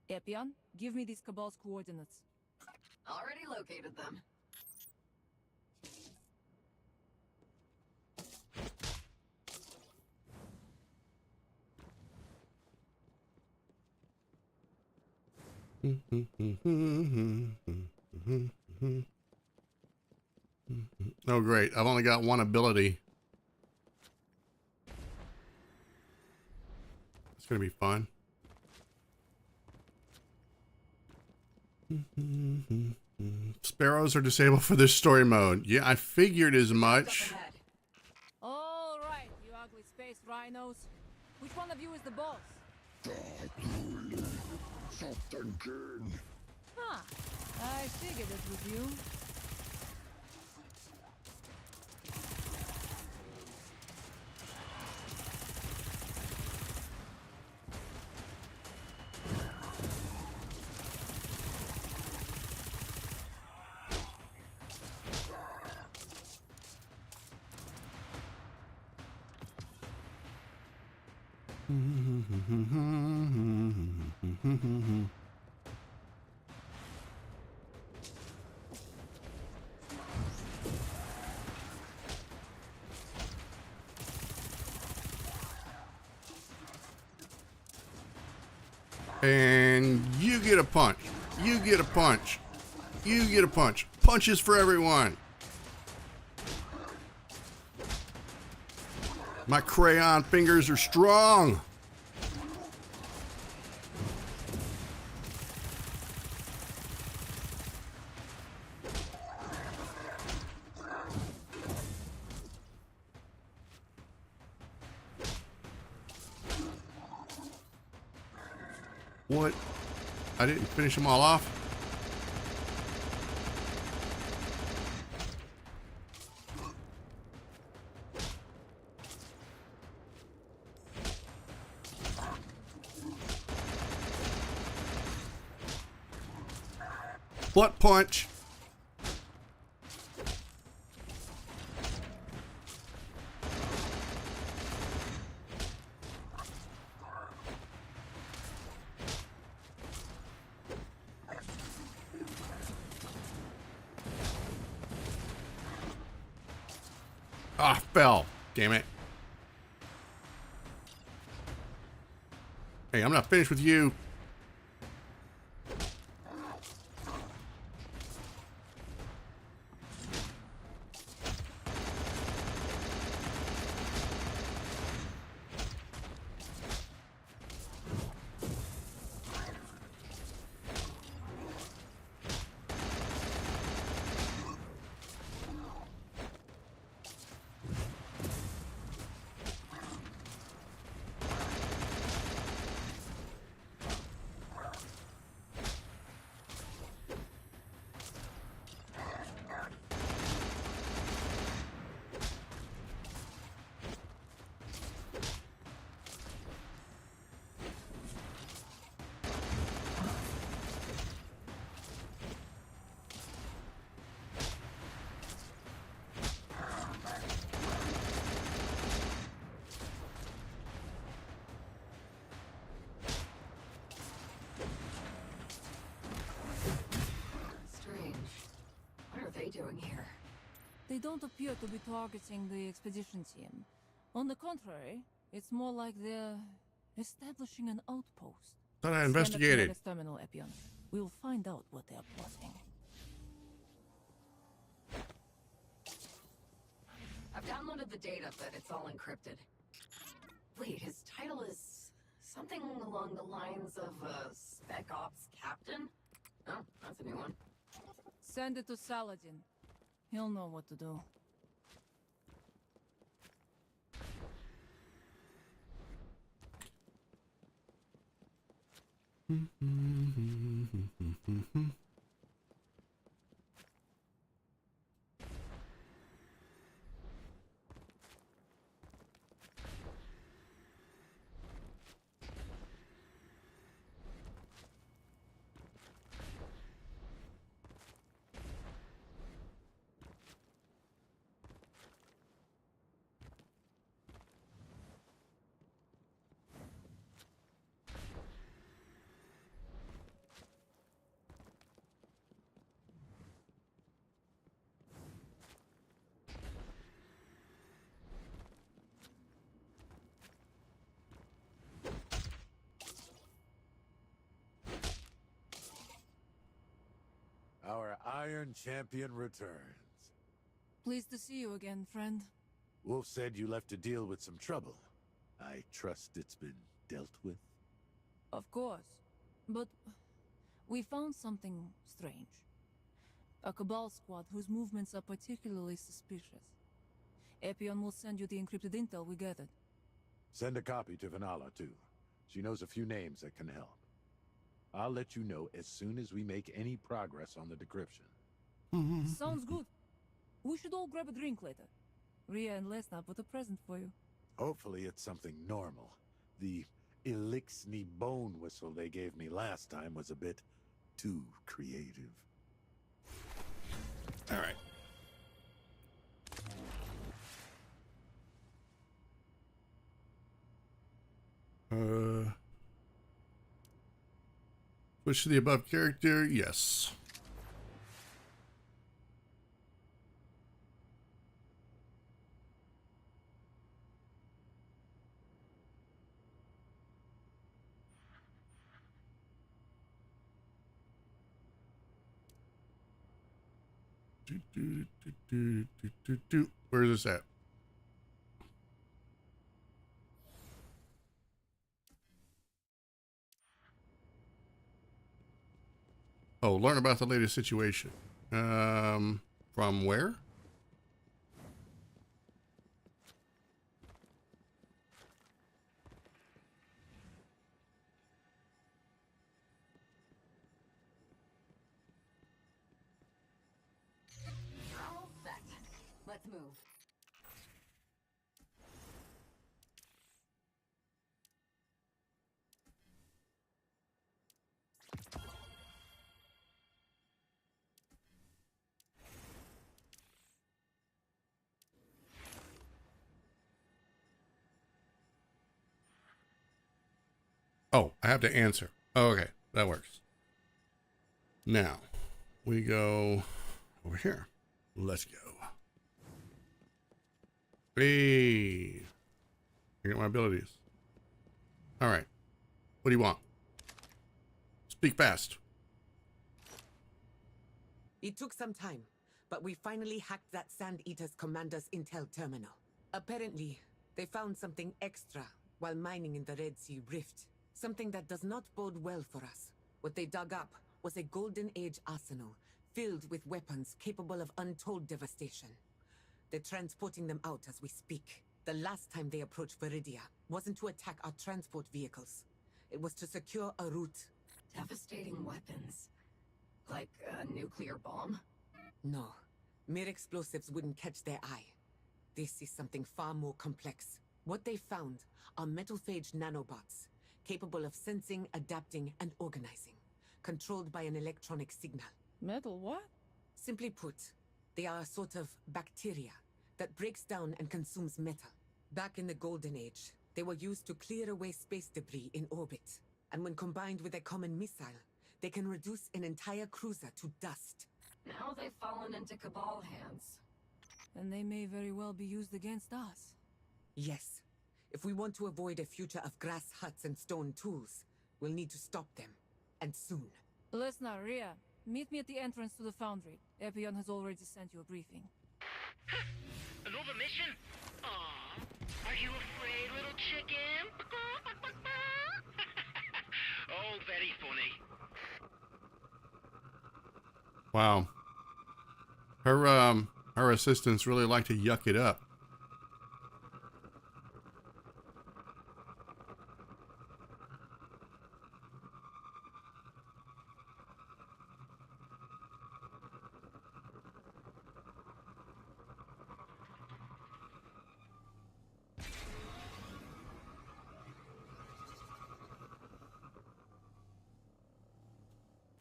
Epion, give me these Cabal's coordinates. Already located them. Oh, great. I've only got one ability. It's going to be fun. Sparrows are disabled for this story mode. Yeah, I figured as much. All right, you ugly space rhinos. Which one of you is the boss? Huh. I figured it was you. And you get a punch. You get a punch. You get a punch. Punches for everyone. My crayon fingers are strong. What? I didn't finish them all off? What punch? Ah, fell. Damn it. Hey, I'm not finished with you. Doing here? They don't appear to be targeting the expedition team. On the contrary, it's more like they're establishing an outpost. Thought I Stand up to investigated. Megas Terminal, Epion. We'll find out what they're plotting. I've downloaded the data, but it's all encrypted. Wait, his title is something along the lines of Spec Ops Captain? Oh, that's a new one. Send it to Saladin. He'll know what to do. Our Iron Champion returns. Pleased to see you again, friend. Wolf said you left to deal with some trouble. I trust it's been dealt with? Of course. But we found something strange. A Cabal squad whose movements are particularly suspicious. Epion will send you the encrypted intel we gathered. Send a copy to Vanala, too. She knows a few names that can help. I'll let you know as soon as we make any progress on the decryption. Sounds good. We should all grab a drink later. Rhea and Lesnar put a present for you. Hopefully it's something normal. The Elixni bone whistle they gave me last time was a bit too creative. All right. Switch to the above character, yes. Where is this at? Oh, learn about the latest situation. From where? You're all set. Let's move. Oh, I have to answer. Oh, okay, that works. Now, we go over here. Let's go. Hey. I got my abilities. All right. What do you want? Speak fast. It took some time, but we finally hacked that Sand Eater's commander's intel terminal. Apparently, they found something extra while mining in the Red Sea Rift. Something that does not bode well for us. What they dug up was a Golden Age arsenal filled with weapons capable of untold devastation. They're transporting them out as we speak. The last time they approached Viridia wasn't to attack our transport vehicles. It was to secure a route. Devastating weapons. Like a nuclear bomb? No. Mere explosives wouldn't catch their eye. This is something far more complex. What they found are metal-phage nanobots, capable of sensing, adapting, and organizing, controlled by an electronic signal. Metal what? Simply put, they are a sort of bacteria that breaks down and consumes metal. Back in the Golden Age, they were used to clear away space debris in orbit. And when combined with a common missile, they can reduce an entire cruiser to dust. Now they've fallen into Cabal hands. And they may very well be used against us. Yes. If we want to avoid a future of grass huts and stone tools, we'll need to stop them. And soon. Lesnar, Rhea, meet me at the entrance to the foundry. Epion has already sent you a briefing. Another mission? Aw, are you afraid, little chicken? Oh, very funny. Wow. Her assistants really like to yuck it up.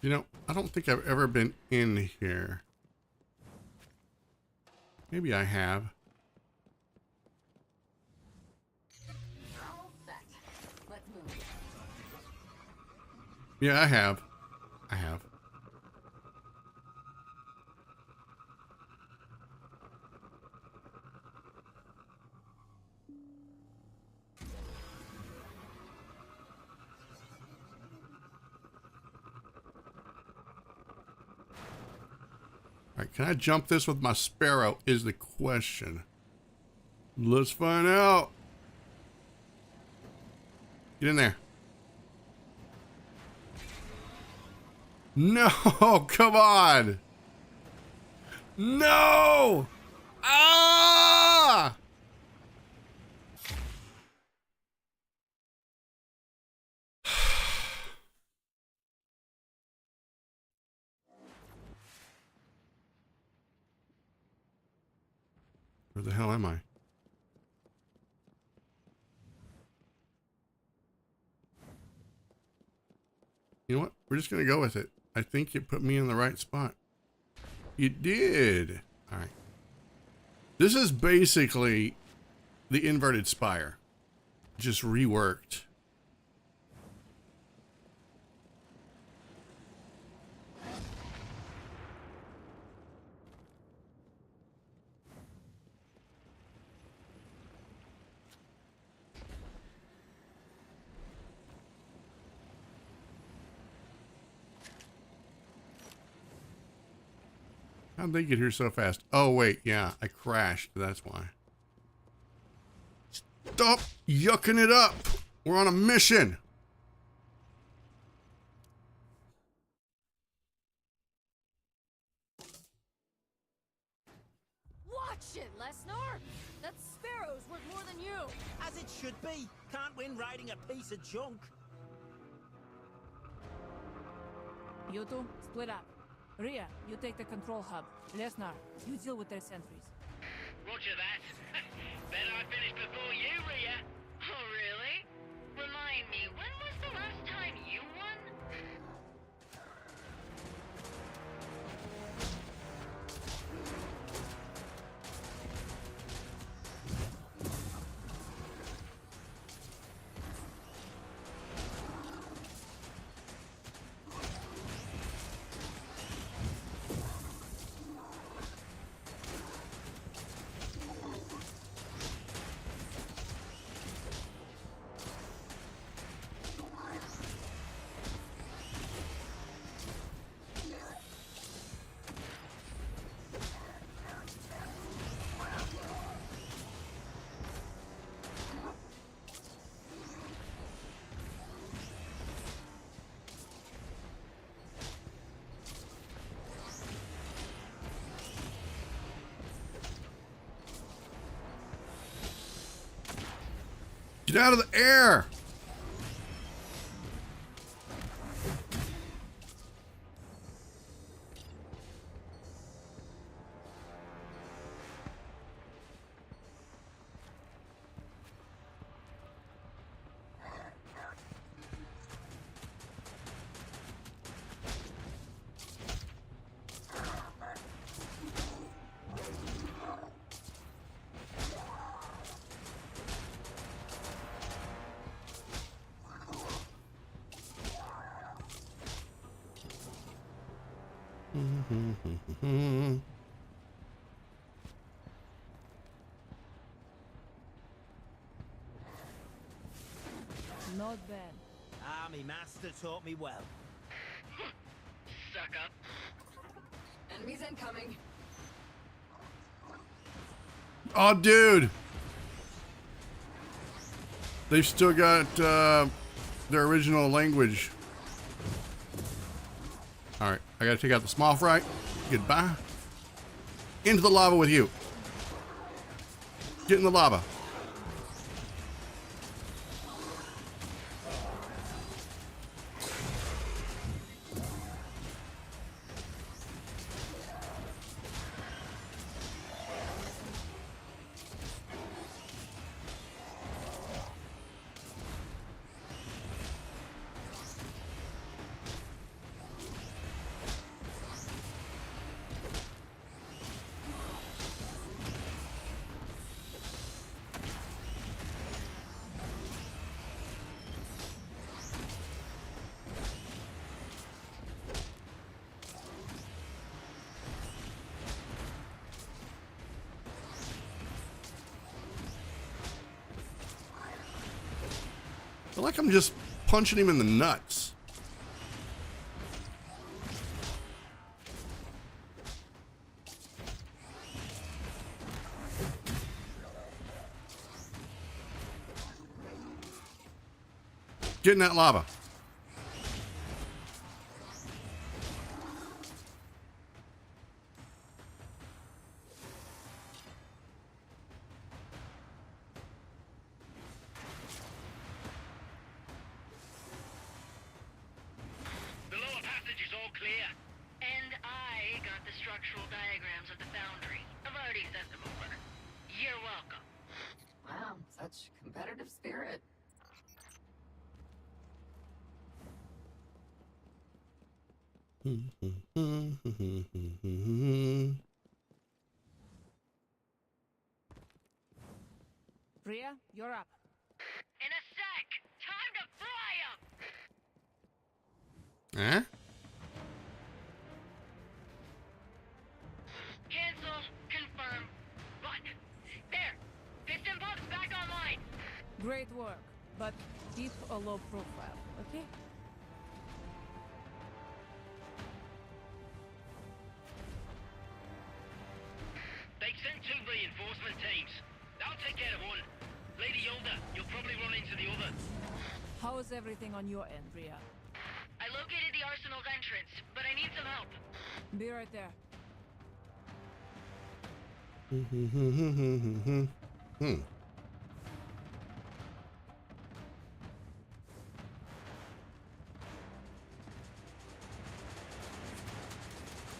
You know, I don't think I've ever been in here. Maybe I have. All set. Let's move. Yeah, I have. I have. All right, can I jump this with my Sparrow is the question. Let's find out. Get in there. No, come on. No. Ah! Where the hell am I? You know what? We're just going to go with it. I think you put me in the right spot. You did. All right. This is basically the inverted spire. Just reworked. How'd they get here so fast? Oh, wait. Yeah, I crashed. That's why. Stop yucking it up. We're on a mission. Watch it, Lesnar! That Sparrow's worth more than you! As it should be. Can't win riding a piece of junk. You two, split up. Rhea, you take the control hub. Lesnar, you deal with their sentries. Roger that. Bet I finished before you, Rhea. Oh, really? Remind me, when was the last time you won? Get out of the air! Not bad. Army master taught me well. Suck up. Enemies incoming. Oh, dude! They've still got their original language. Alright, I gotta take out the small fry. Goodbye. Into the lava with you. Get in the lava. I feel like I'm just punching him in the nuts. Get in that lava. The lower passage is all clear. And I got the structural diagrams of the foundry. I've already sent them over. You're welcome. Wow, such competitive spirit. Priya, you're up. In a sec. Time to fry 'em. Eh? Cancel. Confirm. What? There. Piston pump's back online. Great work, but keep a low profile, okay? They sent 2 reinforcement teams. I'll take care of one. Lady Yolda, you'll probably run into the other. How is everything on your end, Priya? I located the arsenal's entrance, but I need some help. Be right there.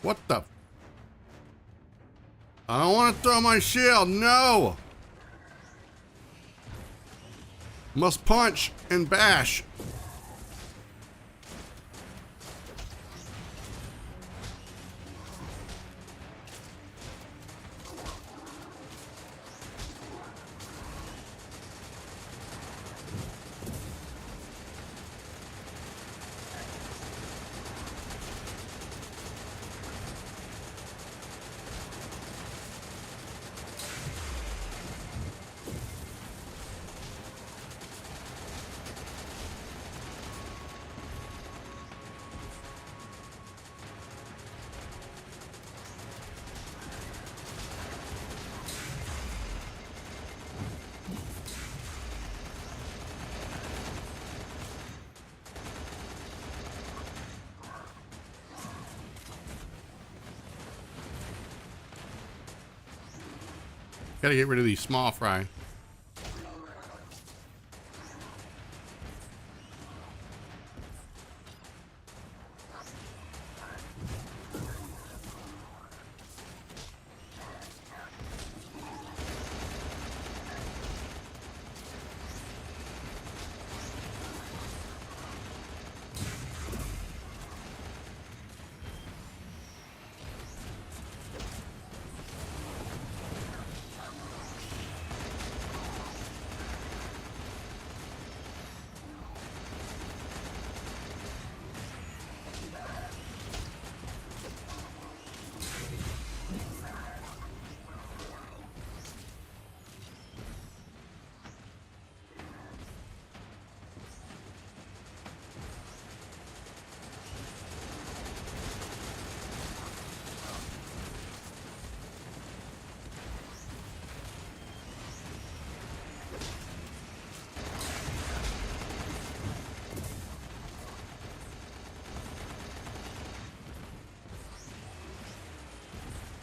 What the? I don't want to throw my shield. No. Must punch and bash. Gotta get rid of these small fry.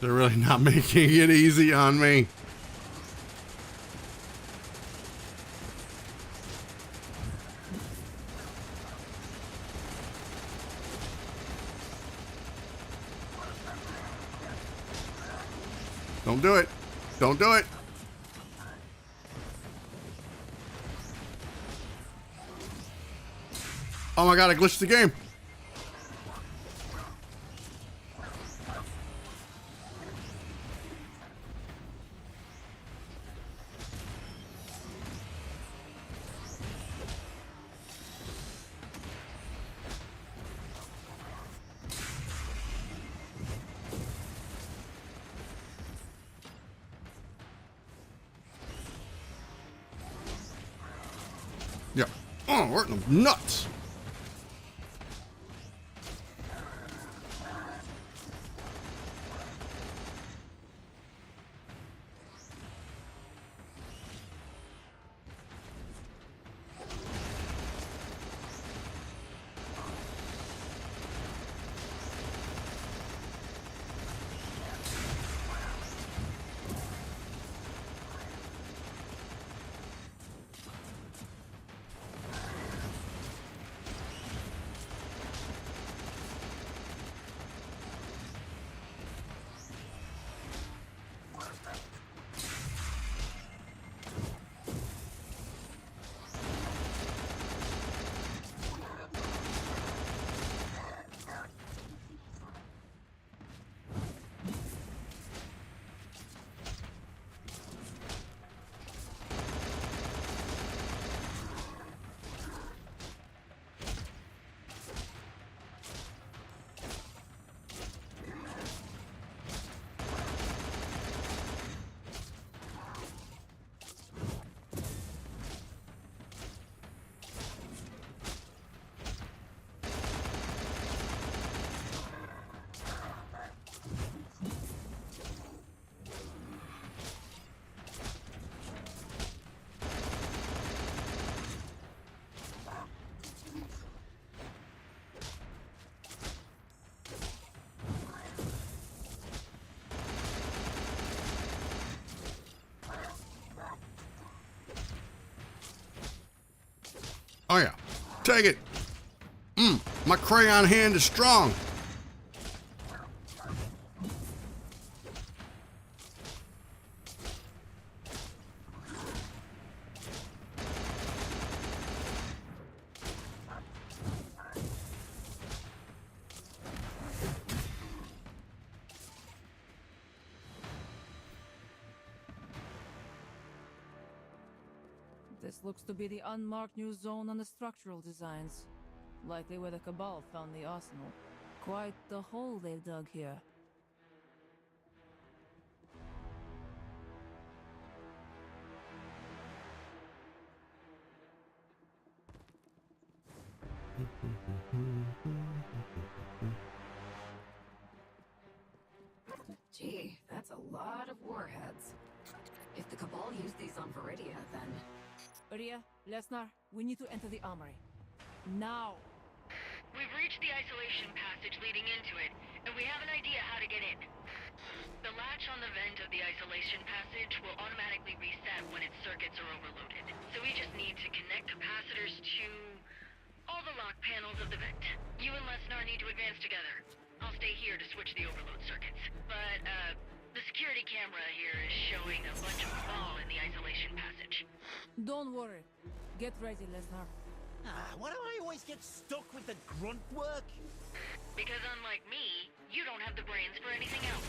They're really not making it easy on me. Don't do it. Don't do it. Oh my god, I glitched the game. Yeah. Oh, we're in the nuts. Oh yeah, take it. My crayon hand is strong. This looks to be the unmarked new zone on the structural designs. Likely where the Cabal found the arsenal. Quite the hole they've dug here. Gee, that's a lot of warheads. If the Cabal used these on Viridia, then... Rhea, Lesnar, we need to enter the armory. Now! We've reached the isolation passage leading into it, and we have an idea how to get in. The latch on the vent of the isolation passage will automatically reset when its circuits are overloaded. So we just need to connect capacitors to all the lock panels of the vent. You and Lesnar need to advance together. I'll stay here to switch the overload circuits. But, the security camera here is showing a bunch of Cabal in the isolation passage. Don't worry. Get ready, Lesnar. Why do I always get stuck with the grunt work? Because unlike me, you don't have the brains for anything else.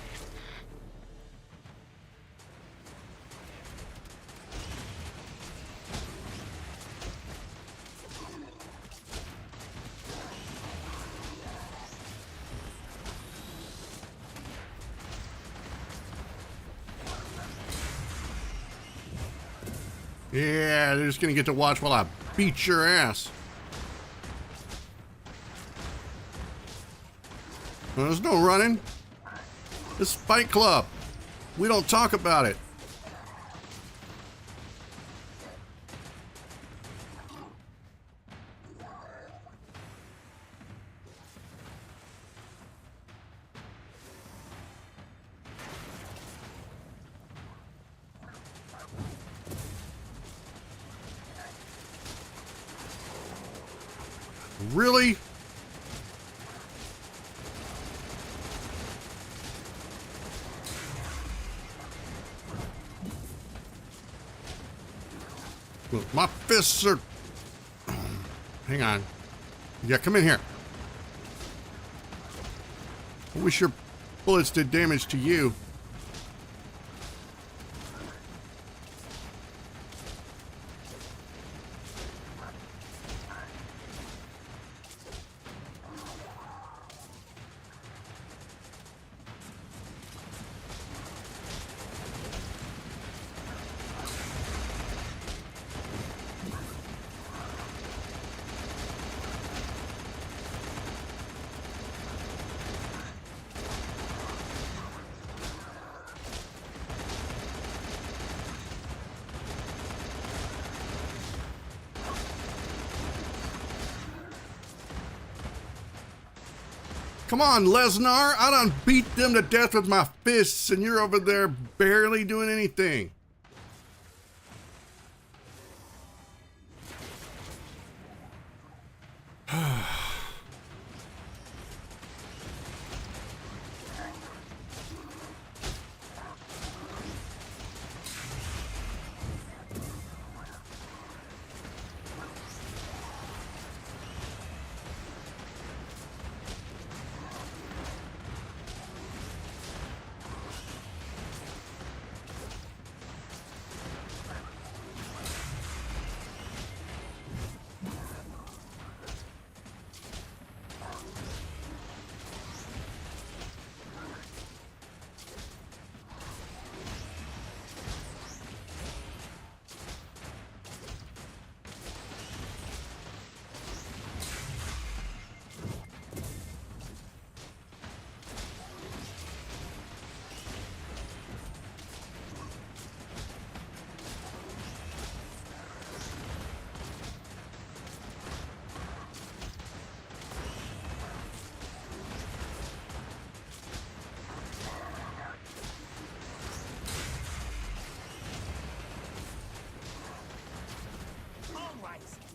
Yeah, they're just gonna get to watch while I beat your ass. There's no running. This is Fight Club. We don't talk about it. Really? Well, my fists are... Hang on. Yeah, come in here. I wish your bullets did damage to you. Come on, Lesnar. I done beat them to death with my fists, and you're over there barely doing anything.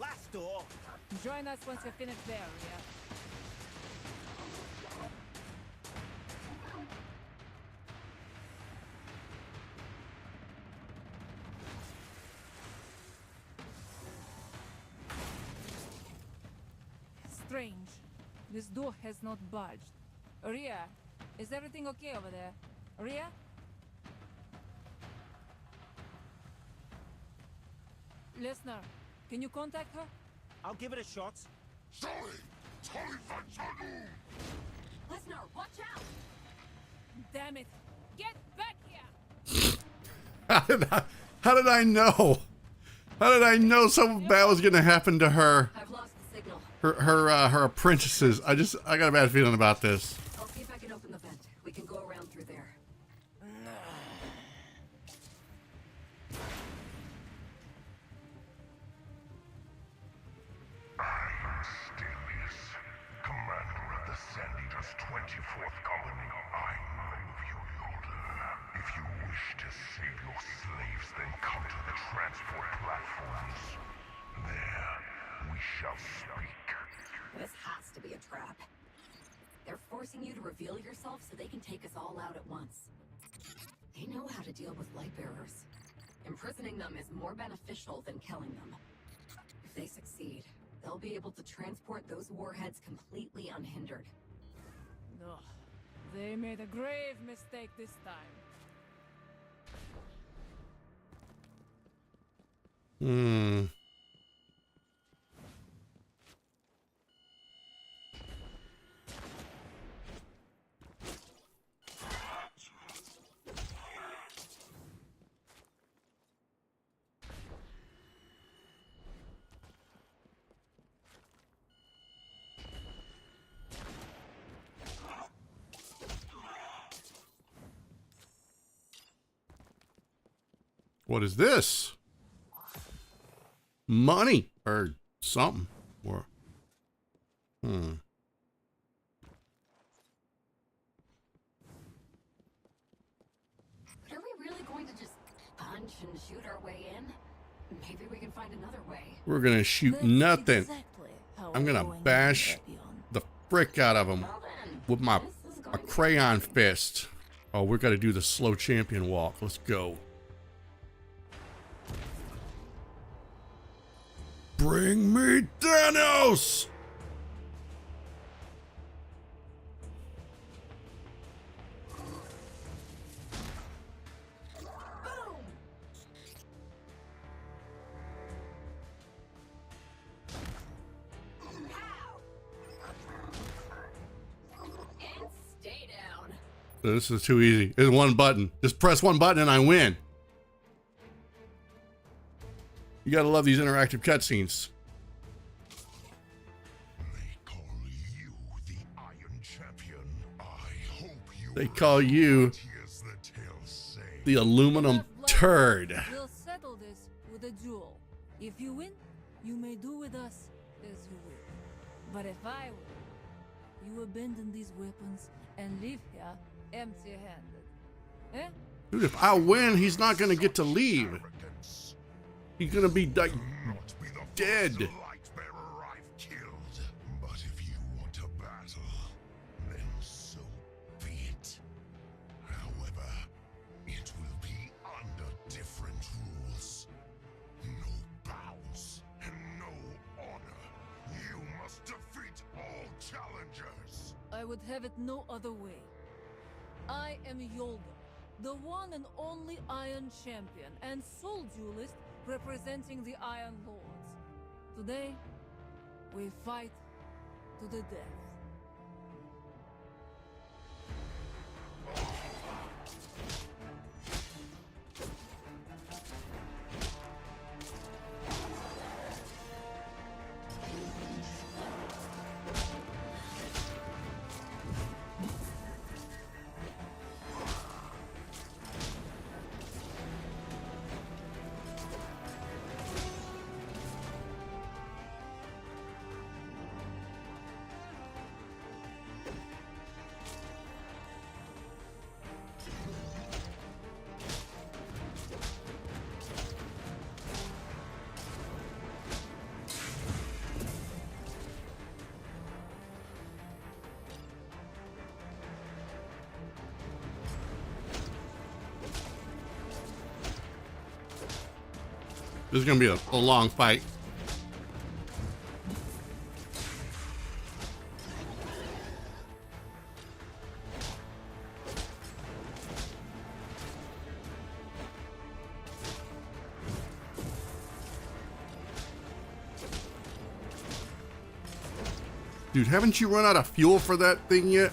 Last door. Join us once you're finished there, yeah? Strange. This door has not budged. Rhea, is everything okay over there? Rhea? Lesnar, can you contact her? I'll give it a shot. Lesnar, watch out! Damn it! Get back here! How did I know? How did I know something bad was gonna happen to her? I've lost the signal. Her apprentices. I got a bad feeling about this. I'll see if I can open the vent. We can go around through there. Stelius, commander of the Sand Eaters 24th Company. I know you, Yolder. If you wish to save your slaves, then come to the transport platforms. There, we shall speak. This has to be a trap. They're forcing you to reveal yourself so they can take us all out at once. They know how to deal with light bearers. Imprisoning them is more beneficial than killing them. If they succeed, they'll be able to transport those warheads completely unhindered. Ugh. They made a grave mistake this time. Hmm. What is this? Money or something. Or But are we really going to just punch and shoot our way in? Maybe we can find another way. we're gonna shoot That's nothing. exactly how I'm gonna bash the frick out of him with my a crayon fist. Oh, we're gonna do the slow champion walk. Let's go. Bring me Thanos! This is too easy. It's one button. Just press one button and I win. You gotta love these interactive cutscenes. They call you the aluminum turd. We'll settle this with a duel. If you win, you may do with us as you will. But if I win, you abandon these weapons and leave here empty-handed. Eh? Dude, if I win, he's not gonna get to leave. He's gonna be like dead. I would have it no other way. I am Yolder, the one and only Iron Champion and sole duelist representing the Iron Lords. Today, we fight to the death. This is gonna be a long fight. Dude, haven't you run out of fuel for that thing yet?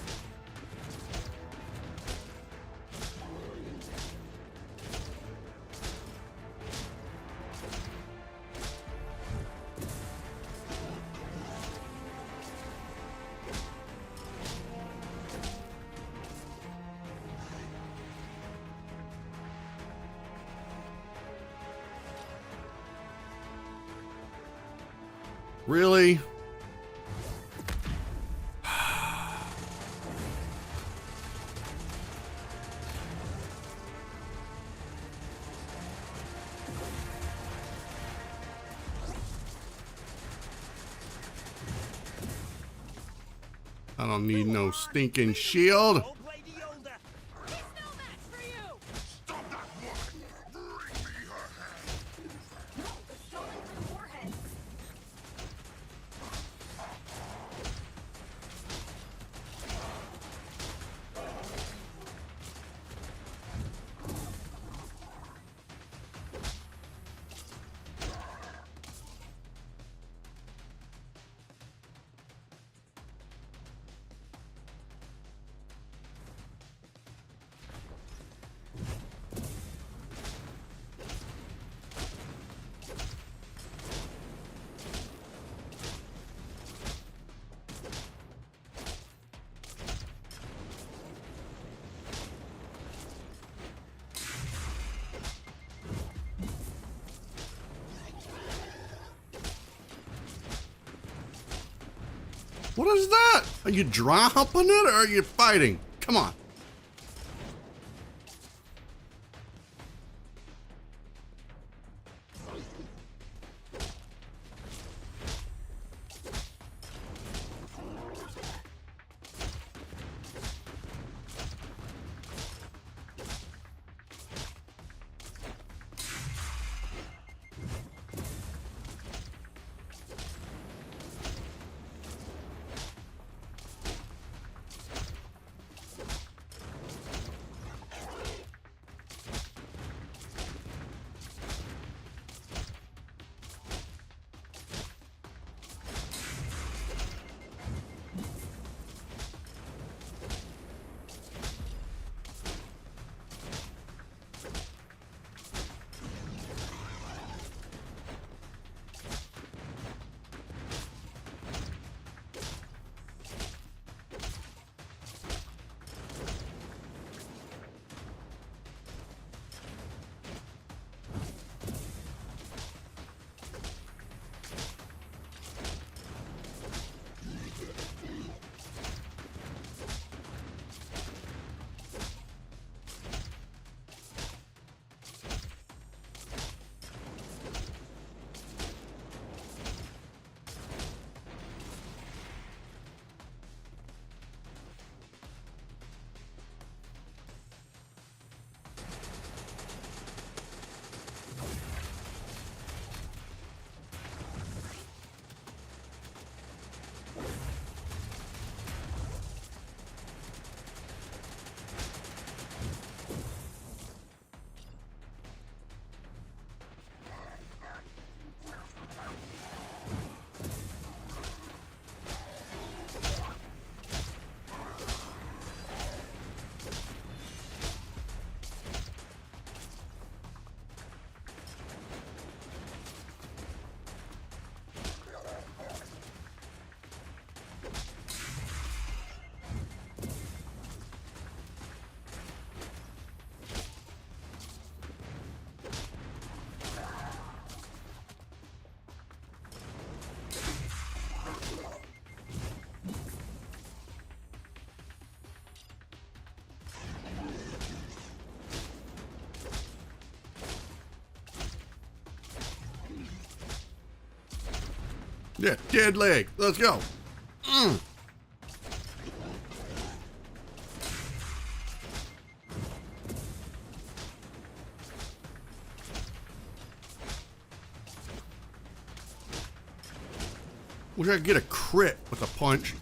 Really? I don't need no stinking shield. What is that? Are you dry humping it or are you fighting? Come on. Yeah, dead leg. Let's go. Wish I could get a crit with a punch.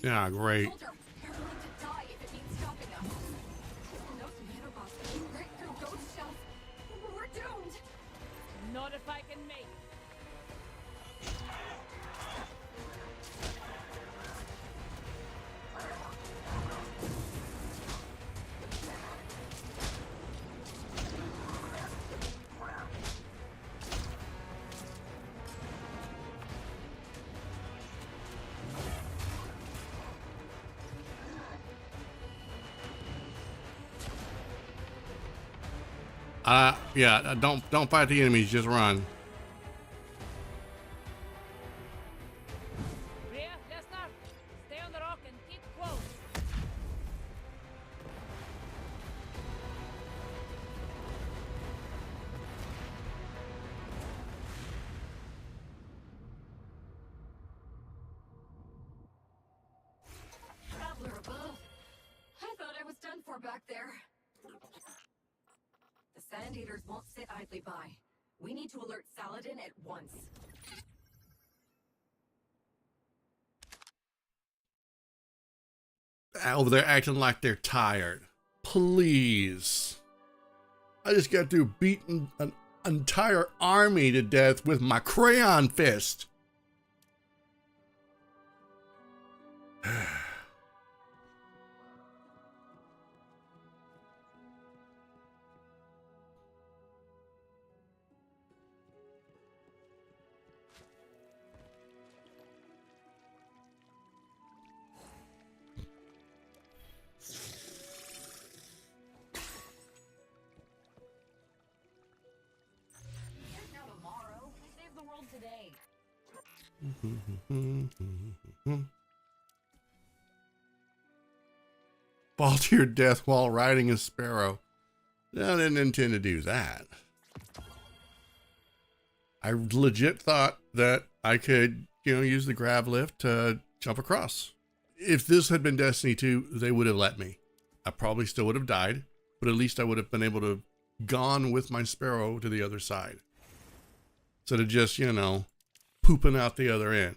Yeah, great. Not if I can make it. Yeah, don't fight the enemies, just run. Rhea, Lesnar, stay on the rock and keep close. Traveler above. I thought I was done for back there. The Sand Eaters won't sit idly by. We need to alert Saladin at once. Over there acting like they're tired. Please. I just got through beating an entire army to death with my crayon fist. Now tomorrow, save the world today. Fall to your death while riding a sparrow. No, I didn't intend to do that. I legit thought that I could, use the grav lift to jump across. If this had been Destiny 2, they would have let me. I probably still would have died, but at least I would have been able to gone with my sparrow to the other side. Instead of just, pooping out the other end.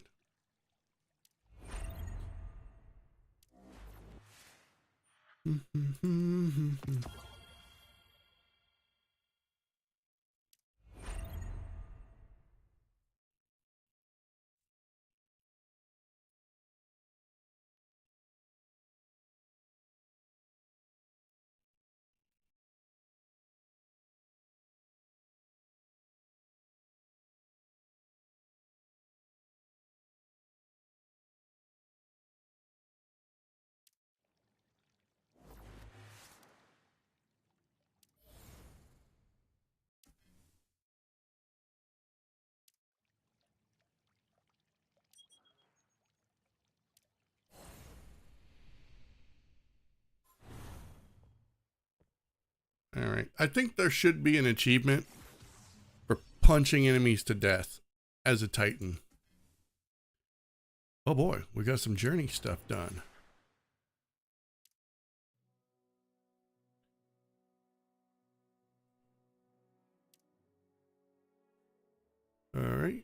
All right. I think there should be an achievement for punching enemies to death as a Titan. Oh boy, we got some journey stuff done. All right.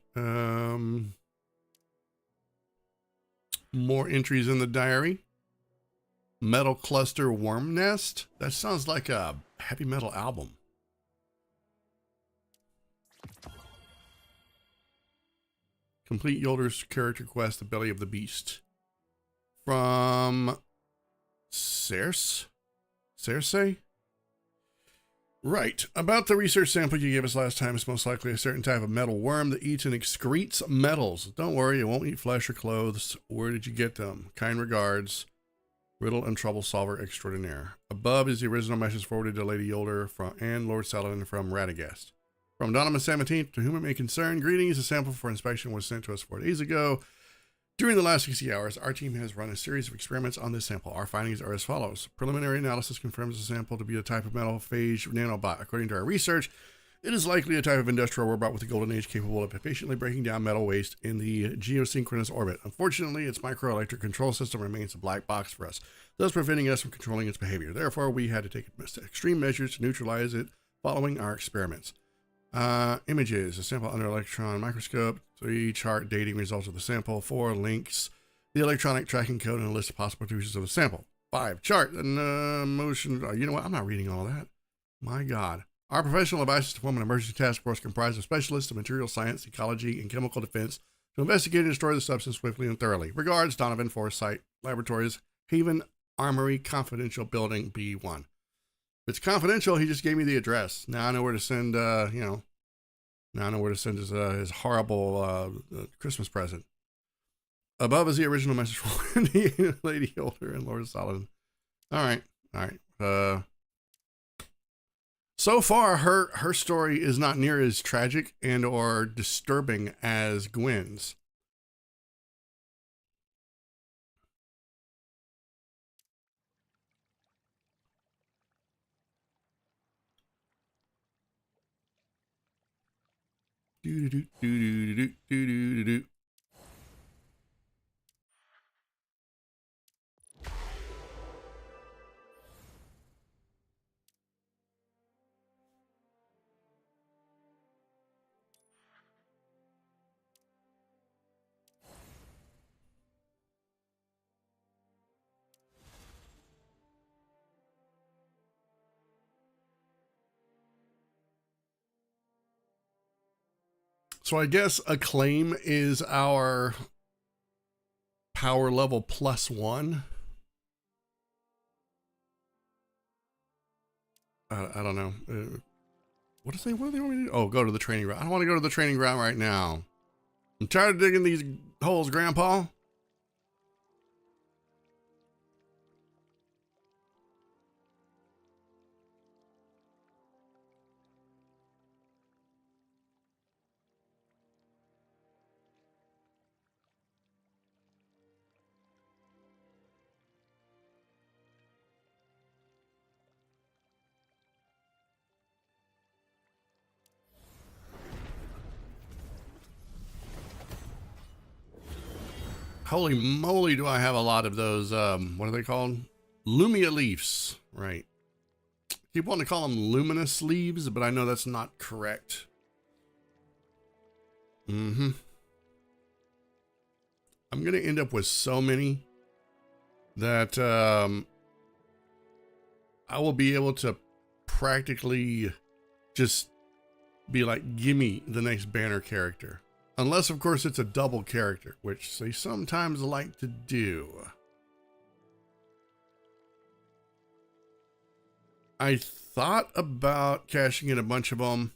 More entries in the diary. Metal Cluster Worm Nest. That sounds like a heavy metal album. Complete Yolder's character quest, The Belly of the Beast. From Circe? Right. About the research sample you gave us last time, it's most likely a certain type of metal worm that eats and excretes metals. Don't worry, it won't eat flesh or clothes. Where did you get them? Kind regards, Riddle and Trouble Solver Extraordinaire. Above is the original message forwarded to Lady Yolder and Lord Saladin from Radagast. From Donovan 17th, to whom it may concern, greetings. A sample for inspection was sent to us 4 days ago. During the last 60 hours, our team has run a series of experiments on this sample. Our findings are as follows. Preliminary analysis confirms the sample to be a type of metal-phage nanobot. According to our research, it is likely a type of industrial robot with a golden age capable of efficiently breaking down metal waste in the geosynchronous orbit. Unfortunately, its microelectric control system remains a black box for us, thus preventing us from controlling its behavior. Therefore, we had to take extreme measures to neutralize it following our experiments. Images, a sample under electron microscope, 3 chart dating results of the sample, 4 links, the electronic tracking code, and a list of possible uses of the sample. 5 chart and motion. You know what? I'm not reading all that. My God. Our professional advice is to form an emergency task force comprised of specialists in material science, ecology, and chemical defense to investigate and destroy the substance swiftly and thoroughly. Regards, Donovan Foresight Laboratories, Haven Armory, Confidential Building B1. If it's confidential, he just gave me the address. Now I know where to send, now I know where to send his horrible Christmas present. Above is the original message from Lady Yolder and Lord Saladin. All right. So far, her story is not near as tragic and or disturbing as Gwen's. So I guess Acclaim is our power level +1. I don't know. What do they want me to do? Oh, go to the training ground. I don't want to go to the training ground right now. I'm tired of digging these holes, Grandpa. Holy moly, do I have a lot of those, what are they called? Lumia leaves, right. Keep wanting to call them luminous leaves, but I know that's not correct. I'm going to end up with so many that I will be able to practically just be like, gimme the next banner character. Unless, of course, it's a double character, which they sometimes like to do. I thought about cashing in a bunch of them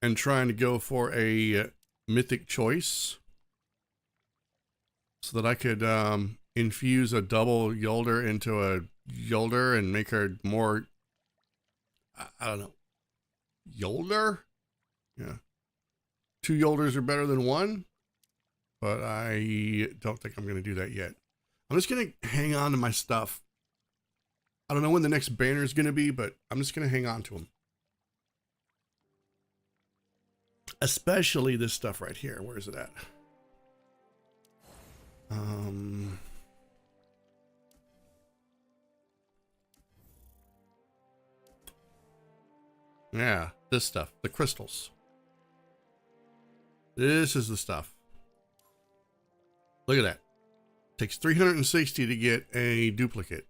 and trying to go for a mythic choice so that I could infuse a double Yolder into a Yolder and make her more, I don't know, Yolder? Yeah. 2 Yolders are better than 1, but I don't think I'm going to do that yet. I'm just going to hang on to my stuff I don't know when the next banner is going to be, but I'm just going to hang on to them. Especially this stuff right here. Where is it at? Yeah, this stuff, the crystals. This is the stuff. Look at that. Takes 360 to get a duplicate.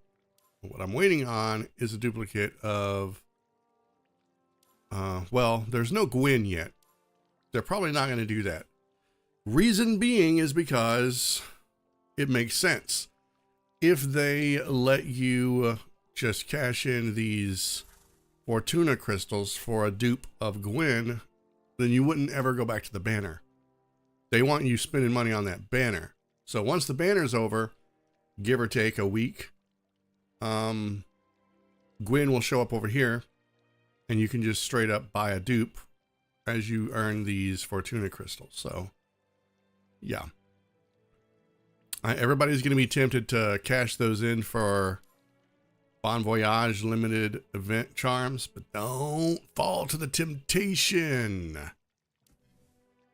What I'm waiting on is a duplicate of, well, there's no Gwyn yet. They're probably not going to do that. Reason being is because it makes sense. If they let you just cash in these Fortuna crystals for a dupe of Gwyn, then you wouldn't ever go back to the banner. They want you spending money on that banner. So once the banner's over, give or take a week, Gwyn will show up over here and you can just straight up buy a dupe as you earn these Fortuna crystals. So yeah, everybody's going to be tempted to cash those in for Bon Voyage limited event charms, but don't fall to the temptation.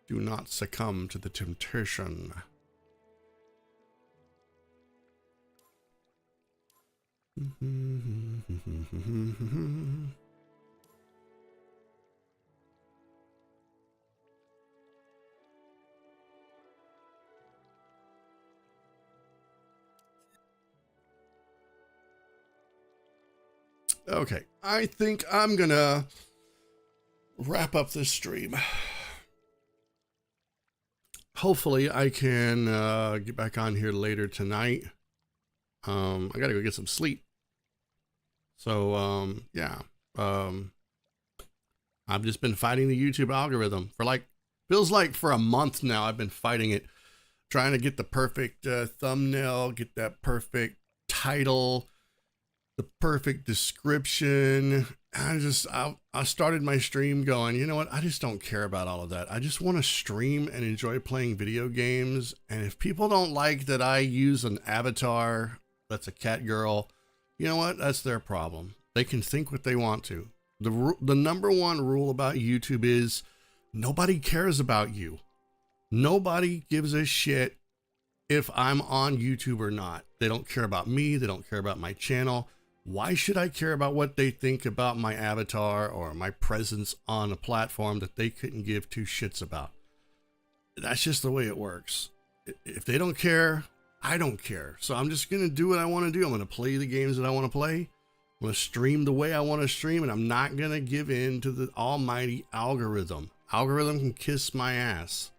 Do not succumb to the temptation. Okay, I think I'm gonna wrap up this stream. Hopefully I can get back on here later tonight. I gotta go get some sleep. So yeah, I've just been fighting the YouTube algorithm for feels like for a month now. I've been fighting it, trying to get the perfect thumbnail, get that perfect title, the perfect description. I started my stream going, you know what? I just don't care about all of that. I just want to stream and enjoy playing video games. And if people don't like that I use an avatar that's a cat girl, you know what? That's their problem. They can think what they want to. The number one rule about YouTube is nobody cares about you. Nobody gives a shit if I'm on YouTube or not. They don't care about me. They don't care about my channel. Why should I care about what they think about my avatar or my presence on a platform that they couldn't give two shits about? That's just the way it works. If they don't care, I don't care. So I'm just going to do what I want to do. I'm going to play the games that I want to play. I'm going to stream the way I want to stream, and I'm not going to give in to the almighty algorithm. Algorithm can kiss my ass.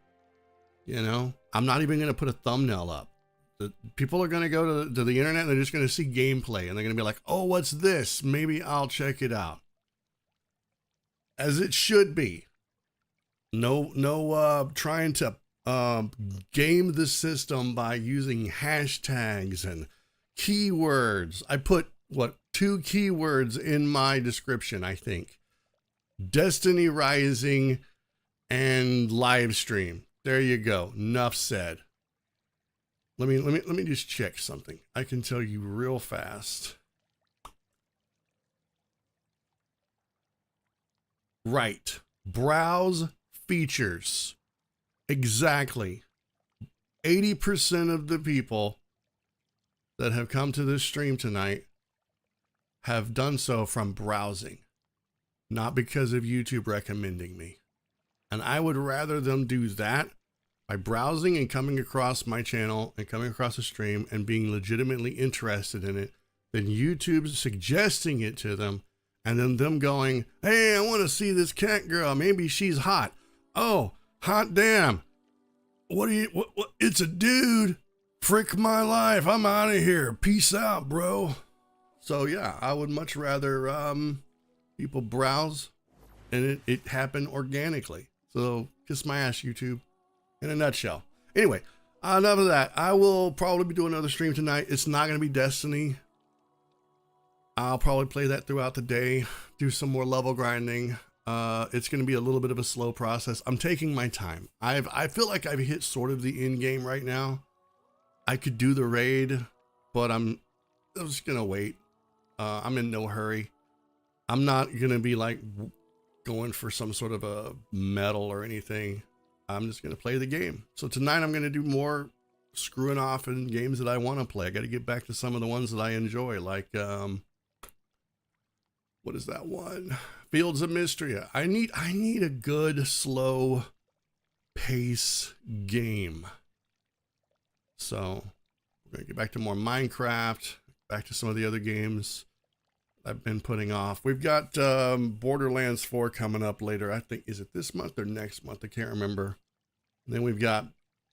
You know, I'm not even going to put a thumbnail up. The people are going to go to the internet and they're just going to see gameplay and they're going to be like, oh, what's this? Maybe I'll check it out. As it should be. No trying to game the system by using hashtags and keywords. I put, 2 keywords in my description, I think. Destiny Rising and live stream. There you go. Enough said. Let me just check something. I can tell you real fast. Right. Browse features. Exactly. 80% of the people that have come to this stream tonight have done so from browsing, not because of YouTube recommending me. And I would rather them do that by browsing and coming across my channel and coming across the stream and being legitimately interested in it than YouTube suggesting it to them and then them going, hey, I want to see this cat girl. Maybe she's hot. Oh, hot damn. What it's a dude. Frick my life. I'm out of here. Peace out, bro. So yeah, I would much rather people browse and it happen organically. So kiss my ass, YouTube. In a nutshell. Anyway, enough of that. I will probably be doing another stream tonight. It's not going to be Destiny. I'll probably play that throughout the day, do some more level grinding. It's going to be a little bit of a slow process. I'm taking my time. I feel like I've hit sort of the end game right now. I could do the raid, but I'm just going to wait. I'm in no hurry. I'm not going to be like going for some sort of a medal or anything. I'm just going to play the game. So tonight I'm going to do more screwing off in games that I want to play. I got to get back to some of the ones that I enjoy, like what is that one? Fields of Mystery. I need a good slow pace game. So we're going to get back to more Minecraft, back to some of the other games I've been putting off. We've got Borderlands 4 coming up later. I think, is it this month or next month? I can't remember. And then we've got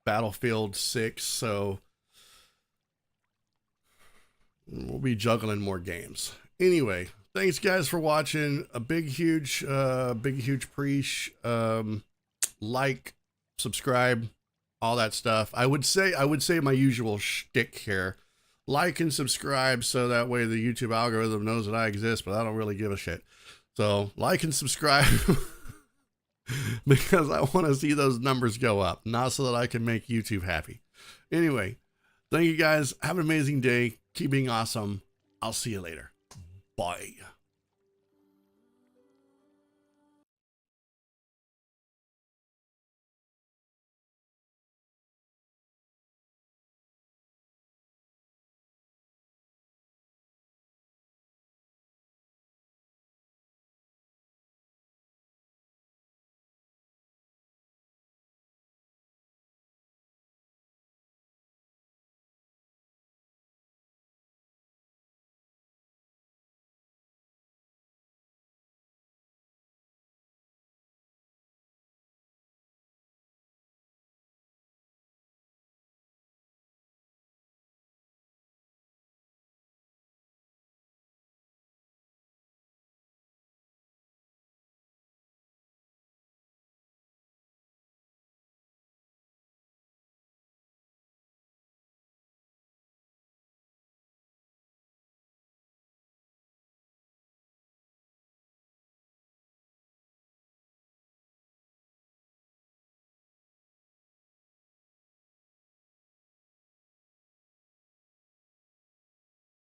Battlefield 6. So we'll be juggling more games. Anyway, thanks guys for watching. A big, huge preach. Like, subscribe, all that stuff. I would say my usual shtick here. Like and subscribe so that way the YouTube algorithm knows that I exist, but I don't really give a shit. So like and subscribe because I want to see those numbers go up, not so that I can make YouTube happy. Anyway, thank you guys. Have an amazing day. Keep being awesome. I'll see you later. Bye.